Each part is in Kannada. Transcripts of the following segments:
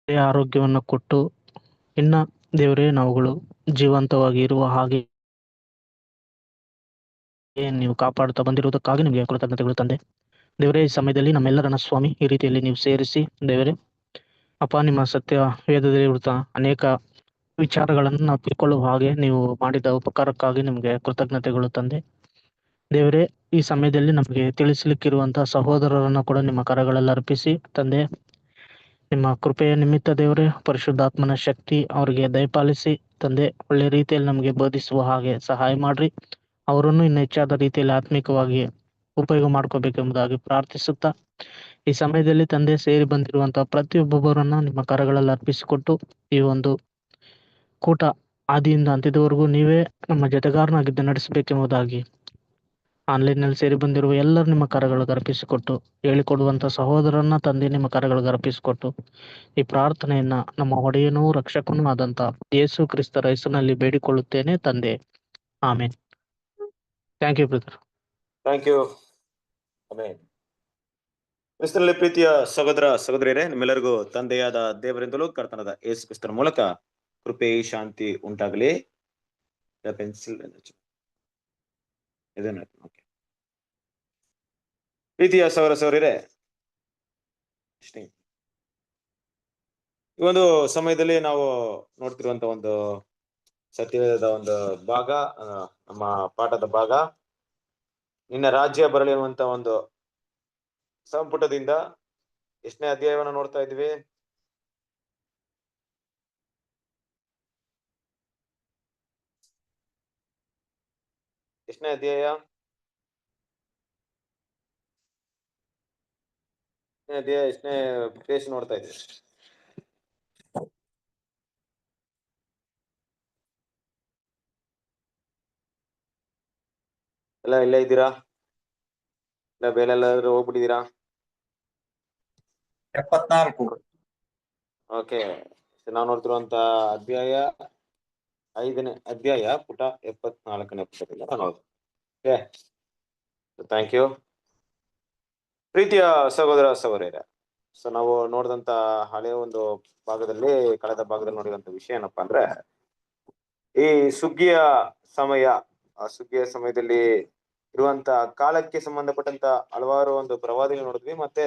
ಆರೋಗ್ಯವನ್ನು ಕೊಟ್ಟು ಇನ್ನ ದೇವರೇ ನಾವುಗಳು ಜೀವಂತವಾಗಿ ಇರುವ ಹಾಗೆ ನೀವು ಕಾಪಾಡುತ್ತಾ ಬಂದಿರುವುದಕ್ಕಾಗಿ ನಿಮಗೆ ಕೃತಜ್ಞತೆಗಳು ತಂದೆ. ದೇವರೇ, ಈ ಸಮಯದಲ್ಲಿ ನಮ್ಮೆಲ್ಲರನ್ನ ಸ್ವಾಮಿ ಈ ರೀತಿಯಲ್ಲಿ ನೀವು ಸೇರಿಸಿ ದೇವರೇ ಅಪ್ಪ, ನಿಮ್ಮ ಸತ್ಯ ವೇದದಲ್ಲಿ ಇರುತ್ತಾ ಅನೇಕ ವಿಚಾರಗಳನ್ನು ನಾವು ತಿಳ್ಕೊಳ್ಳುವ ಹಾಗೆ ನೀವು ಮಾಡಿದ ಉಪಕಾರಕ್ಕಾಗಿ ನಿಮಗೆ ಕೃತಜ್ಞತೆಗಳು ತಂದೆ. ದೇವರೇ, ಈ ಸಮಯದಲ್ಲಿ ನಮಗೆ ತಿಳಿಸಲಿಕ್ಕಿರುವಂತಹ ಸಹೋದರರನ್ನು ಕೂಡ ನಿಮ್ಮ ಕರಗಳಲ್ಲಿ ಅರ್ಪಿಸಿ ತಂದೆ, ನಿಮ್ಮ ಕೃಪೆಯ ನಿಮಿತ್ತ ದೇವರೇ ಪರಿಶುದ್ಧಾತ್ಮನ ಶಕ್ತಿ ಅವರಿಗೆ ದಯಪಾಲಿಸಿ ತಂದೆ, ಒಳ್ಳೆ ರೀತಿಯಲ್ಲಿ ನಮಗೆ ಬೋಧಿಸುವ ಹಾಗೆ ಸಹಾಯ ಮಾಡ್ರಿ. ಅವರನ್ನು ಇನ್ನು ಹೆಚ್ಚಾದ ರೀತಿಯಲ್ಲಿ ಆತ್ಮಿಕವಾಗಿ ಉಪಯೋಗ ಮಾಡ್ಕೋಬೇಕೆಂಬುದಾಗಿ ಪ್ರಾರ್ಥಿಸುತ್ತಾ, ಈ ಸಮಯದಲ್ಲಿ ತಂದೆ ಸೇರಿ ಬಂದಿರುವಂತಹ ಪ್ರತಿಯೊಬ್ಬೊಬ್ಬರನ್ನ ನಿಮ್ಮ ಕರಗಳಲ್ಲಿ ಅರ್ಪಿಸಿಕೊಟ್ಟು ಈ ಒಂದು ಕೂಟ ಆದಿಯಿಂದ ಅಂತ್ಯದವರೆಗೂ ನೀವೇ ನಮ್ಮ ಜೊತೆಗಾರನಾಗಿದ್ದು ನಡೆಸಬೇಕೆಂಬುದಾಗಿ ಆನ್ಲೈನ್ನಲ್ಲಿ ಸೇರಿ ಬಂದಿರುವ ಎಲ್ಲರೂ ನಿಮ್ಮ ಕರಗಳಿಗೆ ಅರ್ಪಿಸಿಕೊಟ್ಟು, ಹೇಳಿಕೊಡುವಂತ ಸಹೋದರನ್ನ ತಂದೆ ನಿಮ್ಮ ಕರಗಳಿಗೆ ಅರ್ಪಿಸಿಕೊಟ್ಟು ಈ ಪ್ರಾರ್ಥನೆಯನ್ನ ನಮ್ಮ ಒಡೆಯನೂ ರಕ್ಷಕನೂ ಆದಂತ ಯೇಸು ಕ್ರಿಸ್ತರ ಹೆಸರಿನಲ್ಲಿ ಬೇಡಿಕೊಳ್ಳುತ್ತೇನೆ ತಂದೆ, amen. Thank you brother. Thank you. Amen. ಕ್ರಿಸ್ತನಲ್ಲಿ ಪ್ರೀತಿಯ ಸಹೋದರ ಸಹೋದರಿಯರೇ, ನಿಮ್ಮೆಲ್ಲರಿಗೂ ತಂದೆಯಾದ ದೇವರಿಂದಲೂ ಕರ್ತನಾದ ಯೇಸು ಕ್ರಿಸ್ತನ ಮೂಲಕ ಕೃಪೆ ಶಾಂತಿ ಉಂಟಾಗಲಿ. ಪೆನ್ಸಿಲ್ ಪ್ರೀತಿಯ ಸಹೋದರ ಸಹೋದರಿಯರೇ, ಈ ಒಂದು ಸಮಯದಲ್ಲಿ ನಾವು ನೋಡ್ತಿರುವಂತ ಒಂದು ಸತ್ಯದ ಒಂದು ಭಾಗ, ನಮ್ಮ ಪಾಠದ ಭಾಗ ನಿನ್ನ ರಾಜ್ಯ ಬರಲಿ ಅನ್ನುವಂತ ಒಂದು ಸಂಪುಟದಿಂದ ಎಷ್ಟನೇ ಅಧ್ಯಾಯವನ್ನು ನೋಡ್ತಾ ಇದ್ವಿ? ಎಷ್ಟನೇ ಅಧ್ಯಾಯ? ಎಷ್ಟನೇ ಪೇಜ್ ನೋಡ್ತಾ ಇದ್ವಿ? ಎಲ್ಲ ಇಲ್ಲೇ ಇದ್ದೀರಾ? ಇಲ್ಲ ಬೇರೆ ಎಲ್ಲಾದ್ರೂ ಹೋಗ್ಬಿಟ್ಟಿದ್ದೀರಾ? 74. ಓಕೆ, ನಾವು ನೋಡ್ತಿರುವಂತ ಅಧ್ಯಾಯ 5ನೇ ಅಧ್ಯಾಯ, ಪುಟ 74ನೇ ಪುಟದಿಂದ ನೋಡೋದು. Okay, thank you. ಪ್ರೀತಿಯ ಸಹೋದರ ಸಹೋದರಿಯರೇ, ಸೊ ನಾವು ನೋಡಿದಂತ ಹಳೆಯ ಒಂದು ಭಾಗದಲ್ಲಿ, ಕಳೆದ ಭಾಗದಲ್ಲಿ ನೋಡಿದಂತ ವಿಷಯ ಏನಪ್ಪಾ ಅಂದ್ರೆ, ಈ ಸುಗ್ಗಿಯ ಸಮಯ, ಆ ಸುಗ್ಗಿಯ ಸಮಯದಲ್ಲಿ ಇರುವಂತ ಕಾಲಕ್ಕೆ ಸಂಬಂಧಪಟ್ಟಂತ ಹಲವಾರು ಒಂದು ಪ್ರವಾದಿಗಳು ನೋಡಿದ್ವಿ. ಮತ್ತೆ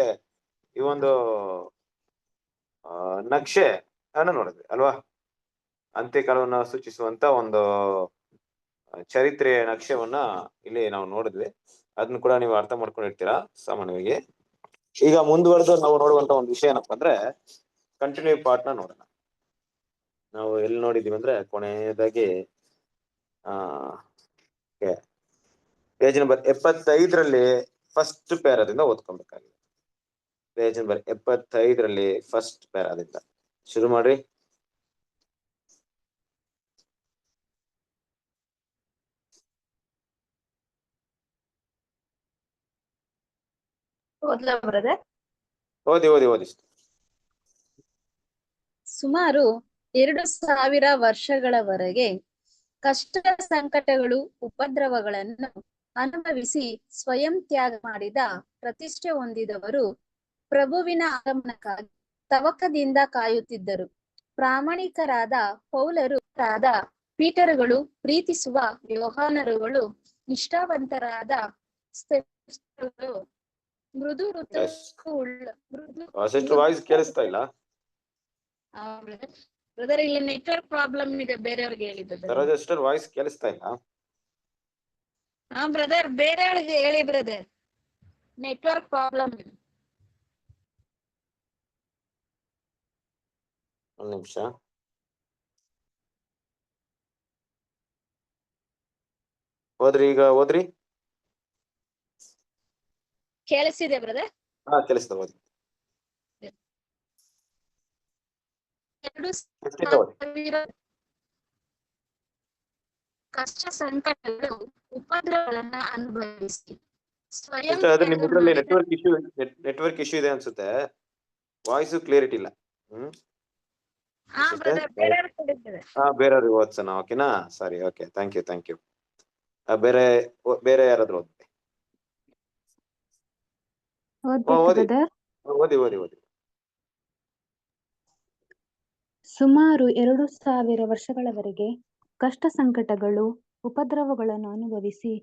ಈ ಒಂದು ನಕ್ಷೆ ಅನ್ನ ನೋಡಿದ್ವಿ ಅಲ್ವಾ? ಅಂತ್ಯಕಾಲವನ್ನ ಸೂಚಿಸುವಂತ ಒಂದು ಚರಿತ್ರೆಯ ನಕ್ಷೆವನ್ನ ಇಲ್ಲಿ ನಾವು ನೋಡಿದ್ವಿ. ಅದನ್ನ ಕೂಡ ನೀವು ಅರ್ಥ ಮಾಡ್ಕೊಂಡಿರ್ತೀರಾ ಸಾಮಾನ್ಯವಾಗಿ. ಈಗ ಮುಂದುವರೆದು ನಾವು ನೋಡುವಂತ ಒಂದು ವಿಷಯ ಏನಪ್ಪಾ ಅಂದ್ರೆ, ಕಂಟಿನ್ಯೂ ಪಾರ್ಟ್ ನ ನೋಡೋಣ. ನಾವು ಎಲ್ಲಿ ನೋಡಿದೀವಿ ಅಂದ್ರೆ, ಕೊನೆಯದಾಗಿ ಪೇಜ್ ನಂಬರ್ 75ರಲ್ಲಿ ಫಸ್ಟ್ ಪ್ಯಾರಾದಿಂದ ಓದ್ಕೊಬೇಕಾಗಿದೆ. ಪೇಜ್ ನಂಬರ್ 75ರಲ್ಲಿ ಫಸ್ಟ್ ಪ್ಯಾರಾದಿಂದ ಶುರು ಮಾಡ್ರಿ. ಓದಿ ಓದಿ ಓದಿ. ಸುಮಾರು 2000 ವರ್ಷಗಳವರೆಗೆ ಕಷ್ಟ, ಸಂಕಟಗಳು, ಉಪದ್ರವಗಳನ್ನು ಅನುಭವಿಸಿ ಸ್ವಯಂ ತ್ಯಾಗ ಮಾಡಿದ ಪ್ರತಿಷ್ಠೆ ಹೊಂದಿದವರು ಪ್ರಭುವಿನ ಆಗಮನಕ್ಕಾಗಿ ತವಕದಿಂದ ಕಾಯುತ್ತಿದ್ದರು. ಪ್ರಾಮಾಣಿಕರಾದ ಪೌಲರು, ಪೀಟರುಗಳು, ಪ್ರೀತಿಸುವ ಯೋಹಾನರುಗಳು, ನಿಷ್ಠಾವಂತರಾದ ಸ್ತೆಫನರು, ಮೃದು ವಾಯ್ಸ್ ಕೇಳಿಸ್ತಾ ಇಲ್ಲ ಬ್ರದರ್. ಇಲ್ಲಿ ನೆಟ್ವರ್ಕ್ ಪ್ರಾಬ್ಲಮ್ ಇದೆ, ಬೇರೆಯವ್ರಿಗೆ ಹೇಳಿದ್ದು. ವಾಯ್ಸ್ ಕೇಳಿಸ್ತಾ ಇಲ್ಲ. ಹಾ ಬ್ರದರ್, ಬೇರೆಯವ್ರಿಗೆ ಹೇಳಿ ಬ್ರದರ್, ನೆಟ್ವರ್ಕ್ ಪ್ರಾಬ್ಲಮ್. ಒಂದ್ ನಿಮಿಷ. ಹೋದ್ರಿ? ಈಗ ಹೋದ್ರಿ? ಕೇಳಿಸಿದೆ ಬ್ರದರ್? ಹಾ, ಕೇಳಿಸ್ತಾ. ಓದಿ. 2000 ಕಷ್ಟ, ಸಂಕಟಗಳು, ಉಪದ್ರವಗಳನ್ನ ಅನುಭವಿಸಿ ಸ್ವಯಂ ನಿಮ್ಮದ್ರಲ್ಲಿ ನೆಟ್ವರ್ಕ್ ಇಶ್ಯೂ ಇದೆ ಅನ್ಸುತ್ತೆ. ವಾಯ್ಸ್ ಕ್ಲಿಯರಿಟಿ ಇಲ್ಲ. ಬೇರೆಯವ್ರಿಗೆ ಓದ್ಸೋಣ, ಓಕೆನಾ? ಸರಿ, ಓಕೆ, ಥ್ಯಾಂಕ್ ಯು. ಬೇರೆ ಯಾರಾದ್ರೂ ಓದಿ. ಸುಮಾರು 2000 ವರ್ಷಗಳವರೆಗೆ ಕಷ್ಟ ಸಂಕಟಗಳು ಉಪದ್ರವಗಳನ್ನು ಅನುಭವಿಸಿ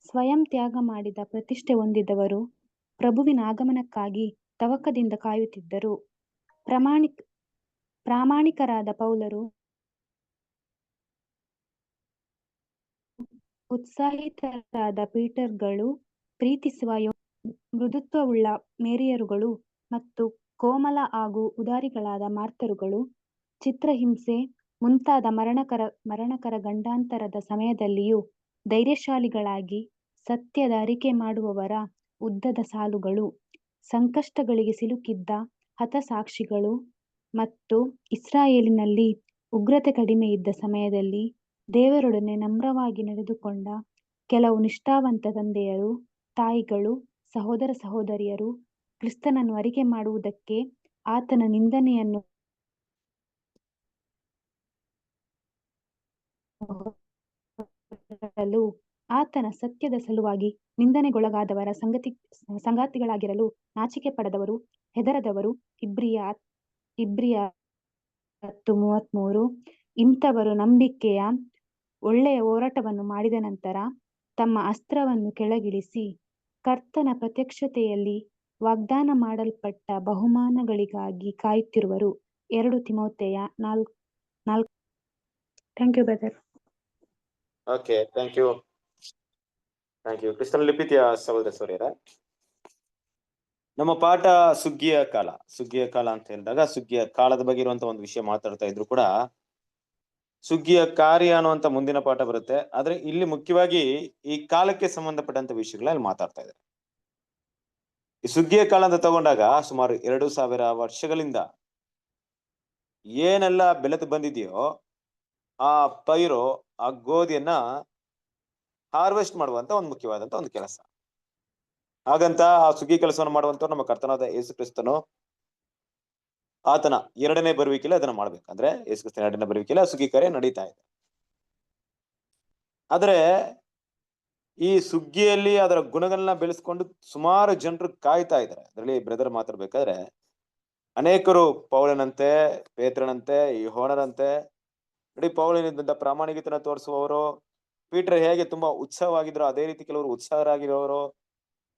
ಸ್ವಯಂ ತ್ಯಾಗ ಮಾಡಿದ ಪ್ರತಿಷ್ಠೆ ಹೊಂದಿದವರು ಪ್ರಭುವಿನ ಆಗಮನಕ್ಕಾಗಿ ತವಕದಿಂದ ಕಾಯುತ್ತಿದ್ದರು. ಪ್ರಾಮಾಣಿಕರಾದ ಪೌಲರು, ಉತ್ಸಾಹಿತರಾದ ಪೀಟರ್ಗಳು, ಪ್ರೀತಿಸುವ ಮೃದುತ್ವವುಳ್ಳ ಮೇರಿಯರುಗಳು ಮತ್ತು ಕೋಮಲ ಹಾಗೂ ಉದಾರಿಗಳಾದ ಮಾರ್ತರುಗಳು ಚಿತ್ರಹಿಂಸೆ ಮುಂತಾದ ಮರಣಕರ ಗಂಡಾಂತರದ ಸಮಯದಲ್ಲಿಯೂ ಧೈರ್ಯಶಾಲಿಗಳಾಗಿ ಸತ್ಯದ ಅರಿಕೆ ಮಾಡುವವರ ಉದ್ದದ ಸಾಲುಗಳು, ಸಂಕಷ್ಟಗಳಿಗೆ ಸಿಲುಕಿದ್ದ ಹತಸಾಕ್ಷಿಗಳು ಮತ್ತು ಇಸ್ರಾಯೇಲಿನಲ್ಲಿ ಉಗ್ರತೆ ಕಡಿಮೆ ಇದ್ದ ಸಮಯದಲ್ಲಿ ದೇವರೊಡನೆ ನಮ್ರವಾಗಿ ನಡೆದುಕೊಂಡ ಕೆಲವು ನಿಷ್ಠಾವಂತ ತಂದೆಯರು, ತಾಯಿಗಳು, ಸಹೋದರ ಸಹೋದರಿಯರು ಕ್ರಿಸ್ತನನ್ನು ಅರಿಕೆ ಮಾಡುವುದಕ್ಕೆ ಆತನ ನಿಂದನೆಯನ್ನು ಆತನ ಸತ್ಯದ ಸಲುವಾಗಿ ನಿಂದನೆಗೊಳಗಾದವರ ಸಂಗಾತಿಗಳಾಗಿರಲು ನಾಚಿಕೆ ಪಡದವರು, ಹೆದರದವರು. ಇಬ್ರಿಯ 10:33. ಇಂಥವರು ನಂಬಿಕೆಯ ಒಳ್ಳೆಯ ಹೋರಾಟವನ್ನು ಮಾಡಿದ ನಂತರ ತಮ್ಮ ಅಸ್ತ್ರವನ್ನು ಕೆಳಗಿಳಿಸಿ ಕರ್ತನ ಪ್ರತ್ಯಕ್ಷತೆಯಲ್ಲಿ ವಾಗ್ದಾನ ಮಾಡಲ್ಪಟ್ಟ ಬಹುಮಾನಗಳಿಗಾಗಿ ಕಾಯುತ್ತಿರುವರು. 2 ತಿಮೋಥೆಯ 4. Thank you brother. Okay, thank you. ಕ್ರಿಸ್ತನಲ್ಲಿ ಪ್ರೀತಿಯ ಸಹೋದರ ಸಹೋದರಿಯರೇ, ನಮ್ಮ ಪಾಠ ಸುಗ್ಗಿಯ ಕಾಲ ಅಂತ ಹೇಳಿದಾಗ ಸುಗ್ಗಿಯ ಕಾಲದ ಬಗ್ಗೆ ಇರುವಂತ ಒಂದು ವಿಷಯ ಮಾತಾಡ್ತಾ ಇದ್ರು ಕೂಡ ಸುಗ್ಗಿಯ ಕಾರ್ಯ ಅನ್ನುವಂತ ಮುಂದಿನ ಪಾಠ ಬರುತ್ತೆ. ಆದ್ರೆ ಇಲ್ಲಿ ಮುಖ್ಯವಾಗಿ ಈ ಕಾಲಕ್ಕೆ ಸಂಬಂಧಪಟ್ಟಂತ ವಿಷಯಗಳಲ್ಲಿ ಮಾತಾಡ್ತಾ ಇದ್ದಾರೆ. ಈ ಸುಗ್ಗಿಯ ಕಾಲ ಅಂತ ತಗೊಂಡಾಗ ಸುಮಾರು 2000 ವರ್ಷಗಳಿಂದ ಏನೆಲ್ಲ ಬೆಳೆದು ಬಂದಿದೆಯೋ ಆ ಪೈರು, ಆ ಗೋಧಿಯನ್ನ ಹಾರ್ವೆಸ್ಟ್ ಮಾಡುವಂತ ಒಂದು ಮುಖ್ಯವಾದಂತ ಒಂದು ಕೆಲಸ. ಹಾಗಂತ ಆ ಸುಗ್ಗಿ ಕೆಲಸವನ್ನು ಮಾಡುವಂತವ್ರು ನಮ್ಮ ಕರ್ತನಾದ ಯೇಸು ಕ್ರಿಸ್ತನು ಆತನ 2ನೇ ಬರುವಿಕೆಯಲ್ಲಿ ಅದನ್ನ ಮಾಡ್ಬೇಕು. ಅಂದ್ರೆ ಯೇಸು ಕ್ರಿಸ್ತನ 2ನೇ ಬರುವಿಕೆಯಲ್ಲಿ ಆ ಸುಗ್ಗಿ ಕಾರ್ಯ ನಡೀತಾ ಇದೆ. ಆದ್ರೆ ಈ ಸುಗ್ಗಿಯಲ್ಲಿ ಅದರ ಗುಣಗಳನ್ನ ಬೆಳೆಸ್ಕೊಂಡು ಸುಮಾರು ಜನರು ಕಾಯ್ತಾ ಇದ್ದಾರೆ. ಅದರಲ್ಲಿ ಬ್ರದರ್ ಮಾತಾಡ್ಬೇಕಾದ್ರೆ ಅನೇಕರು ಪೌಲನಂತೆ, ಪೇತ್ರನಂತೆ, ಯೋಹಾನರಂತೆ, ನೋಡಿ ಪೌಲನಿಂದ ಪ್ರಾಮಾಣಿಕತನ ತೋರಿಸುವವರು, ಪೀಟರ್ ಹೇಗೆ ತುಂಬಾ ಉತ್ಸಾಹವಾಗಿದ್ರು ಅದೇ ರೀತಿ ಕೆಲವರು ಉತ್ಸಾಹರಾಗಿರೋರು,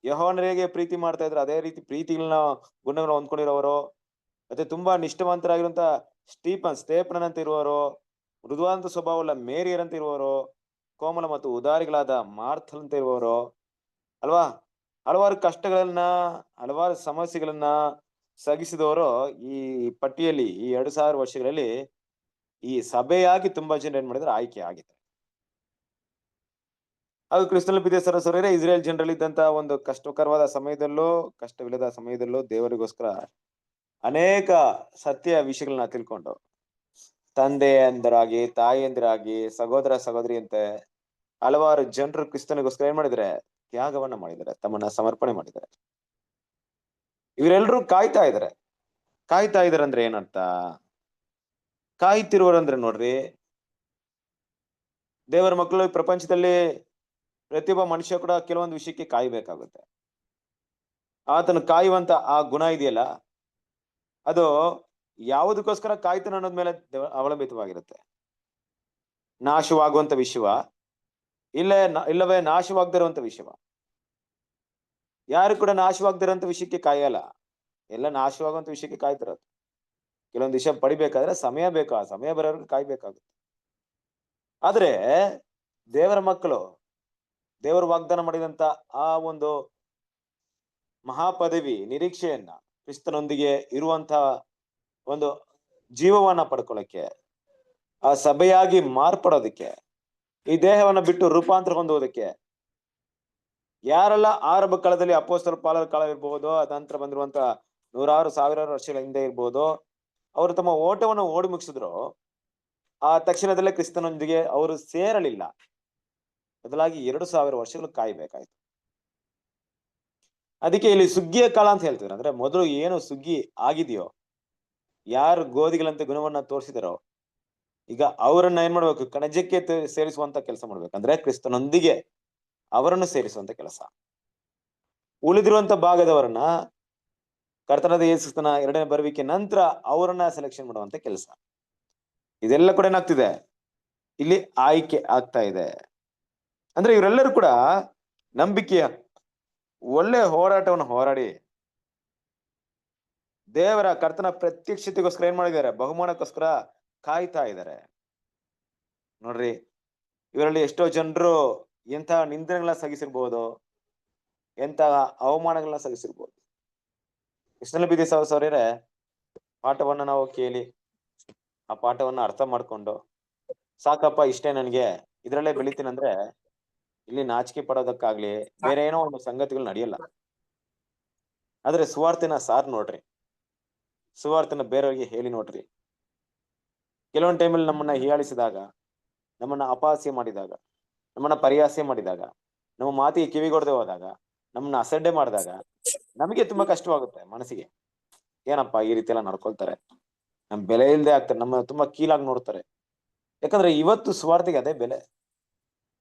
ಯೋಹಾನರು ಹೇಗೆ ಪ್ರೀತಿ ಮಾಡ್ತಾ ಇದ್ರು ಅದೇ ರೀತಿ ಪ್ರೀತಿಗಳನ್ನ ಗುಣಗಳನ್ನ ಹೊಂದ್ಕೊಂಡಿರೋರು, ಮತ್ತೆ ತುಂಬಾ ನಿಷ್ಠಾವಂತರಾಗಿರುವಂತ ಸ್ಟೇಫನಂತ ಇರುವವರು, ಮೃದುವಾದಂತ ಸ್ವಭಾವವುಳ್ಳ ಮೇರಿಯರಂತ ಇರುವವರು, ಕೋಮಲ ಮತ್ತು ಉದಾರಿಗಳಾದ ಮಾರ್ಥಲಂತ ಇರುವವರು ಅಲ್ವಾ, ಹಲವಾರು ಕಷ್ಟಗಳನ್ನ, ಹಲವಾರು ಸಮಸ್ಯೆಗಳನ್ನ ಸಗಿಸಿದವರು ಈ ಪಟ್ಟಿಯಲ್ಲಿ ಈ 2000 ವರ್ಷಗಳಲ್ಲಿ ಈ ಸಭೆಯಾಗಿ ತುಂಬಾ ಜನ ಏನ್ ಮಾಡಿದ್ರೆ ಆಯ್ಕೆ ಆಗಿದ್ದಾರೆ. ಹಾಗೂ ಕ್ರಿಸ್ತನ ಪ್ರೀತಿಯ ಸಹೋದರರೇ, ಇಸ್ರೇಲ್ ಜನರಲ್ಲಿ ಇದ್ದಂತ ಒಂದು ಕಷ್ಟಕರವಾದ ಸಮಯದಲ್ಲೂ ಕಷ್ಟವಿಲ್ಲದ ಸಮಯದಲ್ಲೂ ದೇವರಿಗೋಸ್ಕರ ಅನೇಕ ಸತ್ಯ ವಿಷಯಗಳನ್ನ ತಿಳ್ಕೊಂಡು ತಂದೆಯಂದರಾಗಿ, ತಾಯಿಯಂದಿರಾಗಿ, ಸಹೋದರ ಸಹೋದರಿಯಂತೆ ಹಲವಾರು ಜನರು ಕ್ರಿಸ್ತನಿಗೋಸ್ಕರ ಏನ್ ಮಾಡಿದ್ರೆ ತ್ಯಾಗವನ್ನ ಮಾಡಿದ್ದಾರೆ, ತಮ್ಮನ್ನ ಸಮರ್ಪಣೆ ಮಾಡಿದ್ದಾರೆ. ಇವರೆಲ್ಲರೂ ಕಾಯ್ತಾ ಇದಾರೆ ಅಂದ್ರೆ ಏನರ್ಥ? ಕಾಯ್ತಿರುವರಂದ್ರೆ ನೋಡ್ರಿ, ದೇವರ ಮಕ್ಕಳು ಪ್ರಪಂಚದಲ್ಲಿ ಪ್ರತಿಯೊಬ್ಬ ಮನುಷ್ಯ ಕೂಡ ಕೆಲವೊಂದು ವಿಷಯಕ್ಕೆ ಕಾಯ್ಬೇಕಾಗುತ್ತೆ. ಆತನು ಕಾಯುವಂತ ಆ ಗುಣ ಇದೆಯಲ್ಲ, ಅದು ಯಾವುದಕ್ಕೋಸ್ಕರ ಕಾಯ್ತಾನೆ ಅನ್ನೋದ್ ಮೇಲೆ ಅವಲಂಬಿತವಾಗಿರುತ್ತೆ. ನಾಶವಾಗುವಂತ ವಿಷಯ ಇಲ್ಲವೇ ನಾಶವಾಗದಿರುವಂತ ವಿಷಯ. ಯಾರು ಕೂಡ ನಾಶವಾಗದಿರುವಂತ ವಿಷಯಕ್ಕೆ ಕಾಯಲ್ಲ, ಎಲ್ಲ ನಾಶವಾಗುವಂತ ವಿಷಯಕ್ಕೆ ಕಾಯ್ತಿರೋದು. ಕೆಲವೊಂದು ವಿಷಯ ಪಡಿಬೇಕಾದ್ರೆ ಸಮಯ ಬೇಕು, ಆ ಸಮಯ ಬರೋವರೆಗೂ ಕಾಯ್ಬೇಕಾಗುತ್ತೆ. ಆದ್ರೆ ದೇವರ ಮಕ್ಕಳು ದೇವರು ವಾಗ್ದಾನ ಮಾಡಿದಂತ ಆ ಒಂದು ಮಹಾಪದವಿ ನಿರೀಕ್ಷೆಯನ್ನ, ಕ್ರಿಸ್ತನೊಂದಿಗೆ ಇರುವಂತ ಒಂದು ಜೀವವನ್ನ ಪಡ್ಕೊಳ್ಳಕ್ಕೆ, ಆ ಸಭೆಯಾಗಿ ಮಾರ್ಪಡೋದಕ್ಕೆ, ಈ ದೇಹವನ್ನ ಬಿಟ್ಟು ರೂಪಾಂತರ ಹೊಂದುವುದಕ್ಕೆ ಯಾರೆಲ್ಲ ಆರಂಭ ಕಾಲದಲ್ಲಿ ಅಪೊಸ್ತಲ ಪಾಲರ ಕಾಲ ಇರ್ಬೋದು, ಅದಂತರ ಬಂದಿರುವಂತ 100,000 ವರ್ಷಗಳ ಹಿಂದೆ ಇರ್ಬೋದು, ಅವರು ತಮ್ಮ ಓಟವನ್ನು ಓಡಿ ಮುಗಿಸಿದ್ರು. ಆ ತಕ್ಷಣದಲ್ಲೇ ಕ್ರಿಸ್ತನೊಂದಿಗೆ ಅವರು ಸೇರಲಿಲ್ಲ, ಬದಲಾಗಿ 2000 ವರ್ಷಗಳು ಕಾಯ್ಬೇಕಾಯ್ತು. ಅದಕ್ಕೆ ಇಲ್ಲಿ ಸುಗ್ಗಿಯ ಕಾಲ ಅಂತ ಹೇಳ್ತಿದ್ರು. ಅಂದ್ರೆ ಮೊದಲು ಏನು ಸುಗ್ಗಿ ಆಗಿದೆಯೋ, ಯಾರು ಗೋಧಿಗಳಂತೆ ಗುಣವನ್ನ ತೋರಿಸಿದಾರೋ, ಈಗ ಅವರನ್ನ ಏನ್ ಮಾಡ್ಬೇಕು? ಕಣಜಕ್ಕೆ ಸೇರಿಸುವಂತ ಕೆಲಸ ಮಾಡ್ಬೇಕು. ಅಂದ್ರೆ ಕ್ರಿಸ್ತನೊಂದಿಗೆ ಅವರನ್ನು ಸೇರಿಸುವಂತ ಕೆಲಸ. ಉಳಿದಿರುವಂತ ಭಾಗದವರನ್ನ ಕರ್ತನಾದ ಯೇಸು ಕ್ರಿಸ್ತನ 2ನೇ ಬರುವಿಕೆ ನಂತರ ಅವರನ್ನ ಸೆಲೆಕ್ಷನ್ ಮಾಡುವಂತ ಕೆಲಸ. ಇದೆಲ್ಲ ಕೂಡ ಏನಾಗ್ತಿದೆ, ಇಲ್ಲಿ ಆಯ್ಕೆ ಆಗ್ತಾ ಇದೆ. ಅಂದ್ರೆ ಇವರೆಲ್ಲರೂ ಕೂಡ ನಂಬಿಕೆಯ ಒಳ್ಳೆ ಹೋರಾಟವನ್ನು ಹೋರಾಡಿ ದೇವರ ಕರ್ತನ ಪ್ರತ್ಯಕ್ಷತೆಗೋಸ್ಕರ ಏನ್ ಮಾಡಿದ್ದಾರೆ, ಬಹುಮಾನಕ್ಕೋಸ್ಕರ ಕಾಯ್ತಾ ಇದ್ದಾರೆ. ನೋಡ್ರಿ, ಇವರಲ್ಲಿ ಎಷ್ಟೋ ಜನರು ಎಂತಹ ನಿಂದನೆಗಳನ್ನ ಸಹಿಸಿರ್ಬೋದು, ಎಂತಹ ಅವಮಾನಗಳನ್ನ ಸಹಿಸಿರ್ಬೋದು. ಕೃಷ್ಣನ ಬೀದಿ ಸಹೋದರರೇ, ಪಾಠವನ್ನ ನಾವು ಕೇಳಿ ಆ ಪಾಠವನ್ನ ಅರ್ಥ ಮಾಡ್ಕೊಂಡು ಸಾಕಪ್ಪ ಇಷ್ಟೇ ನನ್ಗೆ ಇದ್ರಲ್ಲೇ ಬೆಳಿತೀನಂದ್ರೆ ಇಲ್ಲಿ ನಾಚಿಕೆ ಪಡೋದಕ್ಕಾಗ್ಲಿ ಬೇರೆ ಏನೋ ಒಂದು ಸಂಗತಿಗಳು ನಡೆಯಲ್ಲ. ಆದ್ರೆ ಸುವಾರ್ತೆನ ಸಾರ್ ನೋಡ್ರಿ, ಸುವಾರ್ತೆನ ಬೇರೆಯವ್ರಿಗೆ ಹೇಳಿ ನೋಡ್ರಿ. ಕೆಲವೊಂದು ಟೈಮಲ್ಲಿ ನಮ್ಮನ್ನ ಹೀಯಾಳಿಸಿದಾಗ, ನಮ್ಮನ್ನ ಅಪಹಾಸ್ಯ ಮಾಡಿದಾಗ, ನಮ್ಮನ್ನ ಪರಿಹಾಸ್ಯ ಮಾಡಿದಾಗ, ನಮ್ಮ ಮಾತಿಗೆ ಕಿವಿಗೊಡದೆ ಹೋದಾಗ, ನಮ್ಮನ್ನ ಅಸಡ್ಡೆ ಮಾಡಿದಾಗ ನಮಗೆ ತುಂಬಾ ಕಷ್ಟವಾಗುತ್ತೆ ಮನಸ್ಸಿಗೆ. ಏನಪ್ಪಾ ಈ ರೀತಿ ಎಲ್ಲ ನಡ್ಕೊಳ್ತಾರೆ, ನಮ್ ಬೆಲೆ ಇಲ್ದೆ ಆಗ್ತಾರೆ, ನಮ್ಮ ತುಂಬಾ ಕೀಳಾಗಿ ನೋಡ್ತಾರೆ. ಯಾಕಂದ್ರೆ ಇವತ್ತು ಸುವಾರ್ತೆಗೆ ಅದೇ ಬೆಲೆ.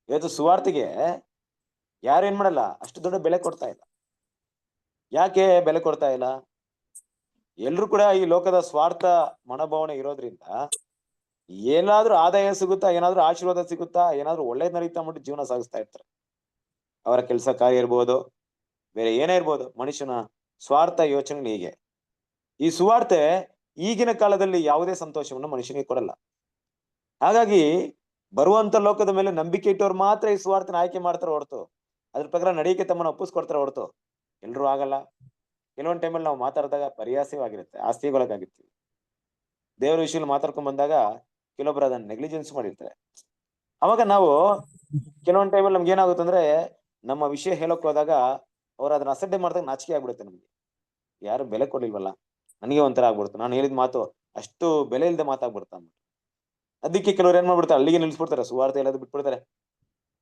ಇವತ್ತು ಸುವಾರ್ತೆಗೆ ಯಾರು ಏನ್ ಮಾಡಲ್ಲ, ಅಷ್ಟು ದೊಡ್ಡ ಬೆಲೆ ಕೊಡ್ತಾ ಇಲ್ಲ. ಯಾಕೆ ಬೆಲೆ ಕೊಡ್ತಾ ಇಲ್ಲ? ಎಲ್ರು ಕೂಡ ಈ ಲೋಕದ ಸ್ವಾರ್ಥ ಮನೋಭಾವನೆ ಇರೋದ್ರಿಂದ ಏನಾದ್ರೂ ಆದಾಯ ಸಿಗುತ್ತಾ, ಏನಾದ್ರೂ ಆಶೀರ್ವಾದ ಸಿಗುತ್ತಾ, ಏನಾದ್ರೂ ಒಳ್ಳೇದ್ ನಡೀತಾ ಅಂದ್ಬಿಟ್ಟು ಜೀವನ ಸಾಗಿಸ್ತಾ ಇರ್ತಾರೆ. ಅವರ ಕೆಲಸ ಕಾರ್ಯ ಇರ್ಬೋದು, ಬೇರೆ ಏನೇ ಇರ್ಬೋದು, ಮನುಷ್ಯನ ಸ್ವಾರ್ಥ ಯೋಚನೆ ಹೀಗೆ. ಈ ಸುವಾರ್ತೆ ಈಗಿನ ಕಾಲದಲ್ಲಿ ಯಾವುದೇ ಸಂತೋಷವನ್ನು ಮನುಷ್ಯನಿಗೆ ಕೊಡಲ್ಲ. ಹಾಗಾಗಿ ಬರುವಂತ ಲೋಕದ ಮೇಲೆ ನಂಬಿಕೆ ಇಟ್ಟವ್ರು ಮಾತ್ರ ಈ ಸುವಾರ್ತೆನ ಆಯ್ಕೆ ಮಾಡ್ತಾರೆ ಹೊರತು, ಅದ್ರ ಪ್ರಕಾರ ನಡೆಯಕ್ಕೆ ತಮ್ಮನ್ನ ಒಪ್ಪಿಸ್ಕೊಡ್ತಾರೆ ಹೊರತು ಎಲ್ರೂ ಆಗಲ್ಲ. ಕೆಲವೊಂದು ಟೈಮಲ್ಲಿ ನಾವು ಮಾತಾಡಿದಾಗ ಪರ್ಯಾಸವಾಗಿರುತ್ತೆ, ಆಸ್ತಿಗೊಳಗಾಗಿರ್ತೀವಿ. ದೇವರ ವಿಷಯದಲ್ಲಿ ಮಾತಾಡ್ಕೊಂಡ್ ಬಂದಾಗ ಕೆಲವೊಬ್ರು ಅದನ್ನ ನೆಗ್ಲಿಜೆನ್ಸ್ ಮಾಡಿರ್ತಾರೆ. ಅವಾಗ ನಾವು ಕೆಲವೊಂದು ಟೈಮಲ್ಲಿ ನಮ್ಗೆ ಏನಾಗುತ್ತೆ ಅಂದ್ರೆ, ನಮ್ಮ ವಿಷಯ ಹೇಳಕ್ ಹೋದಾಗ ಅವ್ರು ಅದನ್ನ ಅಸಡ್ಡೆ ಮಾಡಿದಾಗ ನಾಚಿಕೆ ಆಗ್ಬಿಡುತ್ತೆ ನಮ್ಗೆ. ಯಾರು ಬೆಲೆ ಕೊಡ್ಲಿಲ್ವಲ್ಲ, ನನಗೆ ಒಂಥರ ಆಗ್ಬಿಡ್ತು, ನಾನು ಹೇಳಿದ ಮಾತು ಅಷ್ಟು ಬೆಲೆ ಇಲ್ಲದೆ ಮಾತಾಗ್ಬಿಡ್ತಾ ಅಂದ್ಬಿಟ್ಟು. ಅದಕ್ಕೆ ಕೆಲವ್ರು ಏನ್ ಮಾಡ್ಬಿಡ್ತಾರೆ, ಅಲ್ಲಿಗೆ ನಿಲ್ಸ್ಬಿಡ್ತಾರೆ, ಸುವಾರ್ತೆ ಎಲ್ಲದು ಬಿಟ್ಬಿಡ್ತಾರೆ.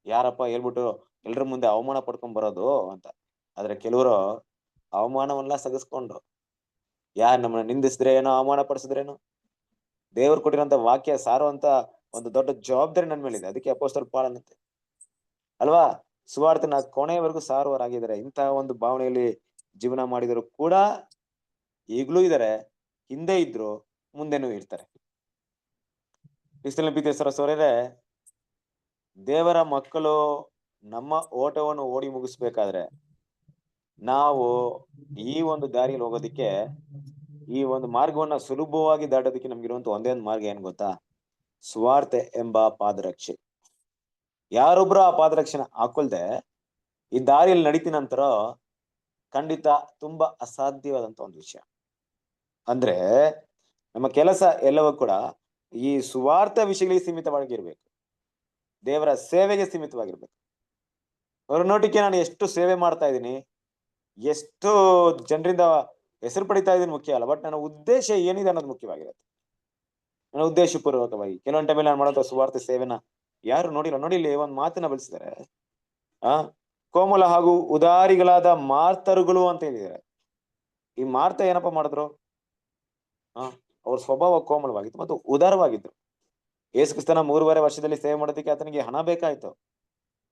ಯಾರಪ್ಪ ಹೇಳ್ಬಿಟ್ಟು ಎಲ್ರ ಮುಂದೆ ಅವಮಾನ ಪಡ್ಕೊಂಡ್ ಬರೋದು ಅಂತ. ಆದ್ರೆ ಕೆಲವರು ಅವಮಾನವನ್ನ ಸಗಿಸ್ಕೊಂಡ್ರು. ಯಾರು ನಮ್ಮನ್ನ ನಿಂದಿಸಿದ್ರೆ ಏನೋ, ಅವಮಾನ ಪಡಿಸಿದ್ರೇನೋ, ದೇವ್ರು ಕೊಟ್ಟಿರೋಂತ ವಾಕ್ಯ ಸಾರುವಂತ ಒಂದು ದೊಡ್ಡ ಜವಾಬ್ದಾರಿ ನನ್ ಮೇಲಿದೆ. ಅದಕ್ಕೆ ಅಪೊಸ್ತಲ ಪಾಲನಂತೆ ಅಲ್ವಾ, ಸುವಾರ್ತೆನ ಕೊನೆಯವರೆಗೂ ಸಾರುವವರಾಗಿದ್ದಾರೆ. ಇಂತಹ ಒಂದು ಭಾವನೆಯಲ್ಲಿ ಜೀವನ ಮಾಡಿದರು ಕೂಡ ಈಗ್ಲೂ ಇದ್ದಾರೆ, ಹಿಂದೆ ಇದ್ರು, ಮುಂದೆನೂ ಇರ್ತಾರೆ. ಕ್ರಿಸ್ತನ ಪ್ರೀತಿಯ ಸಹೋದರರೇ, ದೇವರ ಮಕ್ಕಳು ನಮ್ಮ ಓಟವನ್ನು ಓಡಿ ಮುಗಿಸ್ಬೇಕಾದ್ರೆ ನಾವು ಈ ಒಂದು ದಾರಿಯಲ್ಲಿ ಹೋಗೋದಿಕ್ಕೆ, ಈ ಒಂದು ಮಾರ್ಗವನ್ನ ಸುಲಭವಾಗಿ ದಾಟೋದಕ್ಕೆ ನಮ್ಗಿರುವಂತ ಒಂದೇ ಒಂದು ಮಾರ್ಗ ಏನ್ ಗೊತ್ತಾ? ಸುವಾರ್ತೆ ಎಂಬ ಪಾದರಕ್ಷೆ. ಯಾರೊಬ್ರು ಆ ಪಾದರಕ್ಷೆನ ಹಾಕೊಳ್ದೆ ಈ ದಾರಿಯಲ್ಲಿ ನಡೀತೀನಂತರ ಖಂಡಿತ ತುಂಬಾ ಅಸಾಧ್ಯವಾದಂತ ಒಂದು ವಿಷಯ. ಅಂದ್ರೆ ನಮ್ಮ ಕೆಲಸ ಎಲ್ಲವೂ ಕೂಡ ಈ ಸುವಾರ್ಥ ವಿಷಯಗಳಿಗೆ ಸೀಮಿತವಾಗಿರ್ಬೇಕು, ದೇವರ ಸೇವೆಗೆ ಸೀಮಿತವಾಗಿರ್ಬೇಕು. ಅವ್ರ ನೋಟಿಗೆ ನಾನು ಎಷ್ಟು ಸೇವೆ ಮಾಡ್ತಾ ಇದ್ದೀನಿ, ಎಷ್ಟು ಜನರಿಂದ ಹೆಸರು ಪಡಿತಾ ಇದೀನಿ ಮುಖ್ಯ ಅಲ್ಲ, ಬಟ್ ನನ್ನ ಉದ್ದೇಶ ಏನಿದೆ ಅನ್ನೋದು ಮುಖ್ಯವಾಗಿರುತ್ತೆ. ನನ್ನ ಉದ್ದೇಶಪೂರ್ವಕವಾಗಿ ಕೆಲವೊಂದು ಟೈಮಲ್ಲಿ ನಾನು ಮಾಡೋಂಥ ಸುವಾರ್ಥ ಸೇವೆನ ಯಾರು ನೋಡಿಲ್ಲ. ನೋಡಿ, ಇಲ್ಲಿ ಒಂದು ಮಾತನ್ನ ಬಳಸಿದ್ದಾರೆ, ಕೋಮಲ ಹಾಗೂ ಉದಾರಿಗಳಾದ ಮಾರ್ತರುಗಳು ಅಂತ ಹೇಳಿದ್ದಾರೆ. ಈ ಮಾರ್ತ ಏನಪ್ಪಾ ಮಾಡಿದ್ರು? ಅವ್ರ ಸ್ವಭಾವ ಕೋಮಲವಾಗಿತ್ತು ಮತ್ತು ಉದಾರವಾಗಿದ್ರು. ಯೇಸು ಕ್ರಿಸ್ತನ 3.5 ವರ್ಷದಲ್ಲಿ ಸೇವೆ ಮಾಡೋದಕ್ಕೆ ಆತನಿಗೆ ಹಣ ಬೇಕಾಯ್ತು,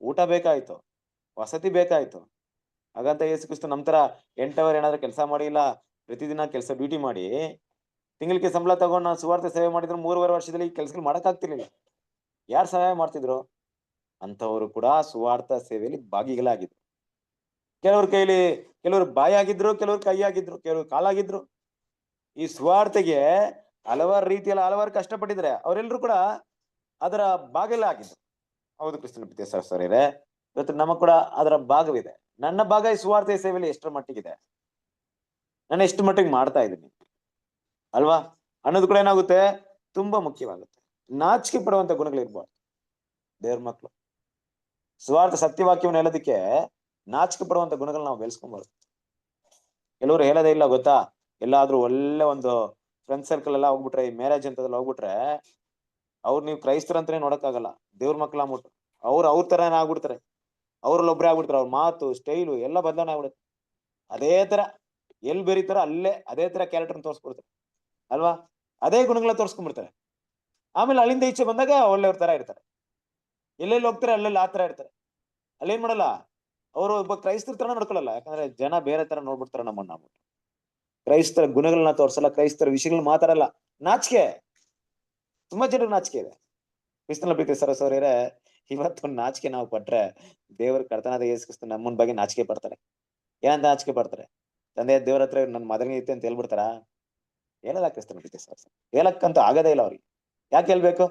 ಊಟ ಬೇಕಾಯ್ತು, ವಸತಿ ಬೇಕಾಯ್ತು. ಹಾಗಂತ ಯೇಸು ಕ್ರಿಸ್ತ ನಮ್ ತರ 8 ಅವರ್ ಏನಾದ್ರೂ ಕೆಲಸ ಮಾಡಿಲ್ಲ, ಪ್ರತಿದಿನ ಕೆಲಸ ಡ್ಯೂಟಿ ಮಾಡಿ ತಿಂಗಳಿಗೆ ಸಂಬಳ ತಗೊಂಡು ನಾನು ಸುವಾರ್ತೆ ಸೇವೆ ಮಾಡಿದ್ರು 3.5 ವರ್ಷದಲ್ಲಿ ಈ ಕೆಲ್ಸಗಳು ಮಾಡಕ್ ಆಗ್ತಿರ್ಲಿಲ್ಲ. ಯಾರು ಸಹಾಯ ಮಾಡ್ತಿದ್ರು? ಅಂತವರು ಕೂಡ ಸುವಾರ್ಥ ಸೇವೆಯಲ್ಲಿ ಭಾಗಿಗಳಾಗಿದ್ರು. ಕೆಲವ್ರ ಕೈಲಿ ಕೆಲವರು ಬಾಯಾಗಿದ್ರು, ಕೆಲವರು ಕೈಯಾಗಿದ್ರು, ಕೆಲವರು ಕಾಲಾಗಿದ್ರು. ಈ ಸುವಾರ್ತೆಗೆ ಹಲವಾರು ರೀತಿಯಲ್ಲಿ ಹಲವಾರು ಕಷ್ಟಪಟ್ಟಿದ್ರೆ ಅವರೆಲ್ಲರೂ ಕೂಡ ಅದರ ಭಾಗಲೇ ಆಗಿದ್ರು. ಹೌದು ಕ್ರಿಸ್ತನ ಪ್ರೀತಿಯ ಸಹೋದರರೇ, ಇವತ್ತು ನಮಗ್ ಕೂಡ ಅದರ ಭಾಗವಿದೆ. ನನ್ನ ಭಾಗ ಈ ಸುವಾರ್ತೆ ಸೇವೆಯಲ್ಲಿ ಎಷ್ಟರ ಮಟ್ಟಿಗಿದೆ, ನಾನು ಎಷ್ಟು ಮಟ್ಟಿಗೆ ಮಾಡ್ತಾ ಇದ್ದೀನಿ ಅಲ್ವಾ ಅನ್ನೋದು ಕೂಡ ಏನಾಗುತ್ತೆ, ತುಂಬಾ ಮುಖ್ಯವಾಗುತ್ತೆ. ನಾಚಿಕೆ ಪಡುವಂತ ಗುಣಗಳಿರ್ಬಾರ್ದು ದೇವ್ರ ಮಕ್ಕಳು. ಸುವಾರ್ಥ ಸತ್ಯವಾಕ್ಯವನ್ನು ಹೇಳೋದಕ್ಕೆ ನಾಚಿಕೆ ಪಡುವಂತ ಗುಣಗಳನ್ನ ನಾವು ಬೆಳೆಸ್ಕೊಂಬಾರ್ದು. ಕೆಲವರು ಹೇಳೋದೇ ಇಲ್ಲ ಗೊತ್ತಾ, ಎಲ್ಲಾದ್ರೂ ಒಳ್ಳೆ ಒಂದು ಫ್ರೆಂಡ್ ಸರ್ಕಲ್ ಎಲ್ಲ ಹೋಗ್ಬಿಟ್ರೆ, ಈ ಮ್ಯಾರೇಜ್ ಅಂತದೆಲ್ಲ ಹೋಗ್ಬಿಟ್ರೆ ಅವ್ರು ನೀವು ಕ್ರೈಸ್ತರಂತಾನೆ ನೋಡಕ್ಕಾಗಲ್ಲ, ದೇವ್ರ ಮಕ್ಳು ಆಗ್ಬಿಟ್ರು ಅವ್ರ ತರನೇ ಆಗ್ಬಿಡ್ತಾರೆ, ಅವ್ರಲ್ಲಿ ಒಬ್ರೇ ಆಗ್ಬಿಡ್ತಾರೆ. ಅವ್ರ ಮಾತು ಸ್ಟೈಲು ಎಲ್ಲ ಬದಲಾವಣೆ ಆಗ್ಬಿಡುತ್ತೆ. ಅದೇ ತರ ಎಲ್ಲಿ ಬೆರೀತಾರೋ ಅಲ್ಲೇ ಅದೇ ತರ ಕ್ಯಾರೆಕ್ಟರ್ ತೋರಿಸ್ಬಿಡ್ತಾರೆ ಅಲ್ವಾ, ಅದೇ ಗುಣಗಳನ್ನ ತೋರಿಸ್ಕೊಂಡ್ಬಿಡ್ತಾರೆ. ಆಮೇಲೆ ಅಲ್ಲಿಂದ ಈಚೆ ಬಂದಾಗ ಒಳ್ಳೆಯವ್ರ ತರ ಇರ್ತಾರೆ, ಎಲ್ಲೆಲ್ಲಿ ಹೋಗ್ತಾರೆ ಅಲ್ಲೆಲ್ಲಿ ಆ ತರ ಇರ್ತಾರೆ. ಅಲ್ಲೇನ್ ಮಾಡಲ್ಲ, ಅವರು ಒಬ್ಬ ಕ್ರೈಸ್ತರ ತರ ನಡ್ಕೊಳಲ್ಲ. ಯಾಕಂದ್ರೆ ಜನ ಬೇರೆ ತರ ನೋಡ್ಬಿಡ್ತಾರೆ ನಮ್ಮನ್ನ. ಕ್ರೈಸ್ತರ ಗುಣಗಳನ್ನ ತೋರ್ಸಲ್ಲ, ಕ್ರೈಸ್ತರ ವಿಷಯಗಳನ್ನ ಮಾತಾಡಲ್ಲ, ನಾಚಿಕೆ. ತುಂಬಾ ಜನರಿಗೆ ನಾಚಿಕೆ ಇದೆ. ಕ್ರಿಸ್ತನ ಪ್ರೀತಿ ಸರಸವರೇ, ಇವತ್ತು ನಾಚಿಕೆ ನಾವು ಪಟ್ರೆ ದೇವರ ಕರ್ತನಾದ ಯೇಸು ಕ್ರಿಸ್ತ ನಮ್ಮನ್ ಬಗ್ಗೆ ನಾಚಿಕೆ ಪಡ್ತಾರೆ. ಏನಂತ ನಾಚಿಕೆ ಪಡ್ತಾರೆ? ತಂದೆ ದೇವ್ರ ಹತ್ರ ನನ್ ಮಗನಿಗೆ ಐತೆ ಅಂತ ಹೇಳ್ಬಿಡ್ತಾರ? ಹೇಳಲ್ಲ ಕ್ರಿಸ್ತನ ಪ್ರೀತಿ ಸರಸವರೇ. ಹೇಳಕ್ಕಂತೂ ಆಗದೇ ಇಲ್ಲ ಅವ್ರಿಗೆ. ಯಾಕೆ ಹೇಳ್ಬೇಕು?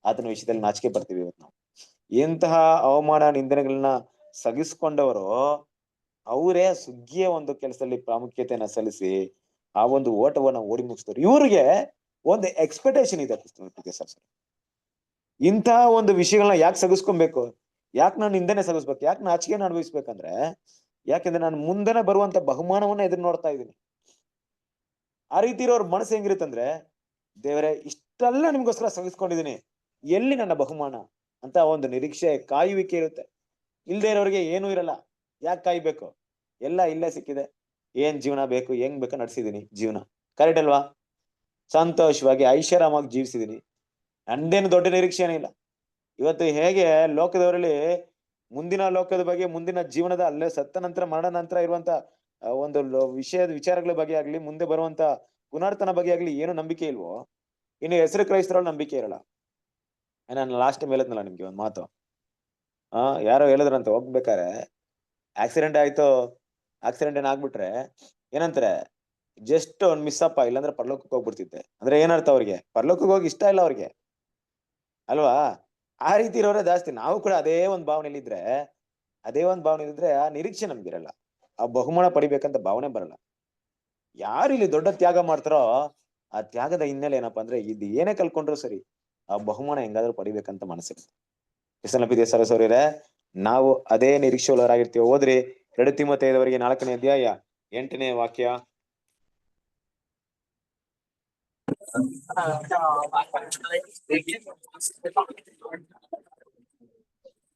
ಆತನ ವಿಷಯದಲ್ಲಿ ನಾಚಿಕೆ ಪಡ್ತೀವಿ ಇವತ್ತು ನಾವು. ಎಂತಹ ಅವಮಾನ ನಿಂದನೆಗಳನ್ನ ಸಗಿಸ್ಕೊಂಡವರು ಅವರೇ ಸುಗ್ಗಿಯ ಒಂದು ಕೆಲಸದಲ್ಲಿ ಪ್ರಾಮುಖ್ಯತೆಯನ್ನ ಸಲ್ಲಿಸಿ ಆ ಒಂದು ಓಟವನ್ನ ಓಡಿ ಮುಗಿಸಿದ್ರು. ಇವ್ರಿಗೆ ಒಂದು ಎಕ್ಸ್ಪೆಕ್ಟೇಷನ್ ಇದೆ ಕ್ರಿಸ್ತನ ಪ್ರೀತಿ ಸರಸವರೇ. ಇಂತಹ ಒಂದು ವಿಷಯಗಳನ್ನ ಯಾಕೆ ಸಗಿಸ್ಕೊಬೇಕು? ಯಾಕೆ ನಾನು ನಿಂದನೆ ಸಗಿಸ್ಬೇಕು? ಯಾಕೆ ನಾಚಿಕೆನ ಅನುಭವಿಸ್ಬೇಕಂದ್ರೆ, ಯಾಕೆಂದ್ರೆ ನಾನು ಮುಂದೆನೆ ಬರುವಂತ ಬಹುಮಾನವನ್ನ ಎದುರು ನೋಡ್ತಾ ಇದ್ದೀನಿ. ಆ ರೀತಿ ಇರೋರ್ ಮನಸ್ಸು ಹೆಂಗಿರುತ್ತಂದ್ರೆ, ದೇವರೇ ಇಷ್ಟೆಲ್ಲ ನಿಮ್ಗೋಸ್ಕರ ಸಗಿಸ್ಕೊಂಡಿದೀನಿ, ಎಲ್ಲಿ ನನ್ನ ಬಹುಮಾನ ಅಂತ ಒಂದು ನಿರೀಕ್ಷೆ, ಕಾಯುವಿಕೆ ಇರುತ್ತೆ. ಇಲ್ದೇ ಇರೋರಿಗೆ ಏನೂ ಇರಲ್ಲ. ಯಾಕೆ ಕಾಯ್ಬೇಕು? ಎಲ್ಲ ಇಲ್ಲೇ ಸಿಕ್ಕಿದೆ. ಏನ್ ಜೀವನ ಬೇಕು, ಹೆಂಗ್ ಬೇಕು ನಡ್ಸಿದೀನಿ ಜೀವನ. ಕರೆಕ್ಟ್ ಅಲ್ವಾ? ಸಂತೋಷವಾಗಿ ಐಷಾರಾಮಾಗಿ ಜೀವಿಸಿದೀನಿ. ನಂದೇನು ದೊಡ್ಡ ನಿರೀಕ್ಷೆ ಇಲ್ಲ. ಇವತ್ತು ಹೇಗೆ ಲೋಕದವರಲ್ಲಿ ಮುಂದಿನ ಲೋಕದ ಬಗ್ಗೆ, ಮುಂದಿನ ಜೀವನದ ಅಲ್ಲೇ ಸತ್ತ ನಂತರ ಮರಣ ನಂತರ ಇರುವಂತ ಒಂದು ವಿಚಾರಗಳ ಬಗ್ಗೆ ಆಗ್ಲಿ, ಮುಂದೆ ಬರುವಂತ ಪುನರ್ತನ ಬಗ್ಗೆ ಆಗ್ಲಿ ಏನು ನಂಬಿಕೆ ಇಲ್ವೋ, ಇನ್ನು ಹೆಸರು ಕ್ರೈಸ್ತರಲ್ಲಿ ನಂಬಿಕೆ ಇರಲ್ಲ. ನಾನು ಲಾಸ್ಟ್ ಟೈಮ್ ಹೇಳಿದ್ನಲ್ಲ ನಿಮ್ಗೆ ಒಂದ್ ಮಾತು. ಯಾರೋ ಹೇಳಿದ್ರಂತ ಹೋಗ್ಬೇಕಾರೆ ಆಕ್ಸಿಡೆಂಟ್ ಆಯ್ತು, ಆಕ್ಸಿಡೆಂಟ್ ಏನಾಗ್ಬಿಟ್ರೆ ಏನಂತಾರೆ, ಜಸ್ಟ್ ಒಂದ್ ಮಿಸ್ ಅಪ್ಪ, ಇಲ್ಲಾಂದ್ರೆ ಪರಲೋಕಕ್ಕೆ ಹೋಗ್ಬಿಡ್ತಿದ್ದೆ. ಅಂದ್ರೆ ಏನರ್ಥ ಅವ್ರಿಗೆ? ಪರಲೋಕಕ್ಕೆ ಹೋಗಿ ಇಷ್ಟ ಇಲ್ಲ ಅವ್ರಿಗೆ ಅಲ್ವಾ? ಆ ರೀತಿ ಇರೋರೇ ಜಾಸ್ತಿ. ನಾವು ಕೂಡ ಅದೇ ಒಂದ್ ಭಾವನೆಯಲ್ಲಿದ್ರೆ ಆ ನಿರೀಕ್ಷೆ ನಮ್ಗಿರಲ್ಲ. ಆ ಬಹುಮಾನ ಪಡಿಬೇಕಂತ ಭಾವನೆ ಬರಲ್ಲ. ಯಾರು ಇಲ್ಲಿ ದೊಡ್ಡ ತ್ಯಾಗ ಮಾಡ್ತಾರೋ ಆ ತ್ಯಾಗದ ಹಿನ್ನೆಲೆ ಏನಪ್ಪಾ ಅಂದ್ರೆ, ಇದು ಏನೇ ಕಲ್ಕೊಂಡ್ರು ಸರಿ ಆ ಬಹುಮಾನ ಹೆಂಗಾದ್ರೂ ಪಡಿಬೇಕಂತ ಮನಸ್ಸಿರುತ್ತೆ. ಕ್ರಿಸ್ತನ ಪ್ರೀತಿಯ ಸಹೋದರರೇ, ನಾವು ಅದೇ ನಿರೀಕ್ಷೆ ಉಳ್ಳವರಾಗಿರ್ತೀವಿ. ಓದ್ರಿ 2 ತಿಮೋಥೆಯವರಿಗೆ 4ನೇ ಅಧ್ಯಾಯ 8ನೇ ವಾಕ್ಯ.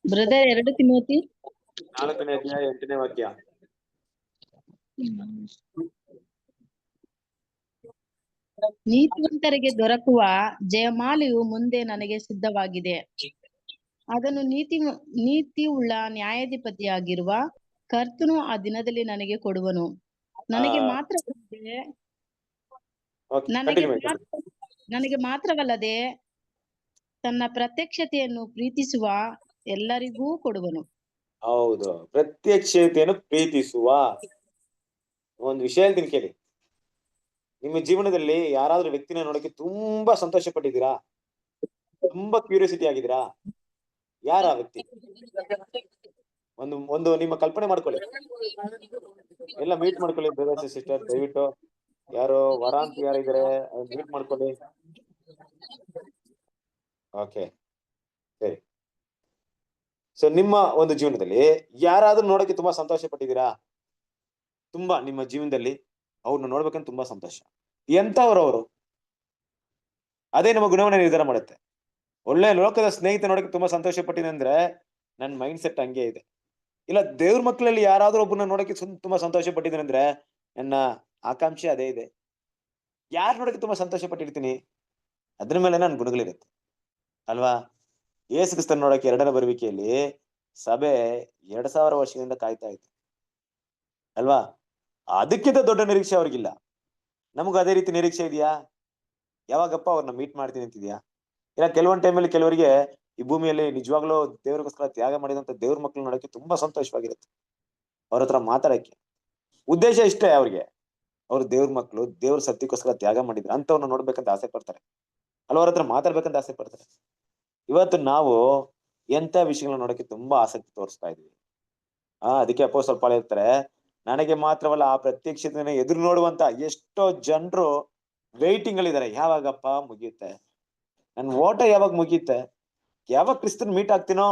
ಬ್ರದರ್ 2 ತಿಮೋತಿ 4ನೇ ಅಧ್ಯಾಯ 8ನೇ ವಾಕ್ಯ. ನೀತಿವಂತರಿಗೆ ದೊರಕುವ ಜಯಮಾಲೆಯು ಮುಂದೆ ನನಗೆ ಸಿದ್ಧವಾಗಿದೆ. ಅದನ್ನು ನೀತಿ ಉಳ್ಳ ನ್ಯಾಯಾಧಿಪತಿಯಾಗಿರುವ ಕರ್ತನು ಆ ದಿನದಲ್ಲಿ ನನಗೆ ಕೊಡುವನು. ನನಗೆ ಮಾತ್ರವಲ್ಲದೆ ತನ್ನ ಪ್ರತ್ಯಕ್ಷತೆಯನ್ನು ಪ್ರೀತಿಸುವ ಎಲ್ಲರಿಗೂ ಕೊಡುವನು. ಹೌದು, ಪ್ರತ್ಯಕ್ಷತೆಯನ್ನು ಪ್ರೀತಿಸುವ. ಒಂದು ವಿಷಯ ಹೇಳ್ತೀನಿ ಕೇಳಿ. ನಿಮ್ಮ ಜೀವನದಲ್ಲಿ ಯಾರಾದ್ರೂ ವ್ಯಕ್ತಿನ ನೋಡಕ್ಕೆ ತುಂಬಾ ಸಂತೋಷ ಪಟ್ಟಿದ್ದೀರಾ? ತುಂಬಾ ಕ್ಯೂರಿಯಾಸಿಟಿ ಆಗಿದ್ದೀರಾ? ಯಾರ ಆ ವ್ಯಕ್ತಿ? ಒಂದು ನಿಮ್ಮ ಕಲ್ಪನೆ ಮಾಡ್ಕೊಳ್ಳಿ, ಎಲ್ಲ ಮೀಟ್ ಮಾಡ್ಕೊಳ್ಳಿ ಬ್ರದರ್ಸ್ ಸಿಸ್ಟರ್. ದಯವಿಟ್ಟು ಯಾರು ವರ ಅಂತ ಯಾರಿದ್ದಾರೆ ಮೀಟ್ ಮಾಡ್ಕೊಳ್ಳಿ. ಓಕೆ, ಸರಿ. ಸೊ ನಿಮ್ಮ ಒಂದು ಜೀವನದಲ್ಲಿ ಯಾರಾದ್ರೂ ನೋಡಕ್ಕೆ ತುಂಬಾ ಸಂತೋಷ ಪಟ್ಟಿದ್ದೀರಾ? ತುಂಬಾ ನಿಮ್ಮ ಜೀವನದಲ್ಲಿ ಅವ್ರನ್ನ ನೋಡ್ಬೇಕಂತ ತುಂಬಾ ಸಂತೋಷ. ಎಂತವ್ರು ಅವರು? ಅದೇ ನಮ್ಮ ಗುಣವನ್ನ ನಿರ್ಧಾರ ಮಾಡುತ್ತೆ. ಒಳ್ಳೆ ಲೋಕದ ಸ್ನೇಹಿತ ನೋಡಕ್ಕೆ ತುಂಬಾ ಸಂತೋಷ ಪಟ್ಟಿದೆ ಅಂದ್ರೆ ನನ್ನ ಮೈಂಡ್ ಸೆಟ್ ಹಂಗೆ ಇದೆ. ಇಲ್ಲ ದೇವ್ರ ಮಕ್ಕಳಲ್ಲಿ ಯಾರಾದ್ರೂ ಒಬ್ಬರನ್ನ ನೋಡಕ್ಕೆ ತುಂಬಾ ಸಂತೋಷ ಪಟ್ಟಿದ್ದೇನೆ ಅಂದ್ರೆ ನನ್ನ ಆಕಾಂಕ್ಷೆ ಅದೇ ಇದೆ. ಯಾರು ನೋಡಕ್ಕೆ ತುಂಬಾ ಸಂತೋಷ ಪಟ್ಟಿರ್ತೀನಿ ಅದ್ರ ಮೇಲೆ ನನ್ನ ಗುಣಗಳಿರುತ್ತೆ ಅಲ್ವಾ? ಯೇಸು ಕ್ರಿಸ್ತನ ನೋಡಕ್ಕೆ 2ನೇ ಬರುವಿಕೆಯಲ್ಲಿ ಸಭೆ 2000 ವರ್ಷದಿಂದ ಕಾಯ್ತಾ ಇತ್ತು ಅಲ್ವಾ? ಅದಕ್ಕಿಂತ ದೊಡ್ಡ ನಿರೀಕ್ಷೆ ಅವ್ರಿಗಿಲ್ಲ. ನಮಗೂ ಅದೇ ರೀತಿ ನಿರೀಕ್ಷೆ ಇದೆಯಾ? ಯಾವಾಗಪ್ಪ ಅವ್ರನ್ನ ಮೀಟ್ ಮಾಡ್ತೀನಿ ಅಂತಿದ್ಯಾ? ಇಲ್ಲ ಕೆಲವೊಂದು ಟೈಮಲ್ಲಿ ಕೆಲವರಿಗೆ ಈ ಭೂಮಿಯಲ್ಲಿ ನಿಜವಾಗ್ಲೂ ದೇವ್ರಿಗೋಸ್ಕರ ತ್ಯಾಗ ಮಾಡಿದಂತ ದೇವ್ರ ಮಕ್ಳು ನೋಡಕ್ಕೆ ತುಂಬಾ ಸಂತೋಷವಾಗಿರುತ್ತೆ. ಅವ್ರ ಹತ್ರ ಮಾತಾಡಕ್ಕೆ ಉದ್ದೇಶ ಇಷ್ಟೇ, ಅವ್ರಿಗೆ ಅವ್ರು ದೇವ್ರ ಮಕ್ಳು, ದೇವ್ರ ಸತ್ಯಕ್ಕೋಸ್ಕರ ತ್ಯಾಗ ಮಾಡಿದ್ರು ಅಂತವ್ರನ್ನ ನೋಡ್ಬೇಕಂತ ಆಸೆ ಪಡ್ತಾರೆ ಅಲ್ವ? ಅವ್ರ ಹತ್ರ ಮಾತಾಡ್ಬೇಕಂತ ಆಸೆ ಪಡ್ತಾರೆ. ಇವತ್ತು ನಾವು ಎಂತ ವಿಷಯಗಳನ್ನ ನೋಡಕ್ಕೆ ತುಂಬಾ ಆಸಕ್ತಿ ತೋರಿಸ್ತಾ ಇದೀವಿ. ಅದಕ್ಕೆ ಅಪೊಸ್ತಲ ಪೌಲ ಹೇಳ್ತಾರೆ, ನನಗೆ ಮಾತ್ರವಲ್ಲ ಆ ಪ್ರತ್ಯಕ್ಷತೆಯನ್ನು ಎದುರು ನೋಡುವಂತ ಎಷ್ಟೋ ಜನರು ವೇಟಿಂಗ್ ಅಲ್ಲಿ ಇದಾರೆ. ಯಾವಾಗಪ್ಪ ಮುಗಿಯುತ್ತೆ ನನ್ ಓಟ? ಯಾವಾಗ ಮುಗಿಯುತ್ತೆ? ಯಾವಾಗ ಕ್ರಿಸ್ತನ್ ಮೀಟ್ ಆಗ್ತೀನೋ?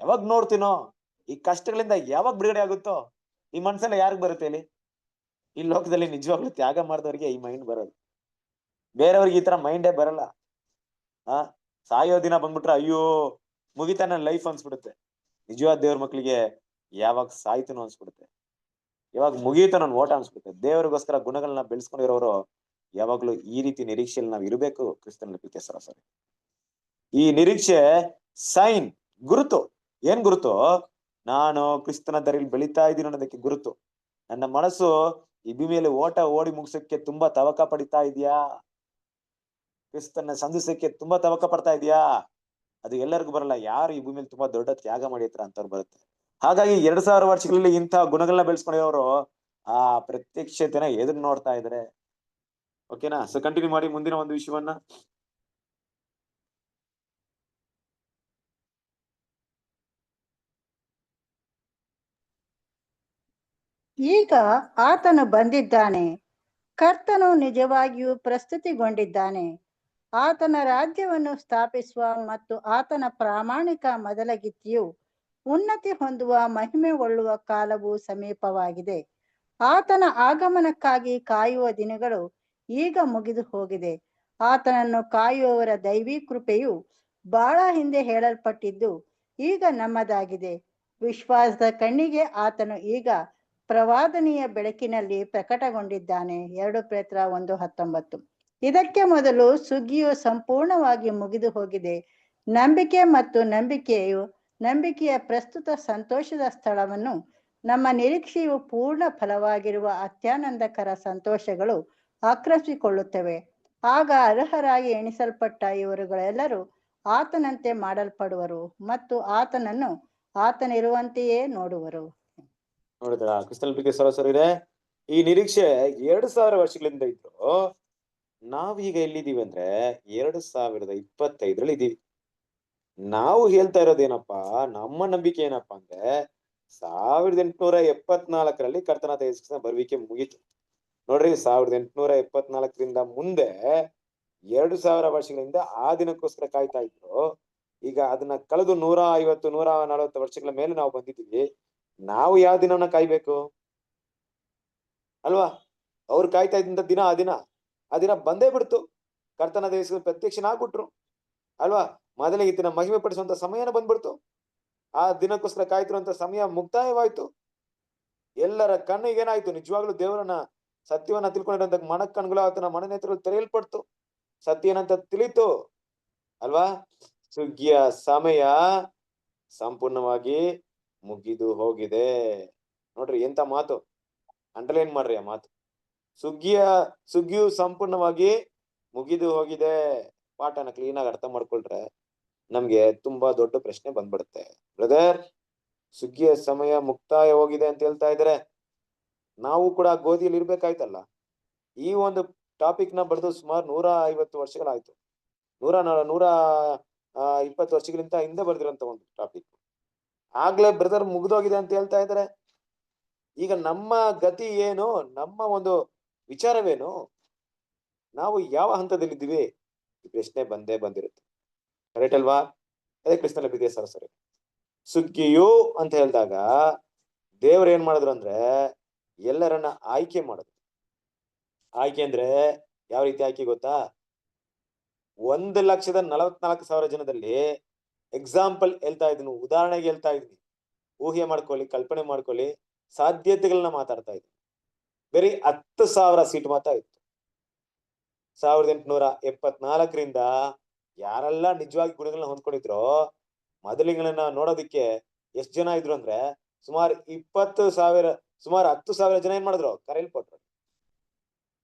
ಯಾವಾಗ ನೋಡ್ತೀನೋ? ಈ ಕಷ್ಟಗಳಿಂದ ಯಾವಾಗ ಬಿಡುಗಡೆ ಆಗುತ್ತೋ? ಈ ಮನ್ಸೆಲ್ಲ ಯಾರಿಗ್ ಬರುತ್ತೆ ಹೇಳಿ? ಈ ಲೋಕದಲ್ಲಿ ನಿಜವಾಗ್ಲೂ ತ್ಯಾಗ ಮಾಡಿದವ್ರಿಗೆ ಈ ಮೈಂಡ್ ಬರೋದು. ಬೇರೆಯವ್ರಿಗೆ ಈ ತರ ಮೈಂಡೇ ಬರಲ್ಲ. ಸಾಯೋ ದಿನ ಬಂದ್ಬಿಟ್ರೆ ಅಯ್ಯೋ ಮುಗಿತಾ ನನ್ನ ಲೈಫ್ ಅನ್ಸ್ಬಿಡುತ್ತೆ. ನಿಜವಾದ ದೇವ್ರ ಮಕ್ಳಿಗೆ ಯಾವಾಗ ಸಾಯ್ತೀನೋ ಅನ್ಸ್ಬಿಡುತ್ತೆ, ಯಾವಾಗ ಮುಗಿಯುತ್ತೋ ನನ್ನ ಓಟ ಅನ್ಸ್ಬಿಡುತ್ತೆ. ದೇವರಿಗೋಸ್ಕರ ಗುಣಗಳನ್ನ ಬೆಳೆಸ್ಕೊಂಡಿರೋರು ಯಾವಾಗ್ಲೂ ಈ ರೀತಿ ನಿರೀಕ್ಷೆಯಲ್ಲಿ ನಾವು ಇರಬೇಕು. ಕ್ರಿಸ್ತನ ಪ್ರೀತಿಯ ಸಹೋದರರೇ, ಈ ನಿರೀಕ್ಷೆ ಸೈನ್, ಗುರುತು. ಏನ್ ಗುರುತು? ನಾನು ಕ್ರಿಸ್ತನ ದಾರಿಯಲ್ಲಿ ಬೆಳೀತಾ ಇದ್ದೀನಿ ಅನ್ನೋದಕ್ಕೆ ಗುರುತು. ನನ್ನ ಮನಸ್ಸು ಈ ಭೂಮಿಯಲ್ಲಿ ಓಟ ಓಡಿ ಮುಗಿಸೋಕೆ ತುಂಬಾ ತವಕ ಪಡಿತಾ ಇದೆಯಾ? ಕ್ರಿಸ್ತನ ಸಂಧಿಸಕ್ಕೆ ತುಂಬಾ ತವಕ ಪಡ್ತಾ ಇದೆಯಾ? ಅದು ಎಲ್ಲರಿಗೂ ಬರಲ್ಲ. ಯಾರು ಈ ಭೂಮಿಯಲ್ಲಿ ತುಂಬಾ ದೊಡ್ಡ ತ್ಯಾಗ ಮಾಡಿರ್ತಾರ ಅಂತವ್ರು ಬರುತ್ತೆ. ಹಾಗಾಗಿ 2000 ವರ್ಷಗಳಲ್ಲಿ ಇಂಥ ಗುಣಗಳನ್ನ ಬೆಳೆಸ್ಕೊಂಡಿರೋರು ಆ ಪ್ರತ್ಯಕ್ಷತೆನ ಎದುರು ನೋಡ್ತಾ ಇದಾರೆ. ಓಕೆನಾ? ಸೊ ಕಂಟಿನ್ಯೂ ಮಾಡಿ ಮುಂದಿನ ಒಂದು ವಿಷಯವನ್ನ. ಈಗ ಆತನು ಬಂದಿದ್ದಾನೆ, ಕರ್ತನು ನಿಜವಾಗಿಯೂ ಪ್ರಸ್ತುತಿಗೊಂಡಿದ್ದಾನೆ. ಆತನ ರಾಜ್ಯವನ್ನು ಸ್ಥಾಪಿಸುವ ಮತ್ತು ಆತನ ಪ್ರಾಮಾಣಿಕ ಮೊದಲಗಿತ್ತಿಯು ಉನ್ನತಿ ಹೊಂದುವ ಮಹಿಮೆಗೊಳ್ಳುವ ಕಾಲವು ಸಮೀಪವಾಗಿದೆ. ಆತನ ಆಗಮನಕ್ಕಾಗಿ ಕಾಯುವ ದಿನಗಳು ಈಗ ಮುಗಿದು ಹೋಗಿದೆ. ಆತನನ್ನು ಕಾಯುವವರ ದೈವಿ ಕೃಪೆಯು ಬಹಳ ಹಿಂದೆ ಹೇಳಲ್ಪಟ್ಟಿದ್ದು ಈಗ ನಮ್ಮದಾಗಿದೆ. ವಿಶ್ವಾಸದ ಕಣ್ಣಿಗೆ ಆತನು ಈಗ ಪ್ರವಾದನೆಯ ಬೆಳಕಿನಲ್ಲಿ ಪ್ರಕಟಗೊಂಡಿದ್ದಾನೆ. 2 ಪೇತ್ರ 1:19. ಇದಕ್ಕೆ ಮೊದಲು ಸುಗ್ಗಿಯು ಸಂಪೂರ್ಣವಾಗಿ ಮುಗಿದು ಹೋಗಿದೆ. ನಂಬಿಕೆ ಮತ್ತು ನಂಬಿಕೆಯ ಪ್ರಸ್ತುತ ಸಂತೋಷದ ಸ್ಥಳವನ್ನು ನಮ್ಮ ನಿರೀಕ್ಷೆಯು ಪೂರ್ಣ ಫಲವಾಗಿರುವ ಅತ್ಯಾನಂದಕರ ಸಂತೋಷಗಳು ಆಕ್ರಮಿಸಿಕೊಳ್ಳುತ್ತವೆ. ಆಗ ಅರ್ಹರಾಗಿ ಎಣಿಸಲ್ಪಟ್ಟ ಇವರುಗಳೆಲ್ಲರೂ ಆತನಂತೆ ಮಾಡಲ್ಪಡುವರು ಮತ್ತು ಆತನನ್ನು ಆತನಿರುವಂತೆಯೇ ನೋಡುವರು. ನೋಡಿದ್ರ ಕ್ರಿಸ್ತನ ಪ್ರೀತಿಯ ಸಹೋದರರೇ, ಈ ನಿರೀಕ್ಷೆ 2000 ವರ್ಷಗಳಿಂದ ಇದ್ರು. ನಾವೀಗ ಎಲ್ಲಿದ್ದೀವಿ ಅಂದ್ರೆ 2025 ಇದ್ದೀವಿ. ನಾವು ಹೇಳ್ತಾ ಇರೋದೇನಪ್ಪಾ, ನಮ್ಮ ನಂಬಿಕೆ ಏನಪ್ಪಾ ಅಂದ್ರೆ 1874 ಕರ್ತನಾದ ಯೇಸು ಕ್ರಿಸ್ತನ ಬರುವಿಕೆ ಮುಗೀತು. ನೋಡ್ರಿ, 1874 ಮುಂದೆ 2000 ವರ್ಷಗಳಿಂದ ಆ ದಿನಕ್ಕೋಸ್ಕರ ಕಾಯ್ತಾ ಇದ್ರು. ಈಗ ಅದನ್ನ ಕಳೆದು 150, 140 ವರ್ಷಗಳ ಮೇಲೆ ನಾವು ಬಂದಿದ್ದೀವಿ. ನಾವು ಯಾವ ದಿನವನ್ನ ಕಾಯ್ಬೇಕು ಅಲ್ವಾ? ಅವ್ರು ಕಾಯ್ತಾ ಇದ್ದಂತ ದಿನ ಆ ದಿನ ಬಂದೇ ಬಿಡ್ತು. ಕರ್ತನಾದ ಯೇಸು ಪ್ರತ್ಯಕ್ಷನಾಗ್ಬಿಟ್ರು ಅಲ್ವಾ? ಮೊದಲಿಗೆ ಮಹಿಮೆ ಪಡಿಸುವಂತ ಸಮಯನ ಬಂದ್ಬಿಡ್ತು. ಆ ದಿನಕ್ಕೋಸ್ಕರ ಕಾಯ್ತಿರುವಂತ ಸಮಯ ಮುಕ್ತಾಯವಾಯ್ತು. ಎಲ್ಲರ ಕಣ್ಣಿಗೆ ಏನಾಯ್ತು? ನಿಜವಾಗ್ಲೂ ದೇವರನ್ನ ಸತ್ಯವನ್ನ ತಿಳ್ಕೊಂಡಿರುವಂತ ಮನಕಣ್ಗಳು, ಆತನ ಮನನೇತ್ರಗಳು ತೆರೆಯಲ್ಪಡ್ತು. ಸತ್ಯ ಏನಂತ ತಿಳಿತು ಅಲ್ವಾ? ಸುಗ್ಗಿಯ ಸಮಯ ಸಂಪೂರ್ಣವಾಗಿ ಮುಗಿದು ಹೋಗಿದೆ. ನೋಡ್ರಿ ಎಂತ ಮಾತು, ಅಂಡರ್ಲೈನ್ ಮಾಡ್ರಿ ಆ ಮಾತು. ಸುಗ್ಗಿಯು ಸಂಪೂರ್ಣವಾಗಿ ಮುಗಿದು ಹೋಗಿದೆ. ಪಾಠನ ಕ್ಲೀನ್ ಆಗಿ ಅರ್ಥ ಮಾಡ್ಕೊಳ್ರೆ ನಮ್ಗೆ ತುಂಬಾ ದೊಡ್ಡ ಪ್ರಶ್ನೆ ಬಂದ್ಬಿಡುತ್ತೆ. ಬ್ರದರ್, ಸುಗ್ಗಿಯ ಸಮಯ ಮುಕ್ತಾಯ ಹೋಗಿದೆ ಅಂತ ಹೇಳ್ತಾ ಇದ್ರೆ ನಾವು ಕೂಡ ಗೋಧಿಯಲ್ಲಿ ಇರ್ಬೇಕಾಯ್ತಲ್ಲ. ಈ ಒಂದು ಟಾಪಿಕ್ ನ ಬರೆದು ಸುಮಾರು 150 ವರ್ಷಗಳಾಯ್ತು. 120 ವರ್ಷಗಳಿಂದ ಹಿಂದೆ ಬರ್ದಿರೋಂತ ಒಂದು ಟಾಪಿಕ್. ಆಗ್ಲೇ ಬ್ರದರ್ ಮುಗ್ದೋಗಿದೆ ಅಂತ ಹೇಳ್ತಾ ಇದಾರೆ. ಈಗ ನಮ್ಮ ಗತಿ ಏನು? ನಮ್ಮ ಒಂದು ವಿಚಾರವೇನು? ನಾವು ಯಾವ ಹಂತದಲ್ಲಿದ್ದೀವಿ? ಈ ಪ್ರಶ್ನೆ ಬಂದೇ ಬಂದಿರುತ್ತೆ. ಕರೆಕ್ಟ್ ಅಲ್ವಾ? ಅದೇ ಕ್ರಿಸ್ತನ ಪ್ರೀತಿಯ ಸಹೋದರರೇ, ಸುಗ್ಗಿಯು ಅಂತ ಹೇಳಿದಾಗ ದೇವ್ರು ಏನ್ ಮಾಡಿದ್ರು ಅಂದ್ರೆ ಎಲ್ಲರನ್ನ ಆಯ್ಕೆ ಮಾಡಿದ್ರು. ಆಯ್ಕೆ ಅಂದ್ರೆ ಯಾವ ರೀತಿ ಆಯ್ಕೆ ಗೊತ್ತಾ? 1,44,000 ಜನದಲ್ಲಿ ಎಕ್ಸಾಂಪಲ್ ಹೇಳ್ತಾ ಇದ್ದೀನಿ, ಉದಾಹರಣೆಗೆ ಹೇಳ್ತಾ ಇದ್ದೀನಿ. ಊಹೆ ಮಾಡ್ಕೊಳ್ಳಿ, ಕಲ್ಪನೆ ಮಾಡ್ಕೊಳ್ಳಿ, ಸಾಧ್ಯತೆಗಳನ್ನ ಮಾತಾಡ್ತಾ ಇದ್ದೀನಿ. ಬರೀ 10,000 ಸೀಟ್ ಮಾತ್ರ ಇತ್ತು. 1874 ಯಾರೆಲ್ಲ ನಿಜವಾಗಿ ಗುಣಗಳನ್ನ ಹೊಂದ್ಕೊಂಡಿದ್ರು, ಮೊದಲಿಗಳನ್ನ ನೋಡೋದಿಕ್ಕೆ ಎಷ್ಟು ಜನ ಇದ್ರು ಅಂದ್ರೆ ಸುಮಾರು 10,000 ಜನ ಏನ್ ಮಾಡಿದ್ರು? ಕರೆಯಲ್ಪಟ್ರು.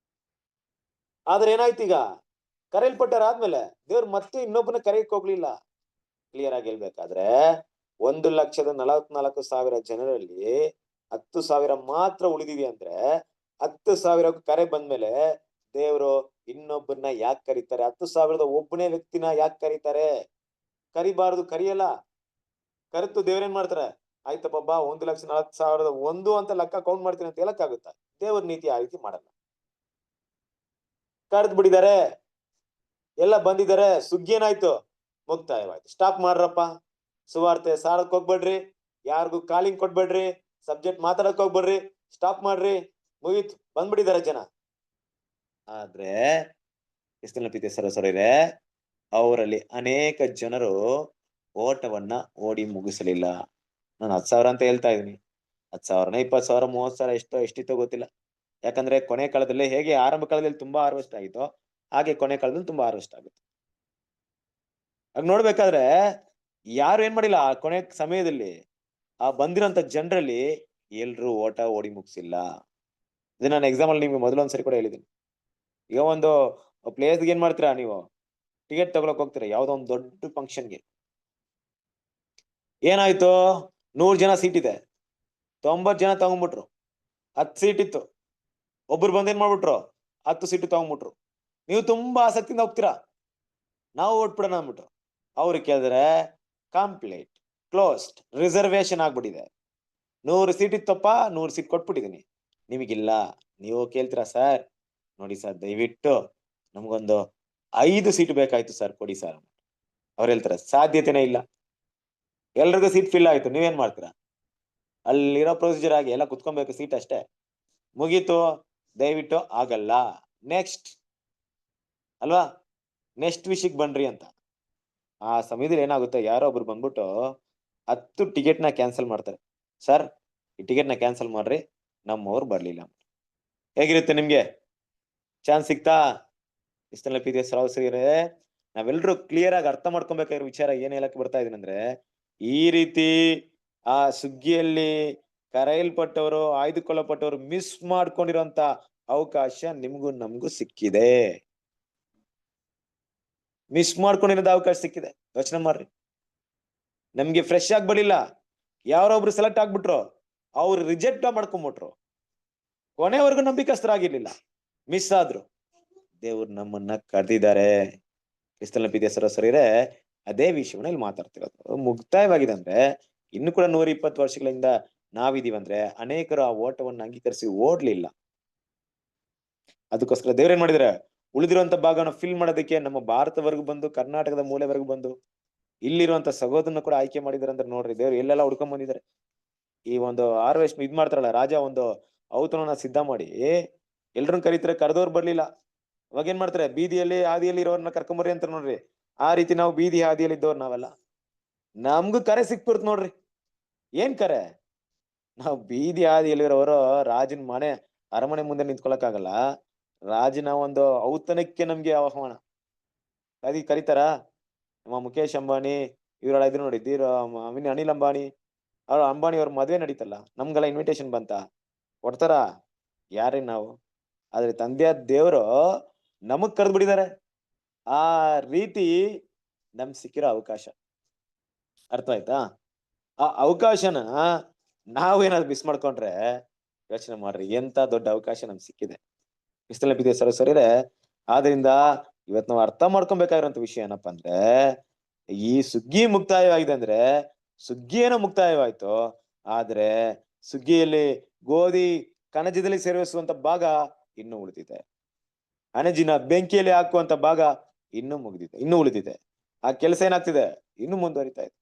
ಆದ್ರೆ ಏನಾಯ್ತು? ಈಗ ಕರೆಯಲ್ಪಟ್ಟರಾದ್ಮೇಲೆ ದೇವ್ರು ಮತ್ತೆ ಇನ್ನೊಬ್ಬನ ಕರೆಯಕ್ ಹೋಗ್ಲಿಲ್ಲ. ಕ್ಲಿಯರ್ ಆಗಿ ಹೇಳ್ಬೇಕಾದ್ರೆ 1,44,000 ಜನರಲ್ಲಿ 10,000 ಮಾತ್ರ ಉಳಿದಿದೆ ಅಂದ್ರೆ 10,000 ಕರೆ ಬಂದ್ಮೇಲೆ ದೇವ್ರು ಇನ್ನೊಬ್ಬರನ್ನ ಯಾಕೆ ಕರೀತಾರೆ? 10,000 ಒಬ್ಬನೇ ವ್ಯಕ್ತಿನ ಯಾಕೆ ಕರೀತಾರೆ? ಕರಿಬಾರದು, ಕರಿಯಲ್ಲ. ಕರೆತು ದೇವ್ರೇನ್ ಮಾಡ್ತಾರೆ? ಆಯ್ತಪ್ಪ ಬಾ, 1,40,001 ಅಂತ ಲೆಕ್ಕ ಕೌಂಟ್ ಮಾಡ್ತೀನಿ ಅಂತ ಹೇಳಕ್ಕಾಗುತ್ತಾ? ದೇವ್ರ ನೀತಿ ಆ ರೀತಿ ಮಾಡಲ್ಲ. ಕರೆದ್ ಬಿಡಿದಾರೆ, ಎಲ್ಲ ಬಂದಿದ್ದಾರೆ, ಸುಗ್ಗಿ ಏನಾಯ್ತು? ಮುಕ್ತಾಯವಾಯ್ತು. ಸ್ಟಾಪ್ ಮಾಡ್ರಪ್ಪ, ಸುವಾರ್ತೆ ಸಾರಕ್ ಹೋಗ್ಬೇಡ್ರಿ, ಯಾರಿಗೂ ಕಾಲಿಂಗ್ ಕೊಡ್ಬೇಡ್ರಿ, ಸಬ್ಜೆಕ್ಟ್ ಮಾತಾಡಕ್ ಹೋಗ್ಬೇಡ್ರಿ, ಸ್ಟಾಪ್ ಮಾಡ್ರಿ, ಮುಗೀತು, ಬಂದ್ಬಿಟ್ಟಿದ್ದಾರೆ ಜನ. ಆದ್ರೆ ಕ್ರಿಸ್ತನ ಪ್ರೀತಿಯ ಸಹೋದರರೇ, ಅವರಲ್ಲಿ ಅನೇಕ ಜನರು ಓಟವನ್ನ ಓಡಿ ಮುಗಿಸಲಿಲ್ಲ. ನಾನು 10,000 ಅಂತ ಹೇಳ್ತಾ ಇದೀನಿ. 10,000, 20,000, 30,000 ಎಷ್ಟಿತ್ತೋ ಗೊತ್ತಿಲ್ಲ. ಯಾಕಂದ್ರೆ ಕೊನೆ ಕಾಲದಲ್ಲಿ ಹೇಗೆ ಆರಂಭ ಕಾಲದಲ್ಲಿ ತುಂಬಾ ಹಾರ್ವೆಸ್ಟ್ ಆಗಿತ್ತೋ ಹಾಗೆ ಕೊನೆ ಕಾಲದಲ್ಲಿ ತುಂಬಾ ಹಾರ್ವೆಸ್ಟ್ ಆಗುತ್ತೆ. ಆಗ ನೋಡ್ಬೇಕಾದ್ರೆ ಯಾರು ಏನ್ ಮಾಡಿಲ್ಲ, ಆ ಕೊನೆ ಸಮಯದಲ್ಲಿ ಆ ಬಂದಿರೋಂತ ಜನರಲ್ಲಿ ಎಲ್ರು ಓಟ ಓಡಿ ಮುಗಿಸಿಲ್ಲ. ಇದು ನಾನು ಎಕ್ಸಾಂಪಲ್ ನಿಮ್ಗೆ ಮೊದಲೊಂದ್ಸರಿ ಕೂಡ ಹೇಳಿದ್ದೀನಿ. ಈಗ ಒಂದು ಪ್ಲೇಸ್ಗೆ ಏನ್ ಮಾಡ್ತೀರಾ ನೀವು? ಟಿಕೆಟ್ ತಗೊಳಕ್ ಹೋಗ್ತೀರಾ ಯಾವ್ದೋ ಒಂದು ದೊಡ್ಡ ಫಂಕ್ಷನ್ಗೆ, ಏನಾಯ್ತು 100 ಜನ ಸೀಟ್ ಇದೆ, 90 ಜನ ತಗೊಂಡ್ಬಿಟ್ರು, 10 ಸೀಟ್ ಇತ್ತು, ಒಬ್ರು ಬಂದೇನ್ ಮಾಡ್ಬಿಟ್ರು 10 ಸೀಟ್ ತಗೊಂಡ್ಬಿಟ್ರು. ನೀವು ತುಂಬಾ ಆಸಕ್ತಿಯಿಂದ ಹೋಗ್ತೀರಾ, ನಾವು ಓಟ್ಬಿಡೋಣ ಅಂದ್ಬಿಟ್ರು. ಅವ್ರಿಗೆ ಕೇಳಿದ್ರೆ ಕಂಪ್ಲೀಟ್ ಕ್ಲೋಸ್ಡ್, ರಿಸರ್ವೇಶನ್ ಆಗ್ಬಿಟ್ಟಿದೆ. 100 ಸೀಟ್ ಇತ್ತಪ್ಪ, 100 ಸೀಟ್ ಕೊಟ್ಬಿಟ್ಟಿದೀನಿ, ನಿಮಗಿಲ್ಲ. ನೀವು ಕೇಳ್ತೀರಾ ಸರ್ ನೋಡಿ ಸರ್ ದಯವಿಟ್ಟು ನಮ್ಗೊಂದು 5 ಸೀಟ್ ಬೇಕಾಯ್ತು ಸರ್ ಕೊಡಿ ಸರ್. ಅವ್ರು ಹೇಳ್ತಾರೆ ಸಾಧ್ಯತೆನೇ ಇಲ್ಲ, ಎಲ್ರಿಗೂ ಸೀಟ್ ಫಿಲ್ ಆಯ್ತು, ನೀವೇನ್ ಮಾಡ್ತೀರಾ? ಅಲ್ಲಿರೋ ಪ್ರೊಸೀಜರ್ ಆಗಿ ಎಲ್ಲ ಕುತ್ಕೊಬೇಕು, ಸೀಟ್ ಅಷ್ಟೇ ಮುಗೀತು. ದಯವಿಟ್ಟು ಆಗಲ್ಲ, ನೆಕ್ಸ್ಟ್ ಅಲ್ವಾ, ನೆಕ್ಸ್ಟ್ ವಿಷಯಕ್ಕೆ ಬನ್ರಿ ಅಂತ. ಆ ಸಮಯದಲ್ಲಿ ಏನಾಗುತ್ತೆ, ಯಾರೋ ಒಬ್ರು ಬಂದ್ಬಿಟ್ಟು 10 ಟಿಕೆಟ್ನ ಕ್ಯಾನ್ಸಲ್ ಮಾಡ್ತಾರೆ. ಸರ್ ಈ ಟಿಕೆಟ್ನ ಕ್ಯಾನ್ಸಲ್ ಮಾಡ್ರಿ, ನಮ್ಮವ್ರು ಬರ್ಲಿಲ್ಲ. ಹೇಗಿರುತ್ತೆ ನಿಮ್ಗೆ? ಚಾನ್ಸ್ ಸಿಗ್ತಾ? ಇಷ್ಟೆಲ್ಲ PDS ರಾವ್ ಸರಿಯರೇ, ನಾವೆಲ್ಲರೂ ಕ್ಲಿಯರ್ ಆಗಿ ಅರ್ಥ ಮಾಡ್ಕೊಬೇಕಾಗಿರೋ ವಿಚಾರ ಏನ್ ಹೇಳಕ್ ಬರ್ತಾ ಇದೀನಿ ಅಂದ್ರೆ, ಈ ರೀತಿ ಆ ಸುಗ್ಗಿಯಲ್ಲಿ ಕರೆಯಲ್ಪಟ್ಟವರು, ಆಯ್ದುಕೊಳ್ಳಲ್ಪಟ್ಟವರು ಮಿಸ್ ಮಾಡ್ಕೊಂಡಿರೋಂತ ಅವಕಾಶ ನಿಮ್ಗೂ ನಮ್ಗೂ ಸಿಕ್ಕಿದೆ. ಮಿಸ್ ಮಾಡ್ಕೊಂಡಿರೋದು ಅವಕಾಶ ಸಿಕ್ಕಿದೆ, ಯೋಚನೆ ಮಾಡ್ರಿ. ನಮ್ಗೆ ಫ್ರೆಶ್ ಆಗಿ ಬರಲಿಲ್ಲ, ಯಾರೊಬ್ರು ಸೆಲೆಕ್ಟ್ ಆಗ್ಬಿಟ್ರು, ಅವ್ರು ರಿಜೆಕ್ಟ್ ಮಾಡ್ಕೊಂಡ್ಬಿಟ್ರು, ಕೊನೆವರೆಗೂ ನಂಬಿಕಸ್ಥರಾಗಿರ್ಲಿಲ್ಲ, ಮಿಸ್ ಆದ್ರು. ದೇವ್ರು ನಮ್ಮನ್ನ ಕರೆದಿದ್ದಾರೆ. ಕ್ರಿಸ್ತನ PDS ಸರಿಯರೇ, ಅದೇ ವಿಷಯವನ್ನ ಇಲ್ಲಿ ಮಾತಾಡ್ತಿರೋದು. ಮುಕ್ತಾಯವಾಗಿದೆ ಅಂದ್ರೆ ಇನ್ನು ಕೂಡ 120 ವರ್ಷಗಳಿಂದ ನಾವಿದೀವಂದ್ರೆ ಅನೇಕರು ಆ ಓಟವನ್ನು ಅಂಗೀಕರಿಸಿ ಓಡ್ಲಿಲ್ಲ. ಅದಕ್ಕೋಸ್ಕರ ದೇವ್ರೇನ್ ಮಾಡಿದಾರೆ, ಉಳಿದಿರುವಂತ ಭಾಗವನ್ನು ಫಿಲ್ ಮಾಡೋದಕ್ಕೆ ನಮ್ಮ ಭಾರತವರೆಗೂ ಬಂದು, ಕರ್ನಾಟಕದ ಮೂಲೆವರೆಗೂ ಬಂದು ಇಲ್ಲಿರುವಂತ ಸಹೋದರನ ಕೂಡ ಆಯ್ಕೆ ಮಾಡಿದಾರೆ ಅಂದ್ರೆ ನೋಡ್ರಿ, ದೇವ್ರು ಎಲ್ಲೆಲ್ಲ ಹುಡ್ಕೊಂಡ್ ಬಂದಿದ್ದಾರೆ. ಈ ಒಂದು ಹಾರ್ವೆಸ್ಟ್ ಇದ್ ಮಾಡ್ತಾರಲ್ಲ, ರಾಜ ಒಂದು ಔತಣವನ್ನ ಸಿದ್ಧ ಮಾಡಿ ಎಲ್ರನ್ನ ಕರೀತಾರೆ, ಕರೆದವ್ರು ಬರ್ಲಿಲ್ಲ. ಅವಾಗ ಏನ್ ಮಾಡ್ತಾರೆ, ಬೀದಿಯಲ್ಲಿ ಹಾದಿಯಲ್ಲಿ ಇರೋರ್ನ ಕರ್ಕೊಂಬರ್ರಿ ಅಂತ ನೋಡ್ರಿ. ಆ ರೀತಿ ನಾವು ಬೀದಿ ಹಾದಿಯಲ್ಲಿ ಇದ್ದವ್ರು ನಾವೆಲ್ಲ, ನಮ್ಗೂ ಕರೆ ಸಿಕ್ಬಿಡ್ತು ನೋಡ್ರಿ. ಏನ್ ಕರೆ? ನಾವು ಬೀದಿ ಹಾದಿಯಲ್ಲಿರೋರು ರಾಜನ ಮನೆ ಅರಮನೆ ಮುಂದೆ ನಿಂತ್ಕೊಳಕ್ ಆಗಲ್ಲ, ರಾಜನ ಒಂದು ಔತಣಕ್ಕೆ ನಮ್ಗೆ ಆಹ್ವಾನ. ಅದಿ ಕರೀತಾರ? ನಮ್ಮ ಮುಖೇಶ್ ಅಂಬಾನಿ ಇವ್ರ ಇದ್ರು ನೋಡಿ, ಅನಿಲ್ ಅಂಬಾನಿ, ಅವ್ರ ಅಂಬಾನಿ ಅವ್ರ ಮದ್ವೆ ನಡೀತಲ್ಲ, ನಮ್ಗೆಲ್ಲ ಇನ್ವಿಟೇಷನ್ ಬಂತ? ಕೊಡ್ತಾರ? ಯಾರೇ ನಾವು? ಆದ್ರೆ ತಂದೆಯಾದ ದೇವರು ನಮಗ್ ಕರೆದು ಬಿಟ್ಟಿದ್ದಾರೆ. ಆ ರೀತಿ ನಮ್ಗೆ ಸಿಕ್ಕಿರೋ ಅವಕಾಶ, ಅರ್ಥ ಆಯ್ತಾ? ಆ ಅವಕಾಶನ ನಾವೇನಾದ್ರು ಮಿಸ್ ಮಾಡ್ಕೊಂಡ್ರೆ ಯೋಚನೆ ಮಾಡ್ರಿ, ಎಂತ ದೊಡ್ಡ ಅವಕಾಶ ನಮ್ಗೆ ಸಿಕ್ಕಿದೆ. ಕ್ರಿಸ್ತನ PDS ಸರಿಯರೇ, ಆದ್ರಿಂದ ಇವತ್ ನಾವು ಅರ್ಥ ಮಾಡ್ಕೊಬೇಕಾಗಿರೋಂಥ ವಿಷಯ ಏನಪ್ಪಾ ಅಂದ್ರೆ, ಈ ಸುಗ್ಗಿ ಮುಕ್ತಾಯವಾಗಿದೆ ಅಂದ್ರೆ ಸುಗ್ಗಿ ಏನೋ ಮುಕ್ತಾಯವಾಯ್ತು, ಆದ್ರೆ ಸುಗ್ಗಿಯಲ್ಲಿ ಗೋಧಿ ಕಣಜದಲ್ಲಿ ಸೇರಿಸುವಂತ ಭಾಗ ಇನ್ನೂ ಉಳಿದಿದೆ. ಅಣಜಿನ ಬೆಂಕಿಯಲ್ಲಿ ಹಾಕುವಂತ ಭಾಗ ಇನ್ನೂ ಉಳಿದಿದೆ. ಆ ಕೆಲಸ ಏನಾಗ್ತಿದೆ, ಇನ್ನು ಮುಂದುವರಿತಾ ಇದೆ.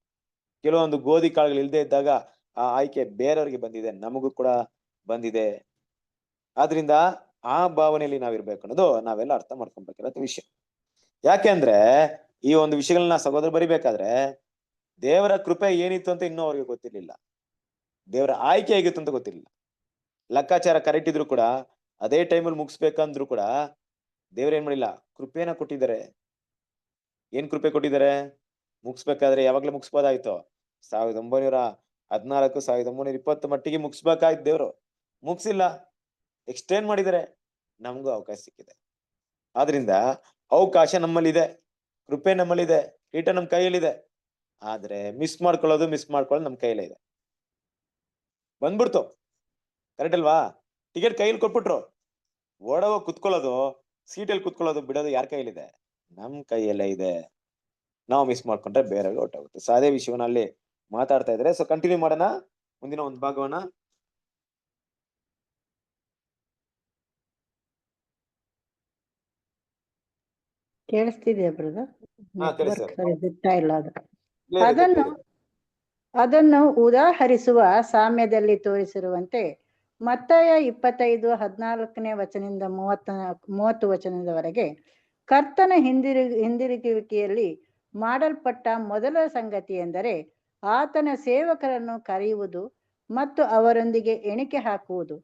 ಕೆಲವೊಂದು ಗೋಧಿ ಕಾಳುಗಳು ಇಲ್ಲದೆ ಇದ್ದಾಗ ಆ ಆಯ್ಕೆ ಬೇರೆಯವ್ರಿಗೆ ಬಂದಿದೆ, ನಮಗೂ ಕೂಡ ಬಂದಿದೆ. ಆದ್ರಿಂದ ಆ ಭಾವನೆಯಲ್ಲಿ ನಾವಿರ್ಬೇಕು ಅನ್ನೋದು ನಾವೆಲ್ಲ ಅರ್ಥ ಮಾಡ್ಕೊಬೇಕಿರೋ ವಿಷಯ. ಯಾಕೆಂದ್ರೆ ಈ ಒಂದು ವಿಷಯಗಳನ್ನ ಸಹೋದರ ಬರಿಬೇಕಾದ್ರೆ ದೇವರ ಕೃಪೆ ಏನಿತ್ತು ಅಂತ ಇನ್ನೂ ಅವ್ರಿಗೆ ಗೊತ್ತಿರ್ಲಿಲ್ಲ, ದೇವರ ಆಯ್ಕೆ ಹೇಗಿತ್ತು ಅಂತ ಗೊತ್ತಿರ್ಲಿಲ್ಲ. ಲೆಕ್ಕಾಚಾರ ಕರೆಕ್ಟ್ ಇದ್ರು ಕೂಡ ಅದೇ ಟೈಮಲ್ಲಿ ಮುಗಿಸ್ಬೇಕಂದ್ರು ಕೂಡ ದೇವ್ರ ಏನ್ ಮಾಡಿಲ್ಲ, ಕೃಪೆನ ಕೊಟ್ಟಿದ್ದಾರೆ. ಏನ್ ಕೃಪೆ ಕೊಟ್ಟಿದ್ದಾರೆ? ಮುಗಿಸ್ಬೇಕಾದ್ರೆ ಯಾವಾಗ್ಲೂ ಮುಗಿಸ್ಬೋದಾಯ್ತು, 1914 1920 ಮಟ್ಟಿಗೆ ಮುಗಿಸ್ಬೇಕಾಯ್ತು, ದೇವ್ರು ಮುಗಿಸಿಲ್ಲ, ಎಕ್ಸ್ಟೆಂಡ್ ಮಾಡಿದ್ದಾರೆ. ನಮಗೂ ಅವಕಾಶ ಸಿಕ್ಕಿದೆ. ಆದ್ರಿಂದ ಅವಕಾಶ ನಮ್ಮಲ್ಲಿದೆ, ಕೃಪೆ ನಮ್ಮಲ್ಲಿದೆ, ಕೀಟ ನಮ್ ಕೈಯಲ್ಲಿದೆ. ಆದ್ರೆ ಮಿಸ್ ಮಾಡ್ಕೊಳ್ಳೋದು ನಮ್ ಕೈಯಲ್ಲೇ ಇದೆ. ಬಂದ್ಬಿಡ್ತು, ಕರೆಕ್ಟ್ ಅಲ್ವಾ? ಟಿಕೆಟ್ ಕೈಯಲ್ಲಿ ಕೊಟ್ಬಿಟ್ರು, ಓಡೋಗ ಕುತ್ಕೊಳ್ಳೋದು, ಸೀಟಲ್ಲಿ ಕುತ್ಕೊಳ್ಳೋದು ಬಿಡೋದು ಯಾರ ಕೈಯಲ್ಲಿದೆ? ನಮ್ ಕೈಯಲ್ಲೇ ಇದೆ. ನಾವು ಮಿಸ್ ಮಾಡ್ಕೊಂಡ್ರೆ ಬೇರೆ ಹೊರಟೋಗುತ್ತೆ. ಸೊ ಅದೇ ವಿಷಯವನ್ನ ಅಲ್ಲಿ ಮಾತಾಡ್ತಾ ಇದ್ರೆ, ಸೊ ಕಂಟಿನ್ಯೂ ಮಾಡೋಣ ಮುಂದಿನ ಒಂದು ಭಾಗವನ್ನ. ಕೇಳಿಸ್ತಿದ್ಯಾ ಬ್ರದರ್? ನೆಟ್ವರ್ಕ್ ಸರಿ. ಸರಿ ಬಿಡ್ತಾ ಇಲ್ಲ ಅದು. Clear ಇದೆ. ಅದನ್ನು ಉದಾಹರಿಸುವ ಸಾಮ್ಯದಲ್ಲಿ ತೋರಿಸಿರುವಂತೆ ಮತ್ತಾಯ 25:14 ವಚನದಿಂದ 30 ವಚನದವರೆಗೆ ಕರ್ತನ ಹಿಂದಿರುಗುವಿಕೆಯಲ್ಲಿ ಮಾಡಲ್ಪಟ್ಟ ಮೊದಲ ಸಂಗತಿ ಎಂದರೆ ಆತನ ಸೇವಕರನ್ನು ಕರೆಯುವುದು ಮತ್ತು ಅವರೊಂದಿಗೆ ಎಣಿಕೆ ಹಾಕುವುದು.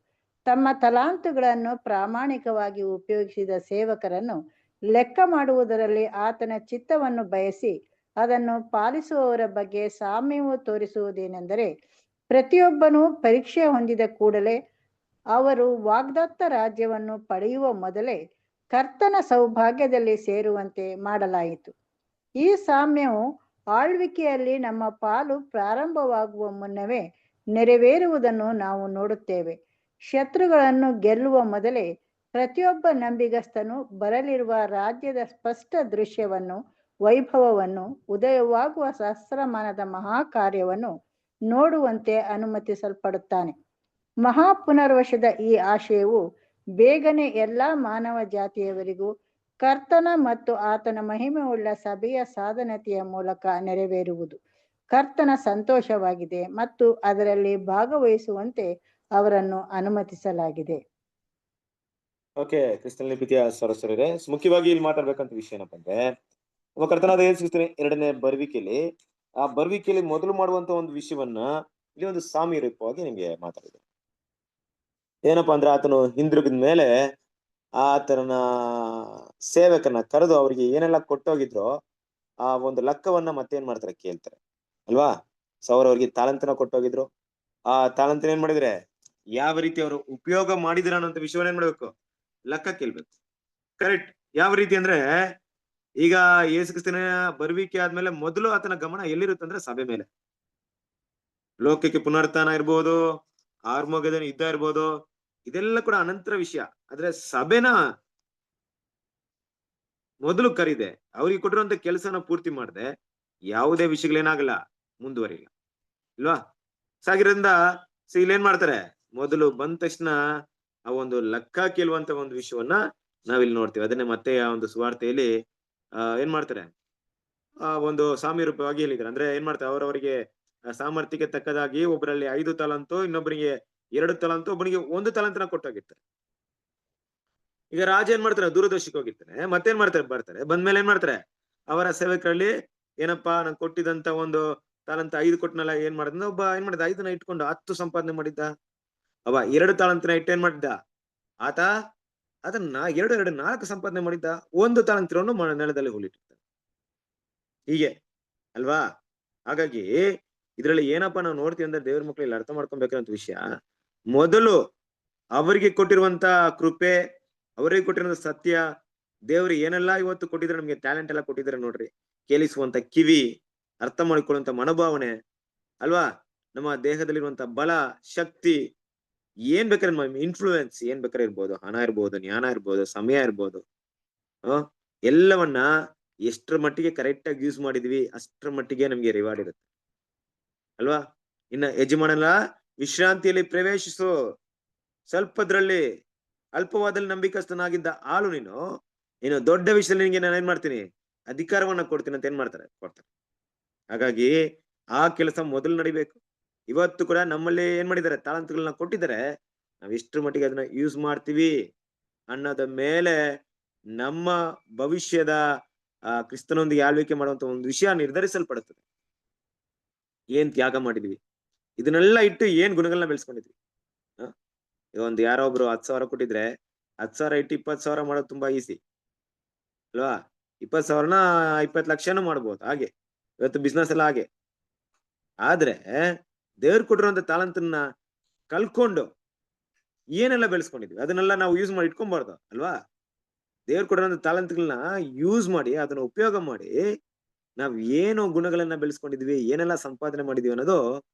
ತಮ್ಮ ತಲಾಂತುಗಳನ್ನು ಪ್ರಾಮಾಣಿಕವಾಗಿ ಉಪಯೋಗಿಸಿದ ಸೇವಕರನ್ನು ಲೆಕ್ಕ ಮಾಡುವುದರಲ್ಲಿ ಆತನ ಚಿತ್ತವನ್ನು ಬಯಸಿ ಅದನ್ನು ಪಾಲಿಸುವವರ ಬಗ್ಗೆ ಸಾಮ್ಯವು ತೋರಿಸುವುದೇನೆಂದರೆ, ಪ್ರತಿಯೊಬ್ಬನೂ ಪರೀಕ್ಷೆ ಹೊಂದಿದ ಕೂಡಲೇ ಅವರು ವಾಗ್ದತ್ತ ರಾಜ್ಯವನ್ನು ಪಡೆಯುವ ಮೊದಲೇ ಕರ್ತನ ಸೌಭಾಗ್ಯದಲ್ಲಿ ಸೇರುವಂತೆ ಮಾಡಲಾಯಿತು. ಈ ಸಾಮ್ಯವು ಆಳ್ವಿಕೆಯಲ್ಲಿ ನಮ್ಮ ಪಾಲು ಪ್ರಾರಂಭವಾಗುವ ಮುನ್ನವೇ ನೆರವೇರುವುದನ್ನು ನಾವು ನೋಡುತ್ತೇವೆ. ಶತ್ರುಗಳನ್ನು ಗೆಲ್ಲುವ ಮೊದಲೇ ಪ್ರತಿಯೊಬ್ಬ ನಂಬಿಗಸ್ತನು ಬರಲಿರುವ ರಾಜ್ಯದ ಸ್ಪಷ್ಟ ದೃಶ್ಯವನ್ನು, ವೈಭವವನ್ನು, ಉದಯವಾಗುವ ಸಹಸ್ರಮಾನದ ಮಹಾಕಾರ್ಯವನ್ನು ನೋಡುವಂತೆ ಅನುಮತಿಸಲ್ಪಡುತ್ತಾನೆ. ಮಹಾಪುನರ್ವಶದ ಈ ಆಶಯವು ಬೇಗನೆ ಎಲ್ಲಾ ಮಾನವ ಜಾತಿಯವರಿಗೂ ಕರ್ತನ ಮತ್ತು ಆತನ ಮಹಿಮೆಯುಳ್ಳ ಸಭೆಯ ಸಾಧನತೆಯ ಮೂಲಕ ನೆರವೇರುವುದು ಕರ್ತನ ಸಂತೋಷವಾಗಿದೆ ಮತ್ತು ಅದರಲ್ಲಿ ಭಾಗವಹಿಸುವಂತೆ ಅವರನ್ನು ಅನುಮತಿಸಲಾಗಿದೆ. ಓಕೆ, ಕ್ರಿಸ್ತನಲ್ಲಿ ಪ್ರೀತಿಯ ಸರಸ್ವರರೇ, ಮುಖ್ಯವಾಗಿ ಇಲ್ಲಿ ಮಾತಾಡ್ಬೇಕಂತ ವಿಷಯ ಏನಪ್ಪ ಅಂದ್ರೆ, ನಮ್ಮ ಕರ್ತನಾದ ಯೇಸು ಕ್ರಿಸ್ತನ ಎರಡನೇ ಬರುವಿಕೆಯಲ್ಲಿ, ಆ ಬರುವಿಕೆಯಲ್ಲಿ ಮೊದಲು ಮಾಡುವಂತ ಒಂದು ವಿಷಯವನ್ನ ಇಲ್ಲಿ ಒಂದು ಸಾಮ್ಯ ರೂಪವಾಗಿ ನಿಮ್ಗೆ ಮಾತಾಡಿದೆ. ಏನಪ್ಪಾ ಅಂದ್ರೆ, ಆತನು ಹಿಂದಿರುಗಿದ ಮೇಲೆ ಆತನ ಸೇವಕನ ಕರೆದು ಅವ್ರಿಗೆ ಏನೆಲ್ಲ ಕೊಟ್ಟೋಗಿದ್ರೋ ಆ ಒಂದು ಲೆಕ್ಕವನ್ನ ಮತ್ತೇನ್ ಮಾಡ್ತಾರೆ ಕೇಳ್ತಾರೆ ಅಲ್ವಾ. ಅವ್ರಿಗೆ ತಾಲಂತನ ಕೊಟ್ಟೋಗಿದ್ರು, ಆ ತಾಲಂತನ ಏನ್ ಮಾಡಿದ್ರೆ, ಯಾವ ರೀತಿ ಅವರು ಉಪಯೋಗ ಮಾಡಿದ್ರ ಅನ್ನೋಂಥ ವಿಷಯವನ್ನ ಏನ್ ಮಾಡ್ಬೇಕು, ಲೆಕ್ಕ ಕೇಳ್ಬೇಕು. ಕರೆಕ್ಟ್. ಯಾವ ರೀತಿ ಅಂದ್ರೆ, ಈಗ ಯೇಸು ಕ್ರಿಸ್ತನ ಬರುವಿಕೆ ಆದ್ಮೇಲೆ ಮೊದಲು ಆತನ ಗಮನ ಎಲ್ಲಿರುತ್ತಂದ್ರೆ ಸಭೆ ಮೇಲೆ. ಲೋಕಕ್ಕೆ ಪುನರುತ್ಥಾನ ಇರ್ಬೋದು, ಆರ್ಮೋಗದನ ಯುದ್ಧ ಇರ್ಬೋದು, ಇದೆಲ್ಲ ಕೂಡ ಅನಂತರ ವಿಷಯ. ಆದ್ರೆ ಸಭೆನ ಮೊದಲು ಕರೀದೆ, ಅವ್ರಿಗೆ ಕೊಟ್ಟಿರುವಂತ ಕೆಲಸನ ಪೂರ್ತಿ ಮಾಡದೆ ಯಾವುದೇ ವಿಷಯಗಳೇನಾಗಲ್ಲ, ಮುಂದುವರಿಲ್ಲ ಇಲ್ವಾ. ಸಾಗಿರೋದ್ರಿಂದ ಇಲ್ಲೇನ್ ಮಾಡ್ತಾರೆ, ಮೊದಲು ಬಂದ ತಕ್ಷಣ ಆ ಒಂದು ಲೆಕ್ಕ ಕೇಳುವಂತ ಒಂದು ವಿಷಯವನ್ನ ನಾವಿಲ್ಲಿ ನೋಡ್ತೀವಿ. ಅದನ್ನೇ ಮತ್ತೆ ಆ ಒಂದು ಸುವಾರ್ತೆಯಲ್ಲಿ ಏನ್ ಮಾಡ್ತಾರೆ, ಒಂದು ಸಾಮ್ಯ ರೂಪವಾಗಿ ಹೇಳಿದ್ದಾರೆ. ಅಂದ್ರೆ ಏನ್ ಮಾಡ್ತಾರೆ, ಅವರವರಿಗೆ ಸಾಮರ್ಥ್ಯಕ್ಕೆ ತಕ್ಕದಾಗಿ ಒಬ್ಬರಲ್ಲಿ 5 ತಲಾಂತು, ಇನ್ನೊಬ್ಬರಿಗೆ 2 ತಲಾಂತು, ಒಬ್ಬನಿಗೆ 1 ತಲಾಂತನ ಕೊಟ್ಟೋಗಿರ್ತಾರೆ. ಈಗ ರಾಜ ಏನ್ ಮಾಡ್ತಾರೆ, ದೂರದರ್ಶಿಗೆ ಹೋಗಿರ್ತಾನೆ, ಮತ್ತೇನ್ ಮಾಡ್ತಾರೆ, ಬರ್ತಾರೆ, ಬಂದ್ಮೇಲೆ ಏನ್ ಮಾಡ್ತಾರೆ, ಅವರ ಸೇವಕರಲ್ಲಿ ಏನಪ್ಪಾ ನಂಗೆ ಕೊಟ್ಟಿದಂತ ಒಂದು ತಾಲಂತ 5 ಕೊಟ್ಟನಲ್ಲ, ಏನ್ ಮಾಡಿದ ಒಬ್ಬ, ಏನ್ ಮಾಡಿದ 5ನ ಇಟ್ಕೊಂಡು 10 ಸಂಪಾದನೆ ಮಾಡಿದ್ದ. ಅವ 2 ತಾಲಂತನ ಇಟ್ಟು ಏನ್ ಮಾಡಿದ್ದ, ಆತ ಅದನ್ನ 4 ಸಂಪಾದನೆ ಮಾಡಿದ್ದ. 1 ತಾಲಂತಿರೋನು ನೆಲದಲ್ಲಿ ಹೂಳಿಟ್ಟಿರ್ತಾನೆ. ಹೀಗೆ ಅಲ್ವಾ. ಹಾಗಾಗಿ ಇದ್ರಲ್ಲಿ ಏನಪ್ಪಾ ನಾವು ನೋಡ್ತೀವಿ ಅಂದ್ರೆ, ದೇವ್ರ ಮಕ್ಕಳು ಅರ್ಥ ಮಾಡ್ಕೊಬೇಕಂತ ವಿಷಯ, ಮೊದಲು ಅವರಿಗೆ ಕೊಟ್ಟಿರುವಂತ ಕೃಪೆ, ಅವರಿಗೆ ಕೊಟ್ಟಿರುವಂತ ಸತ್ಯ, ದೇವ್ರು ಏನೆಲ್ಲಾ ಇವತ್ತು ಕೊಟ್ಟಿದ್ರೆ, ನಮ್ಗೆ ಟ್ಯಾಲೆಂಟ್ ಎಲ್ಲ ಕೊಟ್ಟಿದ್ದಾರೆ ನೋಡ್ರಿ, ಕೇಳಿಸುವಂತ ಕಿವಿ, ಅರ್ಥ ಮಾಡಿಕೊಳ್ಳುವಂತ ಮನೋಭಾವನೆ ಅಲ್ವಾ, ನಮ್ಮ ದೇಹದಲ್ಲಿರುವಂತ ಬಲ, ಶಕ್ತಿ, ಏನ್ ಬೇಕಾದ್ರೆ ಇನ್ಫ್ಲೂಯೆನ್ಸ್ ಏನ್ ಬೇಕಾದ್ರೆ ಇರ್ಬೋದು, ಹಣ ಇರ್ಬೋದು, ಜ್ಞಾನ ಇರ್ಬೋದು, ಸಮಯ ಇರ್ಬೋದು, ಎಲ್ಲವನ್ನ ಎಷ್ಟರ ಮಟ್ಟಿಗೆ ಕರೆಕ್ಟ್ ಆಗಿ ಯೂಸ್ ಮಾಡಿದ್ವಿ ಅಷ್ಟರ ಮಟ್ಟಿಗೆ ನಮ್ಗೆ ರಿವಾರ್ಡ್ ಇರುತ್ತೆ ಅಲ್ವಾ. ಇನ್ನ ಯಜಮಾನನ ವಿಶ್ರಾಂತಿಯಲ್ಲಿ ಪ್ರವೇಶಿಸು, ಸ್ವಲ್ಪದ್ರಲ್ಲಿ ಅಲ್ಪವಾದಲ್ಲಿ ನಂಬಿಕಸ್ಥನಾಗಿದ್ದ ಆಳು ನೀನು ದೊಡ್ಡ ವಿಷಯದಲ್ಲಿ ನಿನ್ಗೆ ನಾನು ಏನ್ ಮಾಡ್ತೀನಿ, ಅಧಿಕಾರವನ್ನ ಕೊಡ್ತೀನಿ ಅಂತ ಏನ್ ಮಾಡ್ತಾರೆ, ಕೊಡ್ತಾರೆ. ಹಾಗಾಗಿ ಆ ಕೆಲಸ ಮೊದಲು ನಡಿಬೇಕು. ಇವತ್ತು ಕೂಡ ನಮ್ಮಲ್ಲಿ ಏನ್ ಮಾಡಿದ್ದಾರೆ, ತಾಳಂತಗಳನ್ನ ಕೊಟ್ಟಿದ್ದಾರೆ, ನಾವ್ ಎಷ್ಟರ ಮಟ್ಟಿಗೆ ಅದನ್ನ ಯೂಸ್ ಮಾಡ್ತೀವಿ ಅನ್ನೋದ ಮೇಲೆ ನಮ್ಮ ಭವಿಷ್ಯದ ಕ್ರಿಸ್ತನೊಂದಿಗೆ ಆಳ್ವಿಕೆ ಮಾಡುವಂತ ಒಂದು ವಿಷಯ ನಿರ್ಧರಿಸಲ್ಪಡುತ್ತದೆ. ಏನ್ ತ್ಯಾಗ ಮಾಡಿದ್ವಿ, ಇದನ್ನೆಲ್ಲ ಇಟ್ಟು ಏನ್ ಗುಣಗಳನ್ನ ಬೆಳೆಸ್ಕೊಂಡಿದ್ವಿ. ಒಂದು ಯಾರೋ ಒಬ್ರು 10,000 ಕೊಟ್ಟಿದ್ರೆ 10,000 ಇಟ್ಟು 20,000 ಮಾಡೋದು ತುಂಬಾ ಈಸಿ ಅಲ್ವಾ. 20,000ನ 20 ಲಕ್ಷನೂ ಮಾಡ್ಬೋದು. ಹಾಗೆ ಇವತ್ತು ಬಿಸ್ನೆಸ್ ಎಲ್ಲ ಹಾಗೆ. ಆದ್ರೆ ದೇವ್ರು ಕೊಟ್ಟಿರುವಂತ ತಾಲಂತನ್ನ ಕಲ್ಕೊಂಡು ಏನೆಲ್ಲ ಬೆಳೆಸ್ಕೊಂಡಿದ್ವಿ ಅದನ್ನೆಲ್ಲ ನಾವು ಯೂಸ್ ಮಾಡಿ ಇಟ್ಕೊಂಬಾರ್ದು ಅಲ್ವಾ. ದೇವ್ರು ಕೊಟ್ಟಿರುವಂತ ತಾಲಂತಗಳನ್ನ ಯೂಸ್ ಮಾಡಿ, ಅದನ್ನ ಉಪಯೋಗ ಮಾಡಿ, ನಾವ್ ಏನು ಗುಣಗಳನ್ನ ಬೆಳೆಸ್ಕೊಂಡಿದ್ವಿ, ಏನೆಲ್ಲ ಸಂಪಾದನೆ ಮಾಡಿದ್ವಿ ಅನ್ನೋದು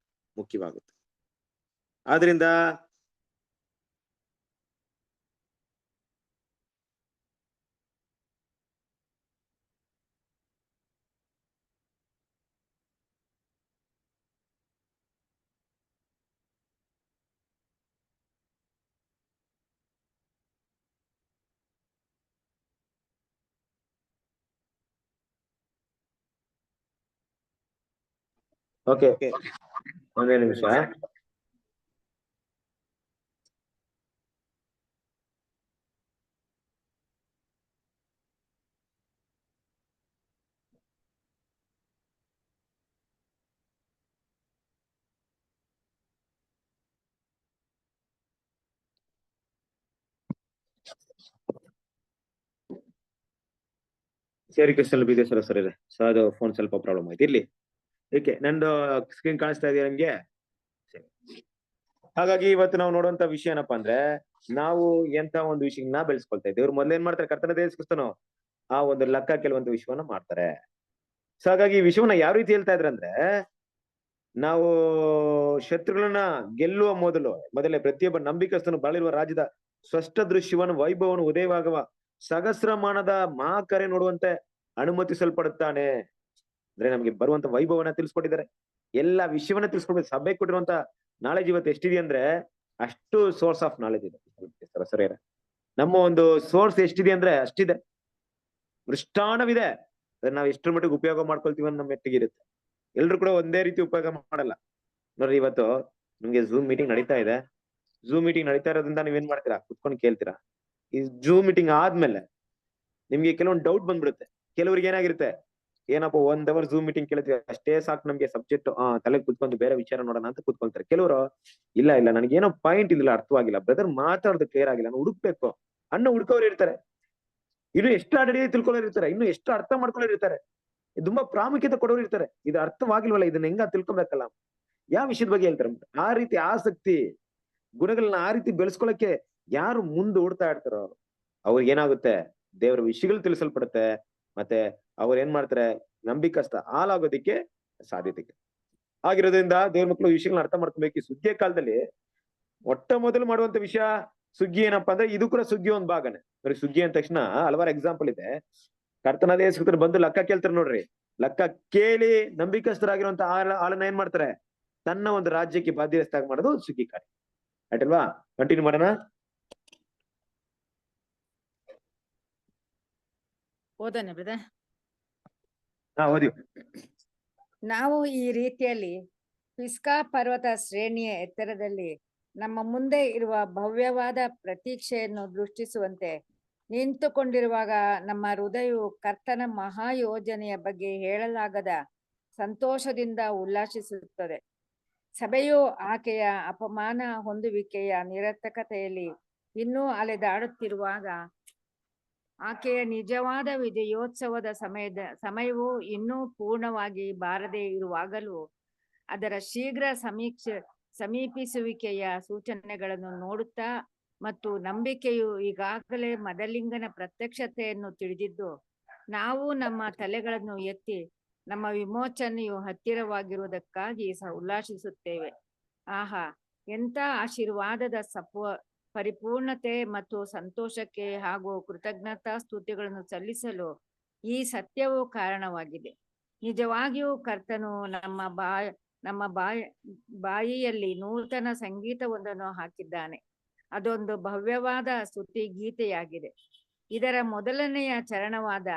ಮುಖ್ಯವಾಗುತ್ತೆ. ಆದ್ರಿಂದ ಓಕೆ, ಒಂದೇ ನಿಮಿಷ. ಸರಿ ಕ್ರಿಸ್ತಲ್ ಬಿದ್ದೇಶ್ವರ ಸರ್ ಇದೆ. ಸೊ ಅದು ಫೋನ್ ಸ್ವಲ್ಪ ಪ್ರಾಬ್ಲಮ್ ಆಯ್ತು. ಇರ್ಲಿ, ಏಕೆ ನಂದು ಸ್ಕ್ರೀನ್ ಕಾಣಿಸ್ತಾ ಇದೆಯಾ ನಿಮ್ಗೆ? ಸರಿ. ಹಾಗಾಗಿ ಇವತ್ತು ನಾವು ನೋಡುವಂತ ವಿಷಯ ಏನಪ್ಪಾ ಅಂದ್ರೆ, ನಾವು ಎಂತ ಒಂದು ವಿಷಯನ ಬೆಳೆಸ್ಕೊಳ್ತಾ ಇದ್ದೀವಿ. ಇವ್ರು ಮೊದ್ಲೇನ್ ಮಾಡ್ತಾರೆ, ಕರ್ತನ ದೇವಸ್ಕೃತನು ಆ ಒಂದು ಲೆಕ್ಕ ಕೆಲವೊಂದು ವಿಷಯವನ್ನ ಮಾಡ್ತಾರೆ. ಸೊ ಹಾಗಾಗಿ ಈ ವಿಷಯವನ್ನ ಯಾವ ರೀತಿ ಹೇಳ್ತಾ ಇದ್ರೆ ಅಂದ್ರೆ, ನಾವು ಶತ್ರುಗಳನ್ನ ಗೆಲ್ಲುವ ಮೊದಲೇ ಪ್ರತಿಯೊಬ್ಬ ನಂಬಿಕಸ್ಥನು ಬಾಳಿರುವ ರಾಜ್ಯದ ಸ್ಪಷ್ಟ ದೃಶ್ಯವನ್ನು ವೈಭವವನ್ನು ಉದಯವಾಗುವ ಸಹಸ್ರಮಾನದ ಮಹಾಕರೆ ನೋಡುವಂತೆ ಅನುಮತಿಸಲ್ಪಡುತ್ತಾನೆ. ಅಂದ್ರೆ ನಮ್ಗೆ ಬರುವಂತ ವೈಭವನ ತಿಳಿಸ್ಕೊಟ್ಟಿದ್ದಾರೆ, ಎಲ್ಲಾ ವಿಷಯವನ್ನ ತಿಳಿಸ್ಕೊಡ್ಬೇಕು. ಸಭೆ ಕೊಟ್ಟಿರುವಂತ ನಾಲೆಜ್ ಇವತ್ತು ಎಷ್ಟಿದೆ ಅಂದ್ರೆ, ಅಷ್ಟು ಸೋರ್ಸ್ ಆಫ್ ನಾಲೆಜ್ ಇದೆ ಸರಿ. ನಮ್ಮ ಒಂದು ಸೋರ್ಸ್ ಎಷ್ಟಿದೆ ಅಂದ್ರೆ ಅಷ್ಟಿದೆ, ಮೃಷ್ಟಾನವಿದೆ. ಅದನ್ನ ನಾವು ಎಷ್ಟರ ಮಟ್ಟಿಗೆ ಉಪಯೋಗ ಮಾಡ್ಕೊಳ್ತೀವಿ ಅನ್ನೋ ನಮ್ಮ ಮೆಟ್ಟಿಗೆ ಇರುತ್ತೆ. ಎಲ್ರು ಕೂಡ ಒಂದೇ ರೀತಿ ಉಪಯೋಗ ಮಾಡಲ್ಲ. ನೋಡ್ರಿ, ಇವತ್ತು ನಿಮ್ಗೆ ಝೂಮ್ ಮೀಟಿಂಗ್ ನಡೀತಾ ಇದೆ. ಝೂಮ್ ಮೀಟಿಂಗ್ ನಡೀತಾ ಇರೋದ್ರಿಂದ ನೀವೇನ್ ಮಾಡ್ತೀರಾ, ಕುತ್ಕೊಂಡು ಕೇಳ್ತೀರಾ. ಈ ಝೂಮ್ ಮೀಟಿಂಗ್ ಆದ್ಮೇಲೆ ನಿಮ್ಗೆ ಕೆಲವೊಂದು ಡೌಟ್ ಬಂದ್ಬಿಡುತ್ತೆ. ಕೆಲವ್ರಿಗೆ ಏನಾಗಿರುತ್ತೆ, ಏನಪ್ಪ 1 ಅವರ್ ಝೂಮ್ ಮೀಟಿಂಗ್ ಕೇಳ್ತೀವಿ, ಅಷ್ಟೇ ಸಾಕು ನಮ್ಗೆ ಸಬ್ಜೆಕ್ಟ್ ತಲೆಗೆ ಕುತ್ಕೊಂಡು ಬೇರೆ ವಿಚಾರ ನೋಡೋಣ ಅಂತ ಕುತ್ಕೊಂತಾರೆ. ಕೆಲವರು ಇಲ್ಲ ನನಗೇನೋ ಪಾಯಿಂಟ್ ಇಲ್ಲ, ಅರ್ಥವಾಗಿಲ್ಲ, ಬ್ರದರ್ ಮಾತಾಡೋದು ಕ್ಲಿಯರ್ ಆಗಿಲ್ಲ, ನಾನು ಹುಡುಕ್ಬೇಕು ಅನ್ನೋ ಹುಡುಕೋರು ಇರ್ತಾರೆ. ಇನ್ನು ಎಷ್ಟು ಅಡಿ ತಿಳ್ಕೊಳ್ಳೋರು ಇರ್ತಾರೆ, ಇನ್ನು ಎಷ್ಟು ಅರ್ಥ ಮಾಡ್ಕೊಳ್ಳೋರು ಇರ್ತಾರೆ, ತುಂಬಾ ಪ್ರಾಮುಖ್ಯತೆ ಕೊಡೋರು ಇರ್ತಾರೆ. ಇದು ಅರ್ಥವಾಗಿಲ್ವಲ್ಲ, ಇದನ್ನ ಹೆಂಗ ತಿಳ್ಕೊಬೇಕಲ್ಲ, ಯಾವ ವಿಷಯದ ಬಗ್ಗೆ ಹೇಳ್ತಾರೆ. ಆ ರೀತಿ ಆಸಕ್ತಿ ಗುಣಗಳನ್ನ ಆ ರೀತಿ ಬೆಳೆಸ್ಕೊಳಕ್ಕೆ ಯಾರು ಮುಂದೆ ಓಡ್ತಾ ಇರ್ತಾರೋ ಅವ್ರಿಗೆ ಏನಾಗುತ್ತೆ, ದೇವರ ವಿಷಯಗಳು ತಿಳಿಸಲ್ಪಡುತ್ತೆ. ಮತ್ತೆ ಅವ್ರು ಏನ್ ಮಾಡ್ತಾರೆ, ನಂಬಿಕಸ್ತ ಹಾಳಾಗೋದಿಕ್ಕೆ ಸಾಧ್ಯತೆ ಆಗಿರೋದ್ರಿಂದ ದೇವ್ರ ಮಕ್ಕಳು ವಿಷಯಗಳನ್ನ ಅರ್ಥ ಮಾಡ್ಕೊಬೇಕು. ಈ ಸುಗ್ಗಿಯ ಕಾಲದಲ್ಲಿ ಮೊಟ್ಟ ಮೊದಲು ಮಾಡುವಂತ ವಿಷಯ ಸುಗ್ಗಿ ಏನಪ್ಪಾ ಅಂದ್ರೆ, ಇದು ಕೂಡ ಸುಗ್ಗಿ ಒಂದ್ ಭಾಗನೆ. ಬರೀ ಸುಗ್ಗಿ ಅಂದ ತಕ್ಷಣ ಹಲವಾರು ಎಕ್ಸಾಂಪಲ್ ಇದೆ. ಕರ್ತನ ದೇವಸ್ಕೃತರು ಬಂದು ಲೆಕ್ಕ ಕೇಳ್ತಾರೆ ನೋಡ್ರಿ. ಲೆಕ್ಕ ಕೇಳಿ ನಂಬಿಕಸ್ಥರಾಗಿರುವಂತ ಆಳನ್ನ ಏನ್ ಮಾಡ್ತಾರೆ, ತನ್ನ ಒಂದು ರಾಜ್ಯಕ್ಕೆ ಬಾಧ್ಯಸ್ಥಾಗಿ ಮಾಡೋದು ಸುಗ್ಗಿ ಕಾರ್ಯ. ಆಯ್ತಲ್ವಾ? ಕಂಟಿನ್ಯೂ ಮಾಡೋಣ. ಓದೋಣ ಬ್ರದರ್. ಓದಿ. ನಾವು ಈ ರೀತಿಯಲ್ಲಿ ಪಿಸ್ಕಾ ಪರ್ವತ ಶ್ರೇಣಿಯ ಎತ್ತರದಲ್ಲಿ ನಮ್ಮ ಮುಂದೆ ಇರುವ ಭವ್ಯವಾದ ಪ್ರತೀಕ್ಷೆಯನ್ನು ದೃಷ್ಟಿಸುವಂತೆ ನಿಂತುಕೊಂಡಿರುವಾಗ ನಮ್ಮ ಹೃದಯವು ಕರ್ತನ ಮಹಾಯೋಜನೆಯ ಬಗ್ಗೆ ಹೇಳಲಾಗದ ಸಂತೋಷದಿಂದ ಉಲ್ಲಾಸಿಸುತ್ತದೆ. ಸಭೆಯು ಆಕೆಯ ಅಪಮಾನ ಹೊಂದುವಿಕೆಯ ನಿರರ್ಥಕತೆಯಲ್ಲಿ ಇನ್ನೂ ಅಲೆದಾಡುತ್ತಿರುವಾಗ, ಆಕೆಯ ನಿಜವಾದ ವಿಜಯೋತ್ಸವದ ಸಮಯವು ಇನ್ನೂ ಪೂರ್ಣವಾಗಿ ಬಾರದೆ ಇರುವಾಗಲೂ ಅದರ ಶೀಘ್ರ ಸಮೀಪಿಸುವಿಕೆಯ ಸೂಚನೆಗಳನ್ನು ನೋಡುತ್ತಾ ಮತ್ತು ನಂಬಿಕೆಯು ಈಗಾಗಲೇ ಮದಲಿಂಗನ ಪ್ರತ್ಯಕ್ಷತೆಯನ್ನು ತಿಳಿದಿದ್ದು, ನಾವು ನಮ್ಮ ತಲೆಗಳನ್ನು ಎತ್ತಿ ನಮ್ಮ ವಿಮೋಚನೆಯು ಹತ್ತಿರವಾಗಿರುವುದಕ್ಕಾಗಿ ಉಲ್ಲಾಸಿಸುತ್ತೇವೆ. ಆಹಾ, ಎಂಥ ಆಶೀರ್ವಾದದ ಪರಿಪೂರ್ಣತೆ ಮತ್ತು ಸಂತೋಷಕ್ಕೆ ಹಾಗೂ ಕೃತಜ್ಞತಾ ಸ್ತುತಿಗಳನ್ನು ಸಲ್ಲಿಸಲು ಈ ಸತ್ಯವು ಕಾರಣವಾಗಿದೆ. ನಿಜವಾಗಿಯೂ ಕರ್ತನು ನಮ್ಮ ಬಾಯಿಯಲ್ಲಿ ನೂತನ ಸಂಗೀತವೊಂದನ್ನು ಹಾಕಿದ್ದಾನೆ. ಅದೊಂದು ಭವ್ಯವಾದ ಸ್ತುತಿ ಗೀತೆಯಾಗಿದೆ. ಇದರ ಮೊದಲನೆಯ ಚರಣವಾದ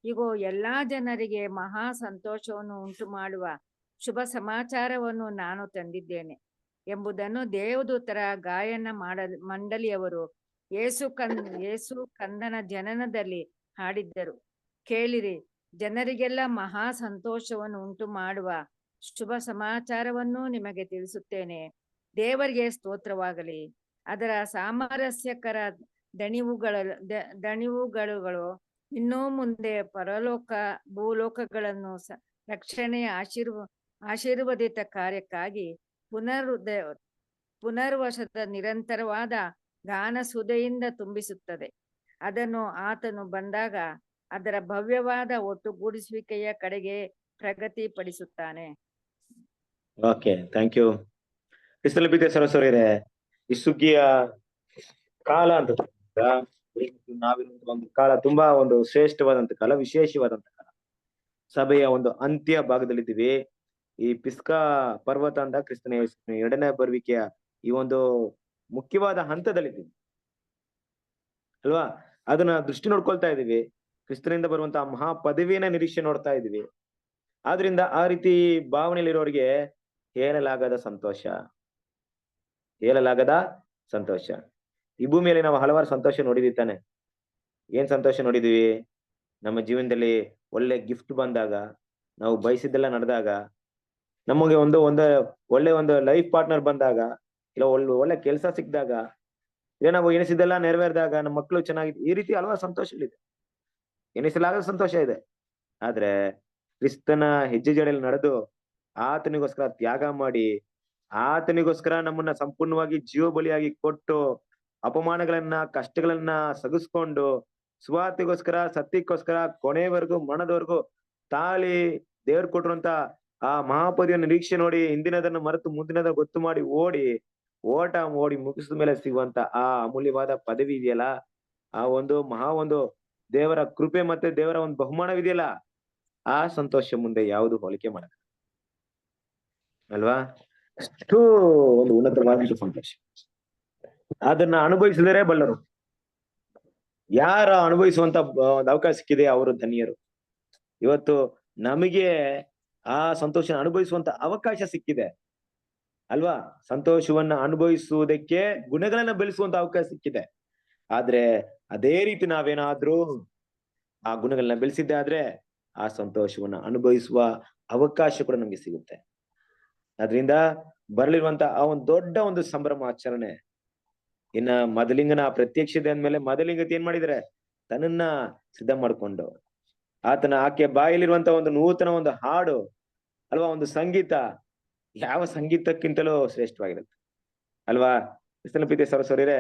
ಇಗೋ, ಎಲ್ಲಾ ಜನರಿಗೆ ಮಹಾ ಸಂತೋಷವನ್ನು ಉಂಟು ಮಾಡುವ ಶುಭ ಸಮಾಚಾರವನ್ನು ನಾನು ತಂದಿದ್ದೇನೆ ಎಂಬುದನ್ನು ದೇವದೂತರ ಗಾಯನ ಮಂಡಳಿಯವರು ಯೇಸು ಕಂದನ ಜನನದಲ್ಲಿ ಹಾಡಿದ್ದರು. ಕೇಳಿರಿ, ಜನರಿಗೆಲ್ಲ ಮಹಾ ಸಂತೋಷವನ್ನು ಉಂಟು ಮಾಡುವ ಶುಭ ಸಮಾಚಾರವನ್ನು ನಿಮಗೆ ತಿಳಿಸುತ್ತೇನೆ. ದೇವರಿಗೆ ಸ್ತೋತ್ರವಾಗಲಿ. ಅದರ ಸಾಮರಸ್ಯಕರ ದಣಿವುಗಳು ಇನ್ನೂ ಮುಂದೆ ಪರಲೋಕ ಭೂಲೋಕಗಳನ್ನು ರಕ್ಷಣೆಯ ಆಶೀರ್ವದಿತ ಕಾರ್ಯಕ್ಕಾಗಿ ಪುನರ್ವಶದ ನಿರಂತರವಾದ ಗಾನಸುಧೆಯಿಂದ ತುಂಬಿಸುತ್ತದೆ. ಅದನ್ನು ಆತನು ಬಂದಾಗ ಅದರ ಭವ್ಯವಾದ ಒಟ್ಟುಗೂಡಿಸುವಿಕೆಯ ಕಡೆಗೆ ಪ್ರಗತಿಪಡಿಸುತ್ತಾನೆ. Okay, thank you. ಸರಸ್ವರಿಯರೇ, ಈ ಸುಗ್ಗಿಯ ಕಾಲ ಅಂತ ನಾವಿರುವಂತ ಒಂದು ಕಾಲ ತುಂಬಾ ಒಂದು ಶ್ರೇಷ್ಠವಾದಂತ ಕಾಲ, ವಿಶೇಷವಾದಂತ ಕಾಲ. ಸಭೆಯ ಒಂದು ಅಂತ್ಯ ಭಾಗದಲ್ಲಿದ್ದೀವಿ. ಈ ಪಿಸ್ಕಾ ಪರ್ವತ ಅಂತ ಕ್ರಿಸ್ತನ ಎರಡನೇ ಬರುವಿಕೆಯ ಈ ಒಂದು ಮುಖ್ಯವಾದ ಹಂತದಲ್ಲಿದ್ದೀವಿ ಅಲ್ವಾ? ಅದನ್ನ ದೃಷ್ಟಿ ನೋಡ್ಕೊಳ್ತಾ ಇದೀವಿ. ಕ್ರಿಸ್ತನಿಂದ ಬರುವಂತಹ ಮಹಾ ಪದವಿಯನ್ನ ನಿರೀಕ್ಷೆ ನೋಡ್ತಾ ಇದೀವಿ. ಆದ್ರಿಂದ ಆ ರೀತಿ ಭಾವನೆಯಲ್ಲಿರೋರಿಗೆ ಹೇಳಲಾಗದ ಸಂತೋಷ. ಈ ಭೂಮಿಯಲ್ಲಿ ನಾವು ಹಲವಾರು ಸಂತೋಷ ನೋಡಿದೀವಿ ತಾನೆ. ಏನ್ ಸಂತೋಷ ನೋಡಿದೀವಿ? ನಮ್ಮ ಜೀವನದಲ್ಲಿ ಒಳ್ಳೆ ಗಿಫ್ಟ್ ಬಂದಾಗ, ನಾವು ಬಯಸಿದ್ದೆಲ್ಲ ನಡೆದಾಗ, ನಮಗೆ ಒಳ್ಳೆ ಒಂದು ಲೈಫ್ ಪಾರ್ಟ್ನರ್ ಬಂದಾಗ, ಇಲ್ಲ ಒಳ್ಳೆ ಕೆಲಸ ಸಿಕ್ಕಿದಾಗ, ಇಲ್ಲ ನಾವು ಎನಿಸಿದ್ದೆಲ್ಲ ನೆರವೇರಿದಾಗ, ನಮ್ಮ ಮಕ್ಕಳು ಚೆನ್ನಾಗಿ, ಈ ರೀತಿ ಹಲವಾರು ಸಂತೋಷಗಳಿದೆ, ಎನಿಸಲಾಗದ ಸಂತೋಷ ಇದೆ. ಆದ್ರೆ ಕ್ರಿಸ್ತನ ಹೆಜ್ಜೆ ಜಡೆಯಲ್ಲಿ ನಡೆದು ಆತನಿಗೋಸ್ಕರ ತ್ಯಾಗ ಮಾಡಿ ಆತನಿಗೋಸ್ಕರ ನಮ್ಮನ್ನ ಸಂಪೂರ್ಣವಾಗಿ ಜೀವ ಬಲಿಯಾಗಿ ಕೊಟ್ಟು ಅಪಮಾನಗಳನ್ನ ಕಷ್ಟಗಳನ್ನ ಸಗಿಸ್ಕೊಂಡು ಸುವಾರ್ತೆಗೋಸ್ಕರ ಸತ್ಯಕ್ಕೋಸ್ಕರ ಕೊನೆವರೆಗೂ ಮರಣದವರೆಗೂ ತಾಳಿ ದೇವ್ರು ಕೊಟ್ಟಿರುವಂತ ಆ ಮಹಾಪದಿಯ ನಿರೀಕ್ಷೆ ನೋಡಿ ಹಿಂದಿನದನ್ನು ಮರೆತು ಮುಂದಿನದ ಗೊತ್ತು ಮಾಡಿ ಓಡಿ ಮುಗಿಸಿದ ಮೇಲೆ ಸಿಗುವಂತ ಆ ಅಮೂಲ್ಯವಾದ ಪದವಿ ಇದೆಯಲ್ಲ, ಆ ಒಂದು ಒಂದು ದೇವರ ಕೃಪೆ ಮತ್ತೆ ದೇವರ ಒಂದು ಬಹುಮಾನವಿದೆಯಲ್ಲ, ಆ ಸಂತೋಷ ಮುಂದೆ ಯಾವುದು ಹೋಲಿಕೆ ಮಾಡಲ್ಲ ಅಲ್ವಾ? ಅಷ್ಟು ಒಂದು ಉನ್ನತವಾದ ಸಂತೋಷ. ಅದನ್ನ ಅನುಭವಿಸಿದರೆ ಬಲ್ಲರು. ಯಾರ ಅನುಭವಿಸುವಂತ ಒಂದು ಅವಕಾಶ ಸಿಕ್ಕಿದೆ ಅವರು ಧನ್ಯರು. ಇವತ್ತು ನಮಗೆ ಆ ಸಂತೋಷ ಅನುಭವಿಸುವಂತ ಅವಕಾಶ ಸಿಕ್ಕಿದೆ ಅಲ್ವಾ? ಸಂತೋಷವನ್ನ ಅನುಭವಿಸುವುದಕ್ಕೆ ಗುಣಗಳನ್ನ ಬೆಳೆಸುವಂತ ಅವಕಾಶ ಸಿಕ್ಕಿದೆ. ಆದ್ರೆ ಅದೇ ರೀತಿ ನಾವೇನಾದ್ರೂ ಆ ಗುಣಗಳನ್ನ ಬೆಳೆಸಿದ್ದೆ ಆದ್ರೆ ಆ ಸಂತೋಷವನ್ನ ಅನುಭವಿಸುವ ಅವಕಾಶ ಕೂಡ ನಮ್ಗೆ ಸಿಗುತ್ತೆ. ಅದರಿಂದ ಬರಲಿರುವಂತ ಆ ಒಂದು ದೊಡ್ಡ ಒಂದು ಸಂಭ್ರಮ ಆಚರಣೆ. ಇನ್ನ ಮದಲಿಂಗನ ಪ್ರತ್ಯಕ್ಷತೆ ಅಂದ್ಮೇಲೆ ಮದಲಿಂಗತೆ ಏನ್ ಮಾಡಿದರೆ, ತನ್ನನ್ನ ಸಿದ್ಧ ಮಾಡ್ಕೊಂಡು ಆಕೆ ಬಾಯಲ್ಲಿರುವಂತ ಒಂದು ನೂತನ ಒಂದು ಹಾಡು ಅಲ್ವಾ, ಒಂದು ಸಂಗೀತ ಯಾವ ಸಂಗೀತಕ್ಕಿಂತಲೂ ಶ್ರೇಷ್ಠವಾಗಿರುತ್ತೆ ಅಲ್ವಾ? ಕ್ರಿಸ್ತನ ಪ್ರೀತಿಯ ಸಹೋದರರೇ,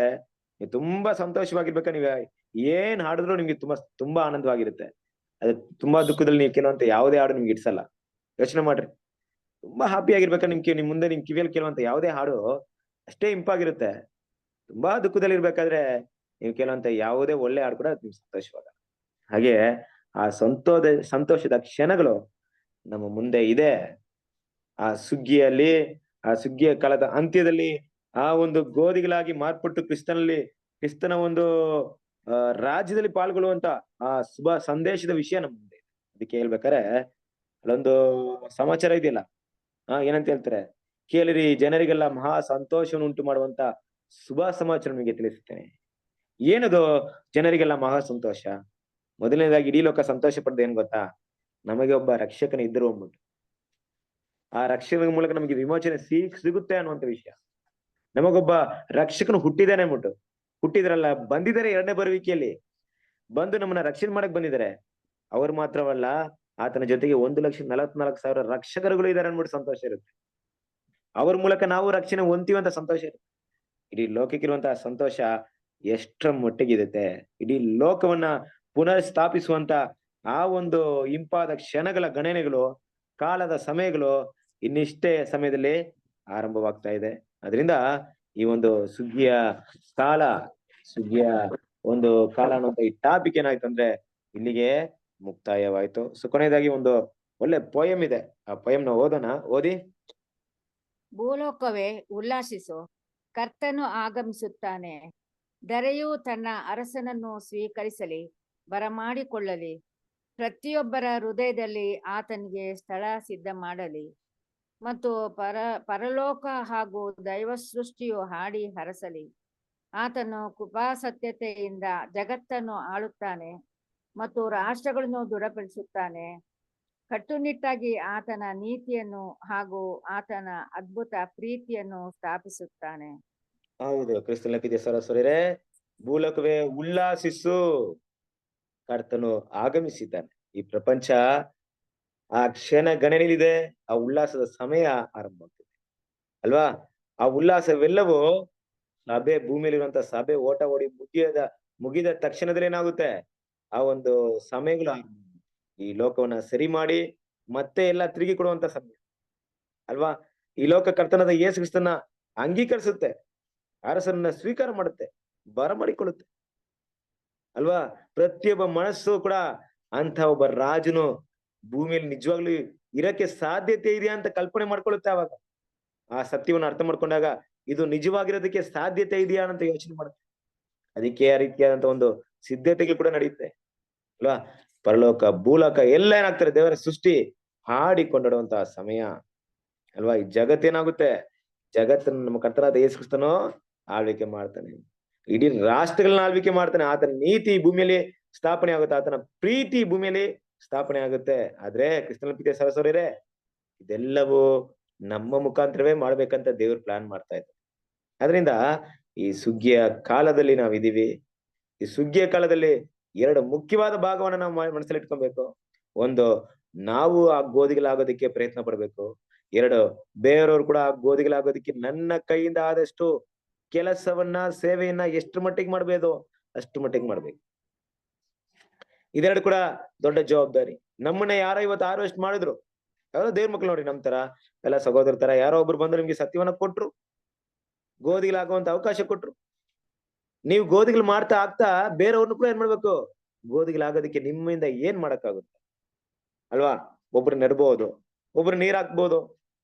ನೀವು ತುಂಬಾ ಸಂತೋಷವಾಗಿರ್ಬೇಕ, ನೀವ್ ಏನ್ ಹಾಡಿದ್ರು ನಿಮ್ಗೆ ತುಂಬಾ ಆನಂದವಾಗಿರುತ್ತೆ. ಅದು ತುಂಬಾ ದುಃಖದಲ್ಲಿ ನೀವು ಕೇಳುವಂತ ಯಾವುದೇ ಹಾಡು ನಿಮ್ಗೆ ಇಡ್ಸಲ್ಲ. ಯೋಚನೆ ಮಾಡ್ರಿ, ತುಂಬಾ ಹ್ಯಾಪಿ ಆಗಿರ್ಬೇಕ ನಿಮ್ ಮುಂದೆ ನಿಮ್ ಕಿವಿಯಲ್ಲಿ ಕೇಳುವಂತ ಯಾವುದೇ ಹಾಡು ಅಷ್ಟೇ ಇಂಪಾಗಿರುತ್ತೆ. ತುಂಬಾ ದುಃಖದಲ್ಲಿ ಇರ್ಬೇಕಾದ್ರೆ ನೀವು ಕೇಳುವಂತ ಯಾವುದೇ ಒಳ್ಳೆ ಹಾಡು ಕೂಡ ನಿಮ್ಗೆ ಸಂತೋಷವಾಗಲ್ಲ. ಹಾಗೆ ಆ ಸಂತೋಷದ ಕ್ಷಣಗಳು ನಮ್ಮ ಮುಂದೆ ಇದೆ. ಆ ಸುಗ್ಗಿಯ ಕಾಲದ ಅಂತ್ಯದಲ್ಲಿ ಆ ಒಂದು ಗೋಧಿಗಳಾಗಿ ಮಾರ್ಪಟ್ಟು ಕ್ರಿಸ್ತನ ಒಂದು ರಾಜ್ಯದಲ್ಲಿ ಪಾಲ್ಗೊಳ್ಳುವಂತ ಆ ಶುಭ ಸಂದೇಶದ ವಿಷಯ ನಮ್ಮ ಮುಂದೆ ಇದೆ. ಅದಕ್ಕೆ ಹೇಳ್ಬೇಕಾರೆ ಅಲ್ಲೊಂದು ಸಮಾಚಾರ ಇದೆಯಲ್ಲ, ಏನಂತ ಹೇಳ್ತಾರೆ, ಕೇಳಿರಿ ಜನರಿಗೆಲ್ಲ ಮಹಾ ಸಂತೋಷವನ್ನು ಉಂಟು ಮಾಡುವಂತ ಶುಭ ಸಮಾಚಾರ ನಿಮಗೆ ತಿಳಿಸುತ್ತೇನೆ. ಏನದು ಜನರಿಗೆಲ್ಲ ಮಹಾ ಸಂತೋಷ? ಮೊದಲನೇದಾಗಿ ಇಡೀ ಲೋಕ ಸಂತೋಷ ಪಡ್ದೆ ಏನ್ ಗೊತ್ತಾ? ನಮಗೆ ಒಬ್ಬ ರಕ್ಷಕನ ಇದ್ದರು ಅಂದ್ಬಿಟ್ಟು, ಆ ರಕ್ಷಕನ ಮೂಲಕ ನಮಗೆ ವಿಮೋಚನೆ ಸಿಗುತ್ತೆ ಅನ್ನುವಂತ ವಿಷಯ. ನಮಗೊಬ್ಬ ರಕ್ಷಕನು ಹುಟ್ಟಿದಾನೆ ಅಂದ್ಬಿಟ್ಟು, ಹುಟ್ಟಿದ್ರಲ್ಲ, ಬಂದಿದ್ದಾರೆ ಎರಡನೇ ಬರುವಿಕೆಯಲ್ಲಿ ಬಂದು ನಮ್ಮನ್ನ ರಕ್ಷಣೆ ಮಾಡಕ್ ಬಂದಿದ್ದಾರೆ. ಅವ್ರು ಮಾತ್ರವಲ್ಲ, ಆತನ ಜೊತೆಗೆ 1,44,000 ರಕ್ಷಕರುಗಳು ಇದ್ದಾರೆ ಅಂದ್ಬಿಟ್ಟು ಸಂತೋಷ ಇರುತ್ತೆ. ಅವ್ರ ಮೂಲಕ ನಾವು ರಕ್ಷಣೆ ಹೊಂತೀವಂತ ಸಂತೋಷ ಇರುತ್ತೆ. ಇಡೀ ಲೋಕಕ್ಕಿರುವಂತಹ ಸಂತೋಷ ಎಷ್ಟರ ಮಟ್ಟಿಗಿರುತ್ತೆ. ಇಡೀ ಲೋಕವನ್ನ ಪುನರ್ ಸ್ಥಾಪಿಸುವಂತ ಆ ಒಂದು ಇಂಪಾದ ಕ್ಷಣಗಳ ಗಣನೆಗಳು, ಕಾಲದ ಸಮಯಗಳು ಇನ್ನಿಷ್ಟೇ ಸಮಯದಲ್ಲಿ ಆರಂಭವಾಗ್ತಾ ಇದೆ. ಅದರಿಂದ ಈ ಒಂದು ಸುಗ್ಗಿಯ ಒಂದು ಕಾಲ ಅನ್ನುವಂತ ಈ ಟಾಪಿಕ್ ಏನಾಯ್ತು ಅಂದ್ರೆ ಇಲ್ಲಿಗೆ ಮುಕ್ತಾಯವಾಯ್ತು. ಕೊನೆಯದಾಗಿ ಒಂದು ಒಳ್ಳೆ ಪೋಯಂ ಇದೆ, ಆ ಪೋಯಂನ ಓದೋಣ. ಓದಿ. ಭೂಲೋಕವೇ ಉಲ್ಲಾಸಿಸು, ಕರ್ತನು ಆಗಮಿಸುತ್ತಾನೆ. ಧರೆಯು ತನ್ನ ಅರಸನನ್ನು ಸ್ವೀಕರಿಸಲಿ, ಬರಮಾಡಿಕೊಳ್ಳಲಿ. ಪ್ರತಿಯೊಬ್ಬರ ಹೃದಯದಲ್ಲಿ ಆತನಿಗೆ ಸ್ಥಳ ಸಿದ್ಧ ಮಾಡಲಿ. ಮತ್ತು ಪರಲೋಕ ಹಾಗೂ ದೈವ ಸೃಷ್ಟಿಯು ಹಾಡಿ ಹರಸಲಿ. ಆತನು ಕೃಪಾಸತ್ಯತೆಯಿಂದ ಜಗತ್ತನ್ನು ಆಳುತ್ತಾನೆ ಮತ್ತು ರಾಷ್ಟ್ರಗಳನ್ನು ದೃಢಪಡಿಸುತ್ತಾನೆ. ಕಟ್ಟುನಿಟ್ಟಾಗಿ ಆತನ ನೀತಿಯನ್ನು ಹಾಗೂ ಆತನ ಅದ್ಭುತ ಪ್ರೀತಿಯನ್ನು ಸ್ಥಾಪಿಸುತ್ತಾನೆ. ಹೌದು, ಕ್ರಿಸ್ತನ ಪ್ರೀತಿಯ ಸಹೋದರರೇ, ಭೂಲೋಕವೇ ಉಲ್ಲಾಸಿಸು, ಕರ್ತನು ಆಗಮಿಸಿದ್ದಾನೆ. ಈ ಪ್ರಪಂಚ ಆ ಕ್ಷಣ ಗಣನೆಯಲ್ಲಿದೆ, ಆ ಉಲ್ಲಾಸದ ಸಮಯ ಆರಂಭ ಆಗ್ತದೆ ಅಲ್ವಾ? ಆ ಉಲ್ಲಾಸವೆಲ್ಲವೂ ಸಭೆ, ಭೂಮಿಯಲ್ಲಿರುವಂತ ಸಭೆ ಓಟ ಓಡಿ ಮುಗಿದ ತಕ್ಷಣದಲ್ಲಿ ಏನಾಗುತ್ತೆ, ಆ ಒಂದು ಸಮಯಗಳು ಈ ಲೋಕವನ್ನ ಸರಿ ಮಾಡಿ ಮತ್ತೆ ಎಲ್ಲ ತಿರುಗಿ ಕೊಡುವಂತ ಸಮಯ ಅಲ್ವಾ? ಈ ಲೋಕ ಕರ್ತನಾದ ಯೇಸು ಕ್ರಿಸ್ತನ ಅಂಗೀಕರಿಸುತ್ತೆ, ಅರಸನನ್ನ ಸ್ವೀಕಾರ ಮಾಡುತ್ತೆ, ಬರಮಾಡಿಕೊಳ್ಳುತ್ತೆ ಅಲ್ವಾ? ಪ್ರತಿಯೊಬ್ಬ ಮನಸ್ಸು ಕೂಡ ಅಂತ ಒಬ್ಬ ರಾಜನು ಭೂಮಿಯಲ್ಲಿ ನಿಜವಾಗ್ಲೂ ಇರಕ್ಕೆ ಸಾಧ್ಯತೆ ಇದೆಯಾ ಅಂತ ಕಲ್ಪನೆ ಮಾಡ್ಕೊಳ್ಳುತ್ತೆ. ಅವಾಗ ಆ ಸತ್ಯವನ್ನು ಅರ್ಥ ಮಾಡ್ಕೊಂಡಾಗ ಇದು ನಿಜವಾಗಿರೋದಕ್ಕೆ ಸಾಧ್ಯತೆ ಇದೆಯಾ ಅಂತ ಯೋಚನೆ ಮಾಡುತ್ತೆ. ಅದಕ್ಕೆ ಆ ರೀತಿಯಾದಂತ ಒಂದು ಸಿದ್ಧತೆಗಳು ಕೂಡ ನಡೆಯುತ್ತೆ ಅಲ್ವಾ? ಪರಲೋಕ ಭೂಲೋಕ ಎಲ್ಲ ಏನಾಗ್ತಾರೆ, ದೇವರ ಸೃಷ್ಟಿ ಹಾಡಿಕೊಂಡಾಡುವಂತಹ ಸಮಯ ಅಲ್ವಾ? ಈ ಜಗತ್ತೇನಾಗುತ್ತೆ, ಜಗತ್ತನ್ನು ನಮ್ಮ ಕರ್ತನಾದ ಯೇಸು ಕ್ರಿಸ್ತನು ಆಳ್ವಿಕೆ ಮಾಡ್ತಾನೆ, ಇಡೀ ರಾಷ್ಟ್ರಗಳನ್ನ ಆಳ್ವಿಕೆ ಮಾಡ್ತಾನೆ. ಆತನ ನೀತಿ ಭೂಮಿಯಲ್ಲಿ ಸ್ಥಾಪನೆ ಆಗುತ್ತೆ, ಆತನ ಪ್ರೀತಿ ಭೂಮಿಯಲ್ಲಿ ಸ್ಥಾಪನೆ ಆಗುತ್ತೆ. ಆದ್ರೆ ಕ್ರಿಸ್ತನ ಪ್ರೀತಿಯ ಸಹೋದರರೇ, ಇದೆಲ್ಲವೂ ನಮ್ಮ ಮುಖಾಂತರವೇ ಮಾಡ್ಬೇಕಂತ ದೇವ್ರು ಪ್ಲಾನ್ ಮಾಡ್ತಾ ಇದ್ದಾರೆ. ಅದರಿಂದ ಈ ಸುಗ್ಗಿಯ ಕಾಲದಲ್ಲಿ ನಾವಿದೀವಿ. ಈ ಸುಗ್ಗಿಯ ಕಾಲದಲ್ಲಿ 2 ಮುಖ್ಯವಾದ ಭಾಗವನ್ನ ನಾವು ಮನಸ್ಸಲ್ಲಿ ಇಟ್ಕೊಬೇಕು. ಒಂದು, ನಾವು ಆ ಗೋಧಿಗಳಾಗೋದಕ್ಕೆ ಪ್ರಯತ್ನ ಪಡ್ಬೇಕು. 2, ಬೇರೆಯವರು ಕೂಡ ಗೋಧಿಗಳಾಗೋದಕ್ಕೆ ನನ್ನ ಕೈಯಿಂದ ಆದಷ್ಟು ಕೆಲಸವನ್ನ ಸೇವೆಯನ್ನ ಎಷ್ಟು ಮಟ್ಟಿಗೆ ಮಾಡ್ಬೋದು ಅಷ್ಟು ಮಟ್ಟಿಗೆ ಮಾಡ್ಬೇಕು. ಇದೆರಡು ಕೂಡ ದೊಡ್ಡ ಜವಾಬ್ದಾರಿ. ನಮ್ಮನ್ನ ಯಾರೋ ಇವತ್ತು ಹಾರ್ವೆಸ್ಟ್ ಮಾಡಿದ್ರು, ಯಾರೋ ದೇವ್ರ ಮಕ್ಳು ನೋಡಿ, ನಮ್ ತರ ಎಲ್ಲ ಸಹೋದರ ತರ ಯಾರೋ ಒಬ್ರು ಬಂದು ನಿಮ್ಗೆ ಸತ್ಯವನ್ನ ಕೊಟ್ರು, ಗೋಧಿಗಳಾಗುವಂತ ಅವಕಾಶ ಕೊಟ್ರು. ನೀವು ಗೋಧಿಗಳು ಮಾಡ್ತಾ ಆಗ್ತಾ ಬೇರೆಯವ್ರನ್ನು ಕೂಡ ಏನ್ ಮಾಡ್ಬೇಕು, ಗೋಧಿಗಳಾಗೋದಕ್ಕೆ ನಿಮ್ಮಿಂದ ಏನ್ ಮಾಡಕ್ಕಾಗುತ್ತೆ ಅಲ್ವಾ? ಒಬ್ರು ನೆಡ್ಬೋದು, ಒಬ್ರು ನೀರ್ ಹಾಕ್ಬೋದು,